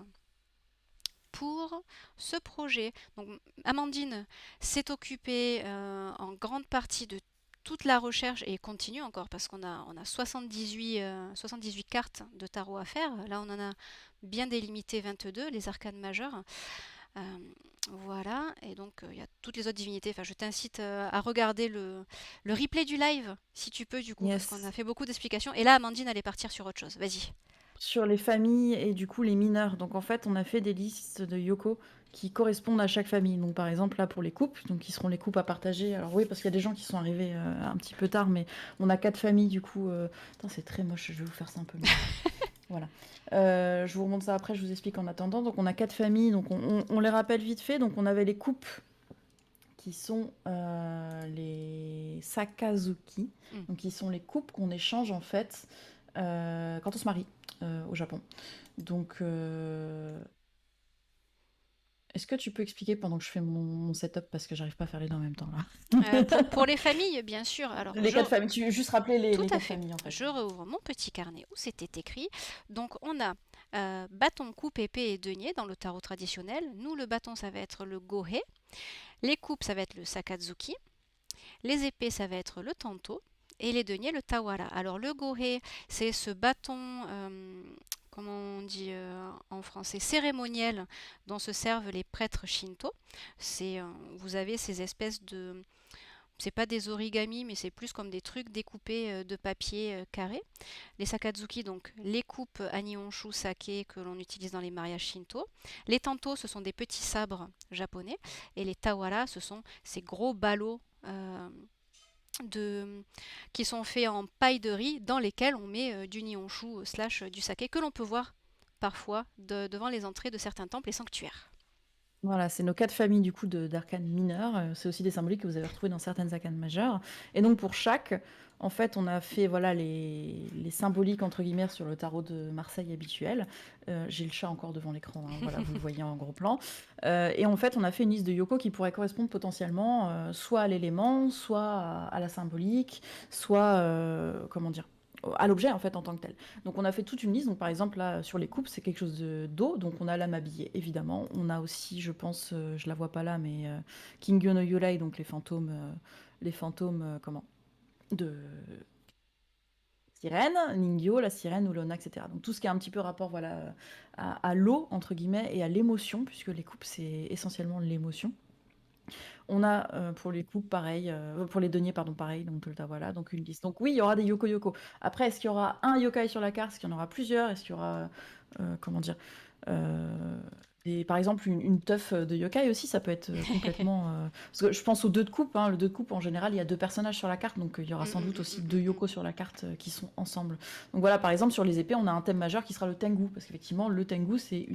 Speaker 1: pour ce projet. Donc Amandine s'est occupée en grande partie de toute la recherche et continue encore parce qu'on a 78 cartes de tarot à faire. Là, on en a bien délimité 22, les arcanes majeures. Euh, voilà, et donc il y a toutes les autres divinités. Enfin, je t'incite à regarder le replay du live si tu peux, du coup, parce qu'on a
Speaker 2: Yes.
Speaker 1: fait beaucoup d'explications. Et là, Amandine allait partir sur autre chose. Vas-y.
Speaker 2: Sur les familles et du coup les mineurs. Donc en fait, on a fait des listes de yoko qui correspondent à chaque famille. Donc par exemple là pour les couples, donc qui seront les couples à partager. Alors oui, parce qu'il y a des gens qui sont arrivés un petit peu tard, mais on a 4 familles du coup. Attends, c'est très moche, je vais vous faire ça un peu mieux. Voilà. Je vous remonte ça après, je vous explique en attendant. Donc on a 4 familles, donc on les rappelle vite fait. Donc on avait les couples qui sont les sakazuki,
Speaker 1: Mm.
Speaker 2: donc qui sont les couples qu'on échange en fait quand on se marie au Japon. Donc, est-ce que tu peux expliquer pendant que je fais mon setup parce que j'arrive pas à faire les deux en même temps là.
Speaker 1: Pour les familles, bien sûr. Alors,
Speaker 2: Les 4 familles, tu veux juste rappeler
Speaker 1: tout
Speaker 2: les
Speaker 1: à
Speaker 2: 4
Speaker 1: fait.
Speaker 2: familles en fait.
Speaker 1: Je rouvre mon petit carnet où c'était écrit. Donc, on a bâton, coupe, épée et denier dans le tarot traditionnel. Nous, le bâton, ça va être le gohei. Les coupes, ça va être le sakazuki. Les épées, ça va être le tanto. Et les deniers, le tawara. Alors, le gohei, c'est ce bâton, comment on dit en français, cérémoniel dont se servent les prêtres shinto. Vous avez ces espèces de c'est pas des origamis, mais c'est plus comme des trucs découpés de papier carré. Les sakazuki, donc les coupes Anihonshu sake que l'on utilise dans les mariages shinto. Les tanto, ce sont des petits sabres japonais. Et les tawara, ce sont ces gros ballots de, qui sont faits en paille de riz dans lesquels on met du nihonshu slash du saké que l'on peut voir parfois devant les entrées de certains temples et sanctuaires.
Speaker 2: Voilà, c'est nos 4 familles du coup d'arcanes mineures. C'est aussi des symboliques que vous avez retrouvés dans certaines arcanes majeures. Et donc pour chaque, en fait, on a fait voilà les symboliques entre guillemets sur le tarot de Marseille habituel. J'ai le chat encore devant l'écran, hein, voilà, vous le voyez en gros plan. Et en fait, on a fait une liste de yoko qui pourrait correspondre potentiellement soit à l'élément, soit à la symbolique, soit comment dire à l'objet en fait en tant que tel. Donc on a fait toute une liste. Donc par exemple là sur les coupes c'est quelque chose d'eau. Donc on a l'âme habillée évidemment. On a aussi je pense je la vois pas là mais Kingyo no Yurei donc les fantômes comment de sirène, Ningyo, la sirène ou Lona, etc. Donc tout ce qui a un petit peu rapport voilà à l'eau entre guillemets et à l'émotion puisque les coupes c'est essentiellement l'émotion. On a pour les coupes pareil, pour les deniers pardon pareil, donc voilà, donc une liste. Donc oui, il y aura des yoko yoko. Après, est-ce qu'il y aura un yokai sur la carte? Est-ce qu'il y en aura plusieurs? Est-ce qu'il y aura comment dire? euh, par exemple, une teuf de yokai aussi, ça peut être complètement. Parce que je pense aux 2 de coupe, hein. Le 2 de coupe, en général, il y a 2 personnages sur la carte, donc il y aura
Speaker 1: Mm,
Speaker 2: sans
Speaker 1: mm,
Speaker 2: doute
Speaker 1: mm,
Speaker 2: aussi
Speaker 1: mm,
Speaker 2: deux
Speaker 1: mm, mm.
Speaker 2: yokos sur la carte qui sont ensemble. Donc voilà, par exemple, sur les épées, on a un thème majeur qui sera le tengu, parce qu'effectivement, le tengu, c'est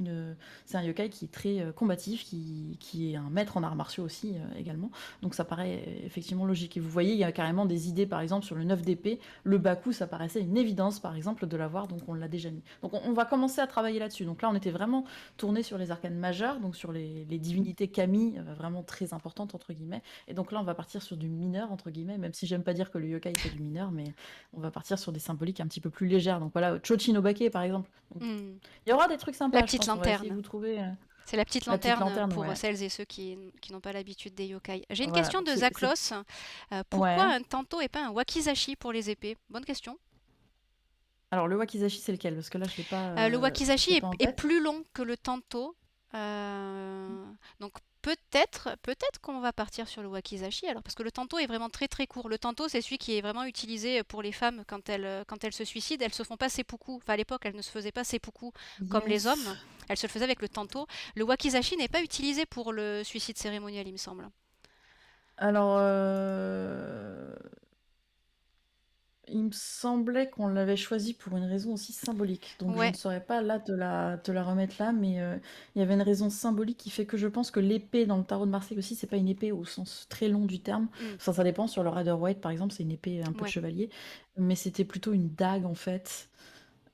Speaker 2: un yokai qui est très combatif, qui est un maître en arts martiaux aussi également. Donc ça paraît effectivement logique. Et vous voyez, il y a carrément des idées, par exemple, sur le 9 d'épée. Le Baku, ça paraissait une évidence, par exemple, de l'avoir, donc on l'a déjà mis. Donc on va commencer à travailler là-dessus. Donc là, on était vraiment tourné sur les arcanes majeures, donc sur les divinités kami, vraiment très importantes, entre guillemets. Et donc là, on va partir sur du mineur, entre guillemets, même si j'aime pas dire que le yokai c'est du mineur, mais on va partir sur des symboliques un petit peu plus légères. Donc voilà, Chochinobake par exemple. Donc,
Speaker 1: Mm.
Speaker 2: il y aura des trucs
Speaker 1: La
Speaker 2: sympas, je
Speaker 1: petite
Speaker 2: pense. On va essayer de
Speaker 1: lanterne.
Speaker 2: vous trouver
Speaker 1: C'est la petite
Speaker 2: la petite
Speaker 1: lanterne
Speaker 2: lanterne,
Speaker 1: pour
Speaker 2: ouais.
Speaker 1: celles et ceux qui n'ont pas l'habitude des yokai. J'ai une
Speaker 2: Voilà,
Speaker 1: question
Speaker 2: donc
Speaker 1: de Zaklos. Pourquoi
Speaker 2: Ouais.
Speaker 1: un tanto et pas un wakizashi pour les épées? Bonne question.
Speaker 2: Alors le wakizashi, c'est lequel? Parce que là,
Speaker 1: Le
Speaker 2: je
Speaker 1: wakizashi
Speaker 2: l'ai pas en
Speaker 1: est
Speaker 2: tête.
Speaker 1: plus long que le tanto. Donc peut-être qu'on va partir sur le wakizashi alors parce que le tanto est vraiment très très court. Le tanto c'est celui qui est vraiment utilisé pour les femmes quand elles se suicident. Elles se font pas seppuku. Enfin à l'époque elles ne se faisaient pas seppuku comme les
Speaker 2: Yes.
Speaker 1: hommes. Elles se le faisaient avec le tanto. Le wakizashi n'est pas utilisé pour le suicide cérémonial il me semble.
Speaker 2: Alors, il me semblait qu'on l'avait choisi pour une raison aussi symbolique. Donc je ne
Speaker 1: Ouais.
Speaker 2: saurais pas là te la remettre là, mais il y avait une raison symbolique qui fait que je pense que l'épée dans le tarot de Marseille aussi, c'est pas une épée au sens très long du terme.
Speaker 1: Mm,
Speaker 2: Enfin, ça dépend. Sur le Rider White, par exemple, c'est une épée un peu de
Speaker 1: ouais.
Speaker 2: chevalier, mais c'était plutôt une dague en fait.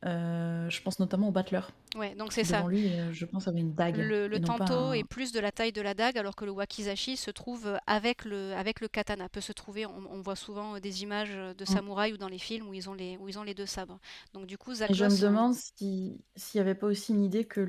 Speaker 2: Je pense notamment au battleur
Speaker 1: Ouais, donc c'est
Speaker 2: qui
Speaker 1: ça.
Speaker 2: devant lui, je pense, avait une dague
Speaker 1: Le
Speaker 2: et non pas
Speaker 1: tanto est
Speaker 2: un.
Speaker 1: plus de la taille de la dague, alors que le wakizashi se trouve avec le katana. Peut se trouver, on voit souvent des images de
Speaker 2: un-
Speaker 1: samouraïs ou dans les films où ils ont les deux sabres. Donc du coup,
Speaker 2: Et je me
Speaker 1: Zaklos,
Speaker 2: demande s'il y avait pas aussi une idée que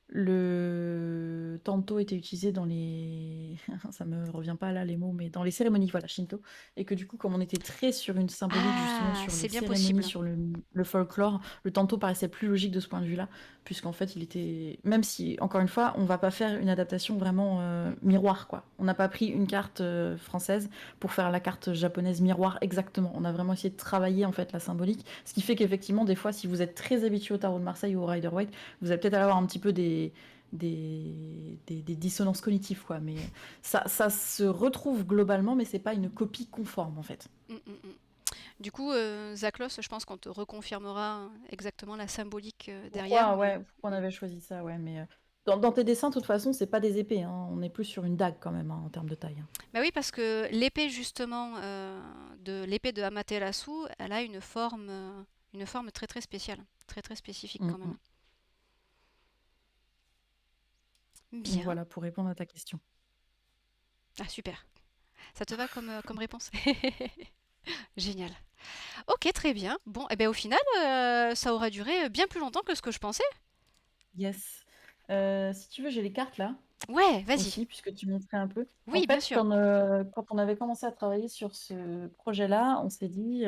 Speaker 2: le tanto était utilisé dans les. Ça me revient pas là les mots, mais dans les cérémonies, voilà, Shinto. Et que du coup, comme on était très sur une symbolique, justement,
Speaker 1: ah,
Speaker 2: sur les
Speaker 1: c'est bien
Speaker 2: cérémonies,
Speaker 1: possible.
Speaker 2: sur le folklore, le tanto paraissait plus logique de ce point de vue-là, puisqu'en fait, il était. Même si, encore une fois, on va pas faire une adaptation vraiment miroir, quoi. On n'a pas pris une carte française pour faire la carte japonaise miroir exactement. On a vraiment essayé de travailler, en fait, la symbolique. Ce qui fait qu'effectivement, des fois, si vous êtes très habitué au tarot de Marseille ou au Rider Waite, vous allez peut-être avoir un petit peu des dissonances cognitives, quoi. Mais ça se retrouve globalement, mais c'est pas une copie conforme, en fait.
Speaker 1: Mm, mm, mm. Du coup, Zaklos, je pense qu'on te reconfirmera exactement la symbolique derrière,
Speaker 2: Pourquoi,
Speaker 1: mais
Speaker 2: ouais, pourquoi on avait choisi ça, ouais, mais dans tes dessins, de toute façon, c'est pas des épées, hein. On est plus sur une dague quand même, hein, en termes de taille, hein.
Speaker 1: bah oui, parce que l'épée justement de l'épée de Amaterasu, elle a une forme très très spéciale, très très spécifique
Speaker 2: Mm,
Speaker 1: quand même.
Speaker 2: mm. Donc
Speaker 1: Bien.
Speaker 2: voilà, pour répondre à ta question.
Speaker 1: Ah super. Ça te va comme réponse? Génial. Ok, très bien. Bon, et ben au final, ça aura duré bien plus longtemps que ce que je pensais.
Speaker 2: Yes. Si tu veux, j'ai les cartes là
Speaker 1: Ouais, vas-y.
Speaker 2: aussi, puisque tu montrais un peu. En
Speaker 1: Oui, bien
Speaker 2: fait,
Speaker 1: sûr.
Speaker 2: quand on avait commencé à travailler sur ce projet-là, on s'est dit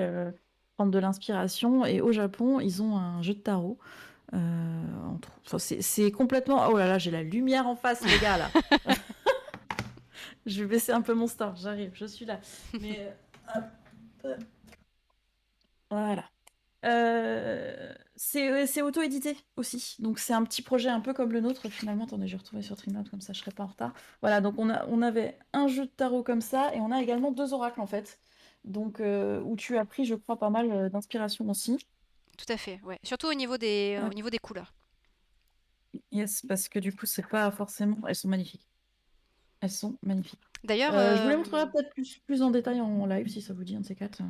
Speaker 2: prendre de l'inspiration. Et au Japon, ils ont un jeu de tarot. Enfin, c'est complètement. Oh là là, j'ai la lumière en face, les gars, là. Je vais baisser un peu mon star, j'arrive, je suis là. Mais hop, voilà. C'est auto-édité aussi. Donc c'est un petit projet un peu comme le nôtre finalement. Attendez, je vais retrouver sur Streamlabs comme ça je serai pas en retard. Voilà, donc on avait un jeu de tarot comme ça et on a également 2 oracles en fait. Donc où tu as pris, je crois, pas mal d'inspiration aussi.
Speaker 1: Tout à fait, ouais. Surtout au niveau des,
Speaker 2: Hop,
Speaker 1: au niveau des couleurs.
Speaker 2: yes, parce que du coup c'est pas forcément. Elles sont magnifiques. Elles sont magnifiques.
Speaker 1: D'ailleurs,
Speaker 2: Je vous les montrerai peut-être plus en détail en live si ça vous dit, un de ces quatre.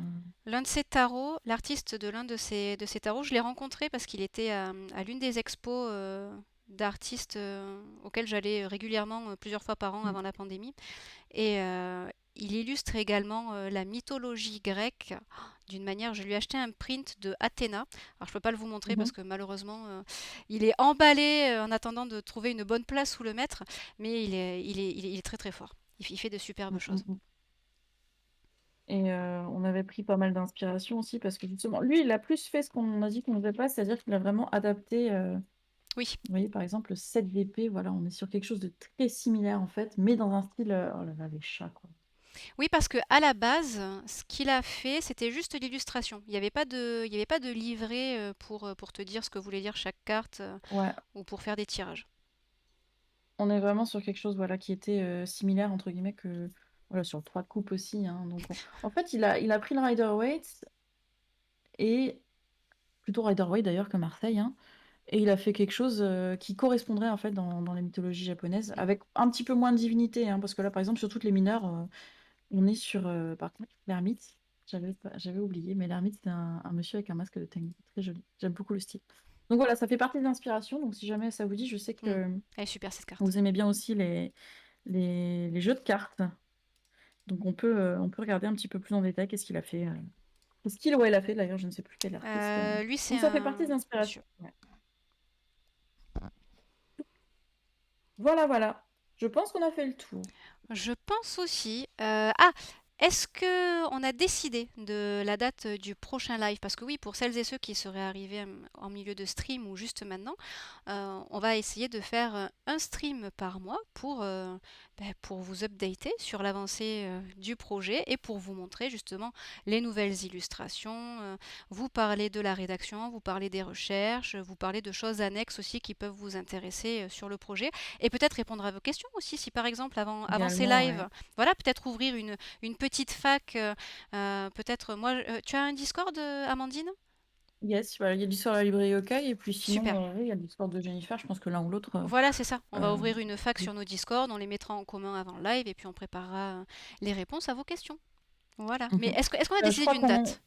Speaker 1: l'un de ces tarots, l'artiste de l'un de ces tarots, je l'ai rencontré parce qu'il était à l'une des expos d'artistes auxquelles j'allais régulièrement plusieurs fois par an
Speaker 2: Mm.
Speaker 1: avant la pandémie. Et il illustre également la mythologie grecque d'une manière. Je lui ai acheté un print de Athéna. Alors je peux pas le vous montrer parce
Speaker 2: Mhm.
Speaker 1: que malheureusement il est emballé en attendant de trouver une bonne place où le mettre, mais il est très très fort. Il fait de superbes
Speaker 2: Mm, mm,
Speaker 1: choses.
Speaker 2: mm. Et on avait pris pas mal d'inspiration aussi parce que justement, lui, il a plus fait ce qu'on a dit qu'on ne faisait pas, c'est-à-dire qu'il a vraiment adapté.
Speaker 1: Oui,
Speaker 2: Vous voyez, par exemple, le 7 d'épée, voilà, on est sur quelque chose de très similaire en fait, mais dans un style. Oh là là, les chats, quoi.
Speaker 1: Oui, parce que à la base, ce qu'il a fait, c'était juste l'illustration. Il y avait pas de livret pour te dire ce que voulait dire chaque carte
Speaker 2: Ouais,
Speaker 1: ou pour faire des tirages.
Speaker 2: on est vraiment sur quelque chose voilà, qui était similaire, entre guillemets, que voilà, sur le 3 de coupe aussi, hein. Donc, en fait, il a pris le Rider-Waite, et plutôt Rider-Waite d'ailleurs que Marseille, hein, et il a fait quelque chose qui correspondrait en fait dans la mythologie japonaise,
Speaker 1: Mm.
Speaker 2: avec un petit peu moins de divinité, hein, parce que là, par exemple, sur toutes les mineurs, on est sur, par contre, l'ermite. J'avais oublié, mais l'ermite, c'est un monsieur avec un masque de Tengu. Très joli. J'aime beaucoup le style. Donc voilà, ça fait partie de l'inspiration. Donc si jamais ça vous dit, je sais
Speaker 1: Mm.
Speaker 2: que
Speaker 1: Elle est super cette carte.
Speaker 2: vous aimez bien aussi les jeux de cartes. Donc on peut regarder un petit peu plus en détail qu'est-ce qu'il a fait. Qu'est-ce qu'il ou elle a fait d'ailleurs, je ne sais plus quel artiste.
Speaker 1: Lui, c'est
Speaker 2: Donc ça fait partie
Speaker 1: un
Speaker 2: de
Speaker 1: monsieur.
Speaker 2: l'inspiration. Ouais. Voilà, voilà. Je pense qu'on a fait le tour.
Speaker 1: Je pense aussi. Ah, est-ce que on a décidé de la date du prochain live? Parce que oui, pour celles et ceux qui seraient arrivés en milieu de stream ou juste maintenant, on va essayer de faire un stream par mois pour vous updater sur l'avancée du projet et pour vous montrer justement les nouvelles illustrations, vous parler de la rédaction, vous parler des recherches, vous parler de choses annexes aussi qui peuvent vous intéresser sur le projet. Et peut-être répondre à vos questions aussi, si par exemple avant ces
Speaker 2: Également,
Speaker 1: lives,
Speaker 2: ouais.
Speaker 1: voilà, peut-être ouvrir une petite fac, peut-être moi, tu as un Discord, Amandine?
Speaker 2: Yes, voilà, il y a l'histoire de la librairie Yokai, et puis sinon,
Speaker 1: Super.
Speaker 2: oui, il y a l'histoire de Jennifer. Je pense que l'un ou l'autre.
Speaker 1: Voilà, c'est ça. On va
Speaker 2: Euh,
Speaker 1: ouvrir une fac
Speaker 2: oui.
Speaker 1: sur nos Discord, on les mettra en commun avant le live et puis on préparera les réponses à vos questions. Voilà. Mais
Speaker 2: Mhm.
Speaker 1: est-ce qu'on a
Speaker 2: Je
Speaker 1: décidé
Speaker 2: crois
Speaker 1: d'une
Speaker 2: qu'on
Speaker 1: date?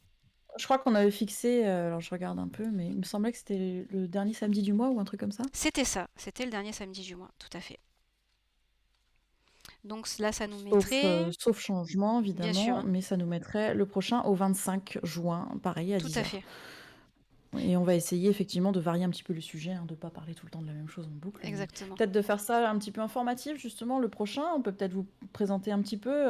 Speaker 2: je crois qu'on avait fixé, alors je regarde un peu, mais il me semblait que c'était le dernier samedi du mois ou un truc comme ça.
Speaker 1: C'était ça, c'était le dernier samedi du mois, tout à fait. Donc là, ça nous
Speaker 2: Sauf,
Speaker 1: mettrait,
Speaker 2: sauf changement,
Speaker 1: bien sûr,
Speaker 2: évidemment,
Speaker 1: hein,
Speaker 2: mais ça nous mettrait le prochain au 25 juin, pareil, à
Speaker 1: tout à
Speaker 2: 10 heures.
Speaker 1: fait,
Speaker 2: Et on va essayer effectivement de varier un petit peu le sujet, hein, de ne pas parler tout le temps de la même chose en boucle, mais
Speaker 1: exactement.
Speaker 2: peut-être de faire ça un petit peu informatif, justement, le prochain. On peut peut-être vous présenter un petit peu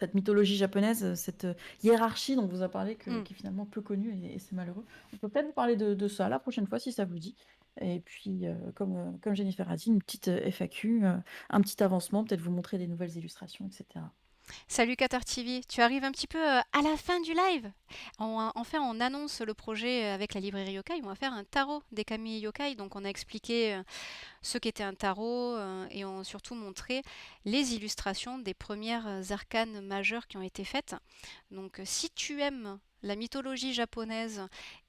Speaker 2: cette mythologie japonaise, cette hiérarchie dont vous a parlé,
Speaker 1: Hmm.
Speaker 2: qui est finalement peu connue, et c'est malheureux. On peut peut-être vous parler de ça la prochaine fois si ça vous dit. Et puis, comme Jennifer a dit, une petite FAQ, un petit avancement, peut-être vous montrer des nouvelles illustrations, etc.
Speaker 1: Salut Qatar TV, tu arrives un petit peu à la fin du live. Enfin, on annonce le projet avec la librairie Yokai. On va faire un tarot des Kami Yokai. Donc, on a expliqué ce qu'était un tarot et on a surtout montré les illustrations des premières arcanes majeures qui ont été faites. Donc, si tu aimes la mythologie japonaise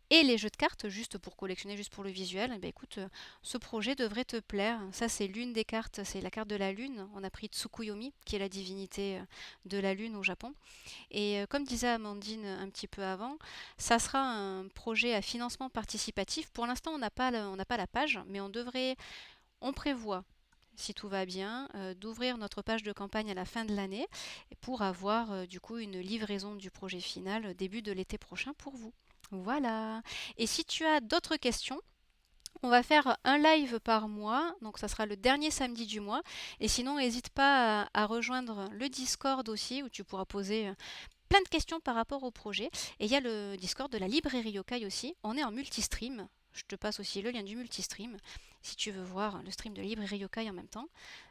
Speaker 1: et les jeux de cartes, juste pour collectionner, juste pour le visuel, eh ben écoute, ce projet devrait te plaire. Ça, c'est l'une des cartes, c'est la carte de la lune. On a pris Tsukuyomi, qui est la divinité de la lune au Japon. Et comme disait Amandine un petit peu avant, ça sera un projet à financement participatif. Pour l'instant, on n'a pas la page, mais on prévoit, si tout va bien, d'ouvrir notre page de campagne à la fin de l'année pour avoir du coup une livraison du projet final début de l'été prochain pour vous. Voilà. Et si tu as d'autres questions, on va faire un live par mois, donc ça sera le dernier samedi du mois. Et sinon, n'hésite pas à rejoindre le Discord aussi, où tu pourras poser plein de questions par rapport au projet. Et il y a le Discord de la librairie Yokai aussi. On est en multistream. Je te passe aussi le lien du multistream si tu veux voir le stream de la librairie Yokai en même temps.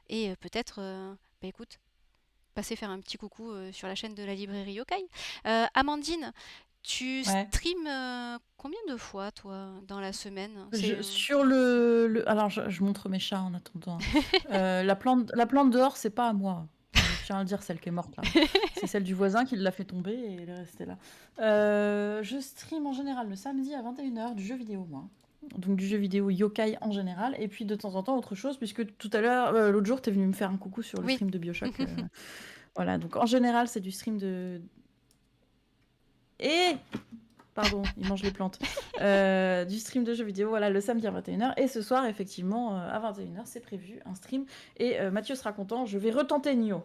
Speaker 1: Et peut-être, bah écoute, passer faire un petit coucou sur la chaîne de la librairie Yokai. Amandine, tu
Speaker 2: Ouais.
Speaker 1: streams combien de fois, toi, dans la semaine?
Speaker 2: Sur alors, je montre mes chats en attendant, hein. La plante dehors, c'est pas à moi. Je tiens à le dire, celle qui est morte là. C'est celle du voisin qui l'a fait tomber et elle est restée là. Je stream en général le samedi à 21 h du jeu vidéo, moi. Donc du jeu vidéo yokai en général. Et puis de temps en temps autre chose, puisque tout à l'heure, l'autre jour, t'es venu me faire un coucou sur le
Speaker 1: Oui.
Speaker 2: stream de BioShock. Voilà, donc en général, c'est du stream de. Et Pardon, il mange les plantes. Du stream de jeux vidéo, voilà, le samedi à 21 h. Et ce soir, effectivement, à 21 h, c'est prévu un stream. Et Mathieu sera content, je vais retenter Nioh.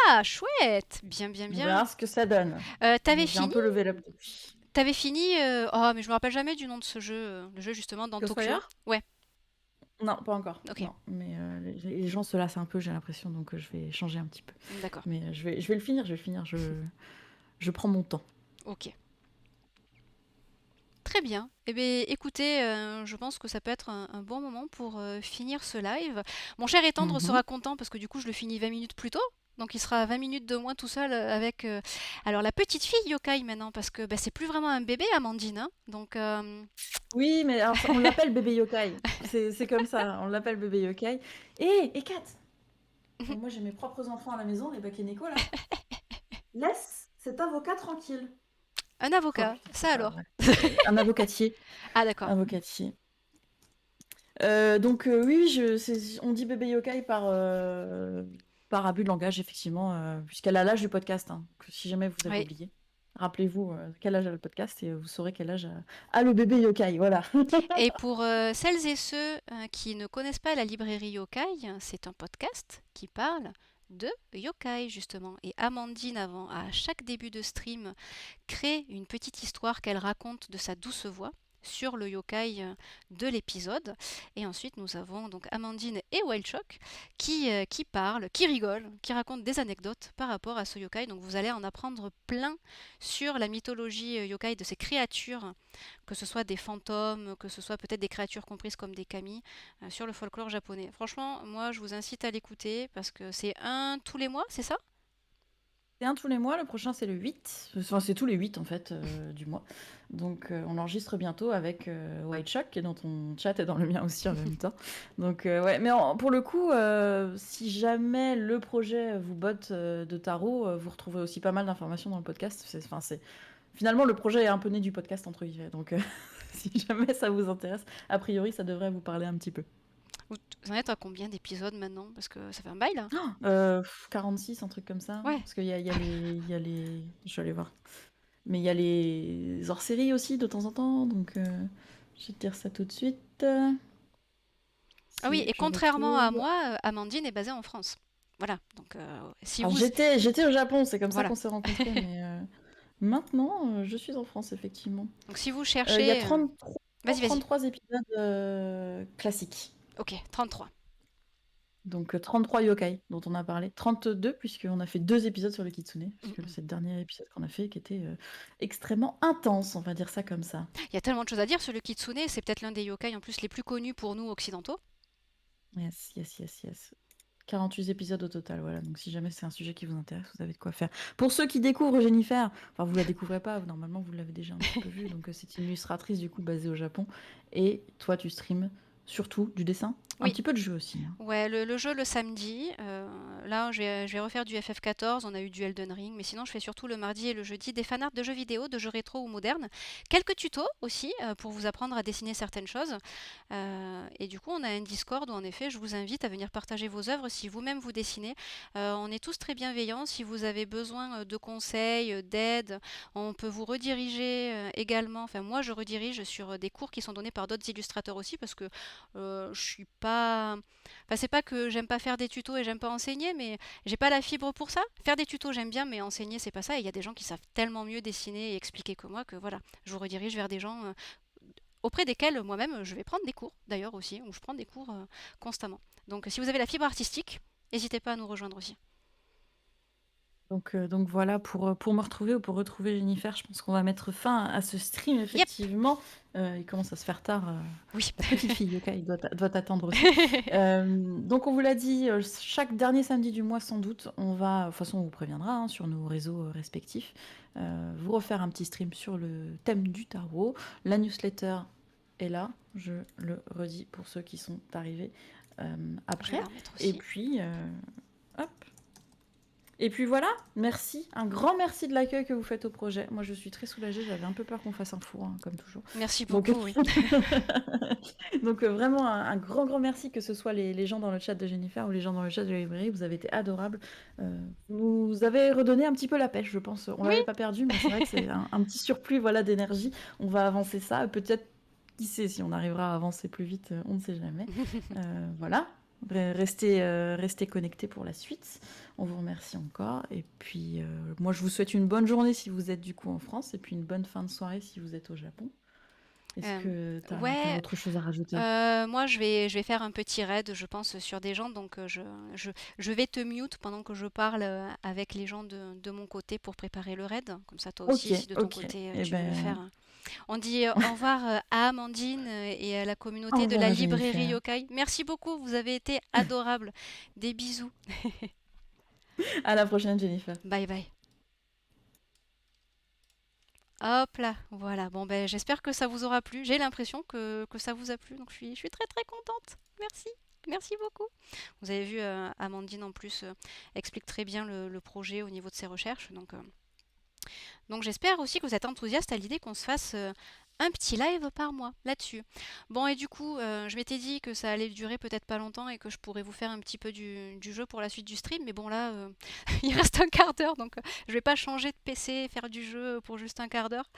Speaker 1: Ah, chouette! Bien, bien,
Speaker 2: On
Speaker 1: bien.
Speaker 2: verra ce que ça donne.
Speaker 1: T'avais
Speaker 2: J'ai un
Speaker 1: fini?
Speaker 2: peu levé up depuis.
Speaker 1: T'avais fini? Oh, mais je me rappelle jamais du nom de ce jeu, le jeu justement dans Tokyo.
Speaker 2: Ghostwire?
Speaker 1: Ouais,
Speaker 2: Non, pas encore.
Speaker 1: ok,
Speaker 2: Non, mais les gens se lassent un peu, j'ai l'impression, donc je vais changer un petit peu.
Speaker 1: d'accord,
Speaker 2: Mais je vais le finir, je prends mon temps.
Speaker 1: ok. Très bien. Eh bien, écoutez, je pense que ça peut être un bon moment pour finir ce live. Mon cher et tendre
Speaker 2: Mhm.
Speaker 1: sera content parce que du coup, je le finis 20 minutes plus tôt. Donc il sera à 20 minutes de moins tout seul avec alors la petite fille yokai maintenant parce que bah, c'est plus vraiment un bébé Amandine hein. Donc
Speaker 2: Oui, mais alors on l'appelle bébé yokai. C'est comme ça, on l'appelle bébé yokai. Et Kat, moi j'ai mes propres enfants à la maison, les Bakeneko là. Laisse cet avocat tranquille.
Speaker 1: un
Speaker 2: Oh
Speaker 1: avocat,
Speaker 2: putain, c'est
Speaker 1: ça
Speaker 2: pas
Speaker 1: alors.
Speaker 2: vrai. Un avocatier.
Speaker 1: Ah d'accord.
Speaker 2: Avocatier. Donc oui, oui, on dit bébé yokai par abus de langage, effectivement, puisqu'elle a l'âge du podcast, hein, que si jamais vous avez
Speaker 1: Oui.
Speaker 2: oublié. Rappelez-vous quel âge a le podcast et vous saurez quel âge a le bébé yokai, voilà.
Speaker 1: Et pour celles et ceux qui ne connaissent pas la librairie Yokai, c'est un podcast qui parle de yokai justement. Et Amandine, avant, à chaque début de stream, crée une petite histoire qu'elle raconte de sa douce voix sur le yokai de l'épisode. Et ensuite, nous avons donc Amandine et Wildshock qui parlent, qui rigolent, qui racontent des anecdotes par rapport à ce yokai. Donc vous allez en apprendre plein sur la mythologie yokai de ces créatures, que ce soit des fantômes, que ce soit peut-être des créatures comprises comme des kami, sur le folklore japonais. Franchement, moi je vous incite à l'écouter parce que c'est un tous les mois, c'est ça?
Speaker 2: C'est un tous les mois, le prochain c'est le 8. Enfin, c'est tous les 8 en fait du mois. Donc on enregistre bientôt avec White Shock qui est dans ton chat et dans le mien aussi en même temps. Donc ouais, mais pour le coup, si jamais le projet vous botte de tarot, vous retrouvez aussi pas mal d'informations dans le podcast. Finalement le projet est un peu né du podcast entre guillemets. Donc si jamais ça vous intéresse, a priori ça devrait vous parler un petit peu.
Speaker 1: Vous en êtes à combien d'épisodes maintenant? Parce que ça fait un bail là.
Speaker 2: 46, un truc comme ça.
Speaker 1: Ouais.
Speaker 2: Parce qu'il y a les... Je vais aller voir. Mais il y a les hors-séries aussi de temps en temps, donc je vais te dire ça tout de suite.
Speaker 1: Ah oui,
Speaker 2: Si
Speaker 1: et
Speaker 2: je
Speaker 1: contrairement à
Speaker 2: retrouve.
Speaker 1: moi, Amandine est basée en France. Voilà. Donc si
Speaker 2: Alors
Speaker 1: vous,
Speaker 2: j'étais au Japon, c'est comme ça
Speaker 1: voilà.
Speaker 2: qu'on s'est rencontrés, mais maintenant je suis en France effectivement.
Speaker 1: Donc si vous
Speaker 2: Il y a
Speaker 1: cherchez, vas-y, vas-y.
Speaker 2: 33 épisodes classiques.
Speaker 1: Ok, 33.
Speaker 2: Donc 33 yokai dont on a parlé. 32 puisqu'on a fait 2 épisodes sur le kitsune,
Speaker 1: Mm,
Speaker 2: puisque
Speaker 1: mm.
Speaker 2: c'est le dernier épisode qu'on a fait qui était extrêmement intense, on va dire ça comme ça.
Speaker 1: Il y a tellement de choses à dire sur le kitsune. C'est peut-être l'un des yokai en plus les plus connus pour nous occidentaux.
Speaker 2: Yes, yes, yes, yes. 48 épisodes au total, voilà. Donc si jamais c'est un sujet qui vous intéresse, vous avez de quoi faire. Pour ceux qui découvrent Jennifer, enfin vous la découvrez pas, normalement vous l'avez déjà un petit peu vue, donc c'est une illustratrice du coup basée au Japon. Et toi tu streams surtout du dessin, un
Speaker 1: Oui,
Speaker 2: petit peu de jeu aussi, hein.
Speaker 1: ouais, le jeu le samedi. Là, je vais refaire du FF14. On a eu du Elden Ring. Mais sinon, je fais surtout le mardi et le jeudi des fanarts de jeux vidéo, de jeux rétro ou modernes. Quelques tutos aussi pour vous apprendre à dessiner certaines choses. Et du coup, on a un Discord où, en effet, je vous invite à venir partager vos œuvres si vous-même vous dessinez. On est tous très bienveillants. Si vous avez besoin de conseils, d'aide, on peut vous rediriger également. Enfin, moi, je redirige sur des cours qui sont donnés par d'autres illustrateurs aussi parce que je suis pas. Enfin, c'est pas que j'aime pas faire des tutos et j'aime pas enseigner, mais j'ai pas la fibre pour ça. Faire des tutos, j'aime bien, mais enseigner, c'est pas ça. Et il y a des gens qui savent tellement mieux dessiner et expliquer que moi que voilà, je vous redirige vers des gens auprès desquels moi-même je vais prendre des cours, d'ailleurs aussi, où je prends des cours constamment. Donc, si vous avez la fibre artistique, n'hésitez pas à nous rejoindre aussi.
Speaker 2: Donc voilà, pour me retrouver ou pour retrouver Jennifer, je pense qu'on va mettre fin à ce stream,
Speaker 1: Yep,
Speaker 2: effectivement. Il commence à se faire tard.
Speaker 1: oui.
Speaker 2: La petite fille yokai doit t'attendre aussi. Donc on vous l'a dit, chaque dernier samedi du mois sans doute, on va, de toute façon on vous préviendra hein, sur nos réseaux respectifs, vous refaire un petit stream sur le thème du tarot. La newsletter est là, je le redis pour ceux qui sont arrivés
Speaker 1: Je vais
Speaker 2: après.
Speaker 1: la remettre
Speaker 2: Et
Speaker 1: aussi.
Speaker 2: puis, hop. Et puis voilà, merci, un grand merci de l'accueil que vous faites au projet. Moi je suis très soulagée, j'avais un peu peur qu'on fasse un four, hein, comme toujours.
Speaker 1: Merci
Speaker 2: Donc,
Speaker 1: beaucoup, oui.
Speaker 2: donc vraiment un grand, grand merci que ce soit les gens dans le chat de Jennifer ou les gens dans le chat de la librairie, vous avez été adorables. Vous avez redonné un petit peu la pêche, je pense. On
Speaker 1: Oui.
Speaker 2: l'avait pas perdu, mais c'est vrai que c'est un petit surplus voilà, d'énergie. On va avancer ça, peut-être, qui sait si on arrivera à avancer plus vite, on ne sait jamais. Voilà, restez connectés pour la suite. On vous remercie encore. Et puis, moi, je vous souhaite une bonne journée si vous êtes du coup en France, et puis une bonne fin de soirée si vous êtes au Japon. Est-ce
Speaker 1: Euh,
Speaker 2: que tu as
Speaker 1: ouais,
Speaker 2: autre chose à rajouter?
Speaker 1: moi, je vais faire un petit raid, je pense, sur des gens. Donc, je vais te mute pendant que je parle avec les gens de mon côté pour préparer le raid. Comme ça, toi
Speaker 2: Ok,
Speaker 1: aussi, si de ton
Speaker 2: ok.
Speaker 1: côté,
Speaker 2: Eh
Speaker 1: tu veux le
Speaker 2: ben,
Speaker 1: faire. On dit au revoir à Amandine et à la
Speaker 2: au
Speaker 1: communauté de
Speaker 2: revoir
Speaker 1: la
Speaker 2: à
Speaker 1: librairie
Speaker 2: Jennifer.
Speaker 1: Yokai. Merci beaucoup, vous avez été adorables. Des bisous.
Speaker 2: À la prochaine, Jennifer.
Speaker 1: Bye bye. Hop là, voilà. Bon, ben, j'espère que ça vous aura plu. J'ai l'impression que ça vous a plu, donc je suis très très contente. Merci. Merci beaucoup. Vous avez vu, Amandine en plus explique très bien le projet au niveau de ses recherches. Donc j'espère aussi que vous êtes enthousiaste à l'idée qu'on se fasse un petit live par mois là-dessus. Bon, et du coup, je m'étais dit que ça allait durer peut-être pas longtemps et que je pourrais vous faire un petit peu du jeu pour la suite du stream, mais bon là, il reste un quart d'heure, donc je vais pas changer de PC, faire du jeu pour juste un quart d'heure.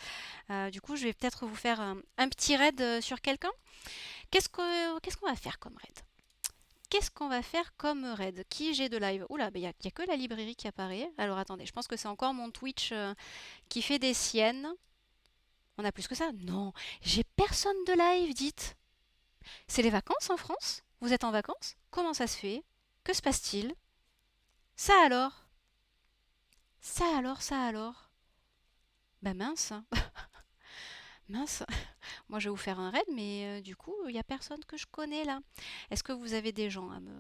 Speaker 1: Du coup, je vais peut-être vous faire un petit raid sur quelqu'un. Qu'est-ce qu'on va faire comme raid? Qu'est-ce qu'on va faire comme raid? Qui j'ai de live? Oula, il n'y a que la librairie qui apparaît. Alors attendez, je pense que c'est encore mon Twitch qui fait des siennes. On a plus que ça? Non, j'ai personne de live, dites. C'est les vacances en France? Vous êtes en vacances? Comment ça se fait? Que se passe-t-il? Ça alors? Ça alors, ça alors? Bah mince, mince. Moi je vais vous faire un raid, mais du coup, il n'y a personne que je connais là. Est-ce que vous avez des gens à me...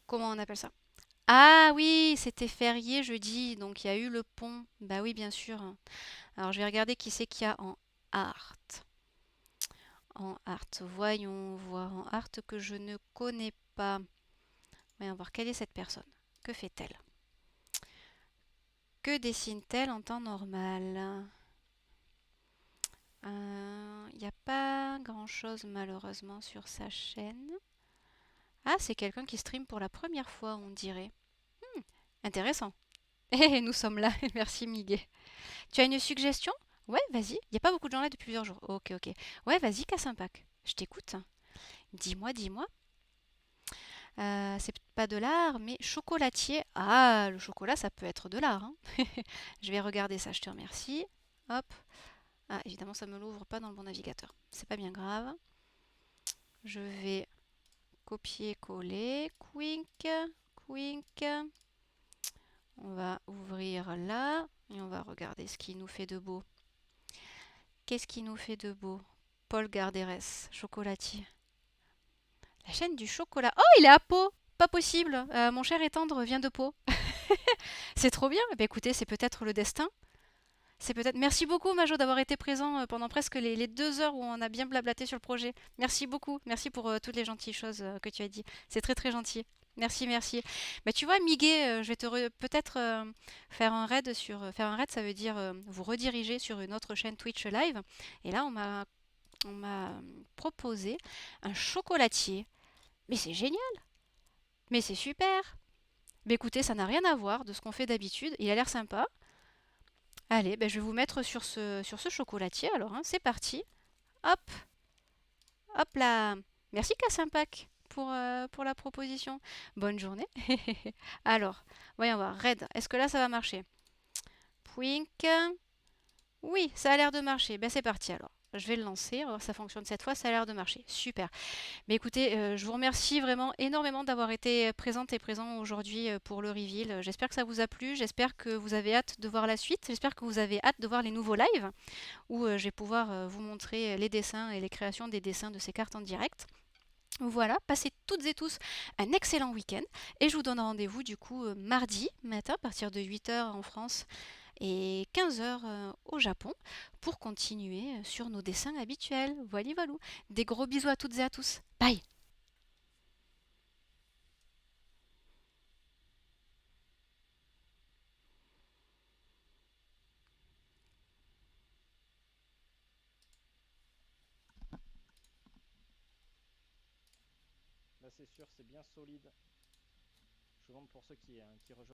Speaker 1: Comment on appelle ça? Ah oui, c'était férié jeudi, donc il y a eu le pont. Bah oui, bien sûr. Alors je vais regarder qui c'est qu'il y a en art. En art, voyons voir en art que je ne connais pas. Voyons voir quelle est cette personne. Que fait-elle? Que dessine-t-elle en temps normal? Il n'y a pas grand-chose malheureusement sur sa chaîne. Ah, c'est quelqu'un qui stream pour la première fois, on dirait. Intéressant. Et nous sommes là. Merci Miguel. Tu as une suggestion? Ouais, vas-y. Il n'y a pas beaucoup de gens là depuis plusieurs jours. Ok, ok. Ouais, vas-y, casse un pack. Je t'écoute. Dis-moi, dis-moi. C'est pas de l'art, mais chocolatier. Ah, le chocolat, ça peut être de l'art, hein. Je vais regarder ça, je te remercie. Hop. Ah, évidemment, ça me l'ouvre pas dans le bon navigateur. C'est pas bien grave. Je vais copier-coller. Quink, quink. On va ouvrir là et on va regarder ce qui nous fait de beau. Qu'est-ce qui nous fait de beau? Paul Garderès, chocolatier. La chaîne du chocolat. Oh, il est à Pau! Pas possible. Mon cher et tendre vient de Pau. C'est trop bien. Eh bien, écoutez, c'est peut-être le destin. C'est peut-être. Merci beaucoup, Majo, d'avoir été présent pendant presque les 2 heures où on a bien blablaté sur le projet. Merci beaucoup. Merci pour toutes les gentilles choses que tu as dit. C'est très très gentil. Merci, merci. Mais tu vois, Miguel, je vais peut-être faire un raid sur. Faire un raid, ça veut dire vous rediriger sur une autre chaîne Twitch live. Et là, on m'a proposé un chocolatier. Mais c'est génial. Mais c'est super. Mais écoutez, ça n'a rien à voir de ce qu'on fait d'habitude. Il a l'air sympa. Allez, ben, je vais vous mettre sur ce chocolatier alors, hein. C'est parti. Hop, hop là. Merci Cassampac pour la proposition. Bonne journée. Alors, voyons voir. Red, est-ce que là ça va marcher? Pouink. Oui, ça a l'air de marcher. Ben c'est parti alors. Je vais le lancer, on va voir si ça fonctionne cette fois, ça a l'air de marcher. Super. Mais écoutez, je vous remercie vraiment énormément d'avoir été présente et présent aujourd'hui pour le reveal. J'espère que ça vous a plu, j'espère que vous avez hâte de voir la suite, j'espère que vous avez hâte de voir les nouveaux lives où je vais pouvoir vous montrer les dessins et les créations des dessins de ces cartes en direct. Voilà, passez toutes et tous un excellent week-end et je vous donne rendez-vous du coup mardi matin à partir de 8 heures en France et 15 heures au Japon pour continuer sur nos dessins habituels. Voilà, voilà. Des gros bisous à toutes et à tous. Bye!
Speaker 3: Là, c'est sûr, c'est bien solide. Je demande pour ceux qui rejoignent.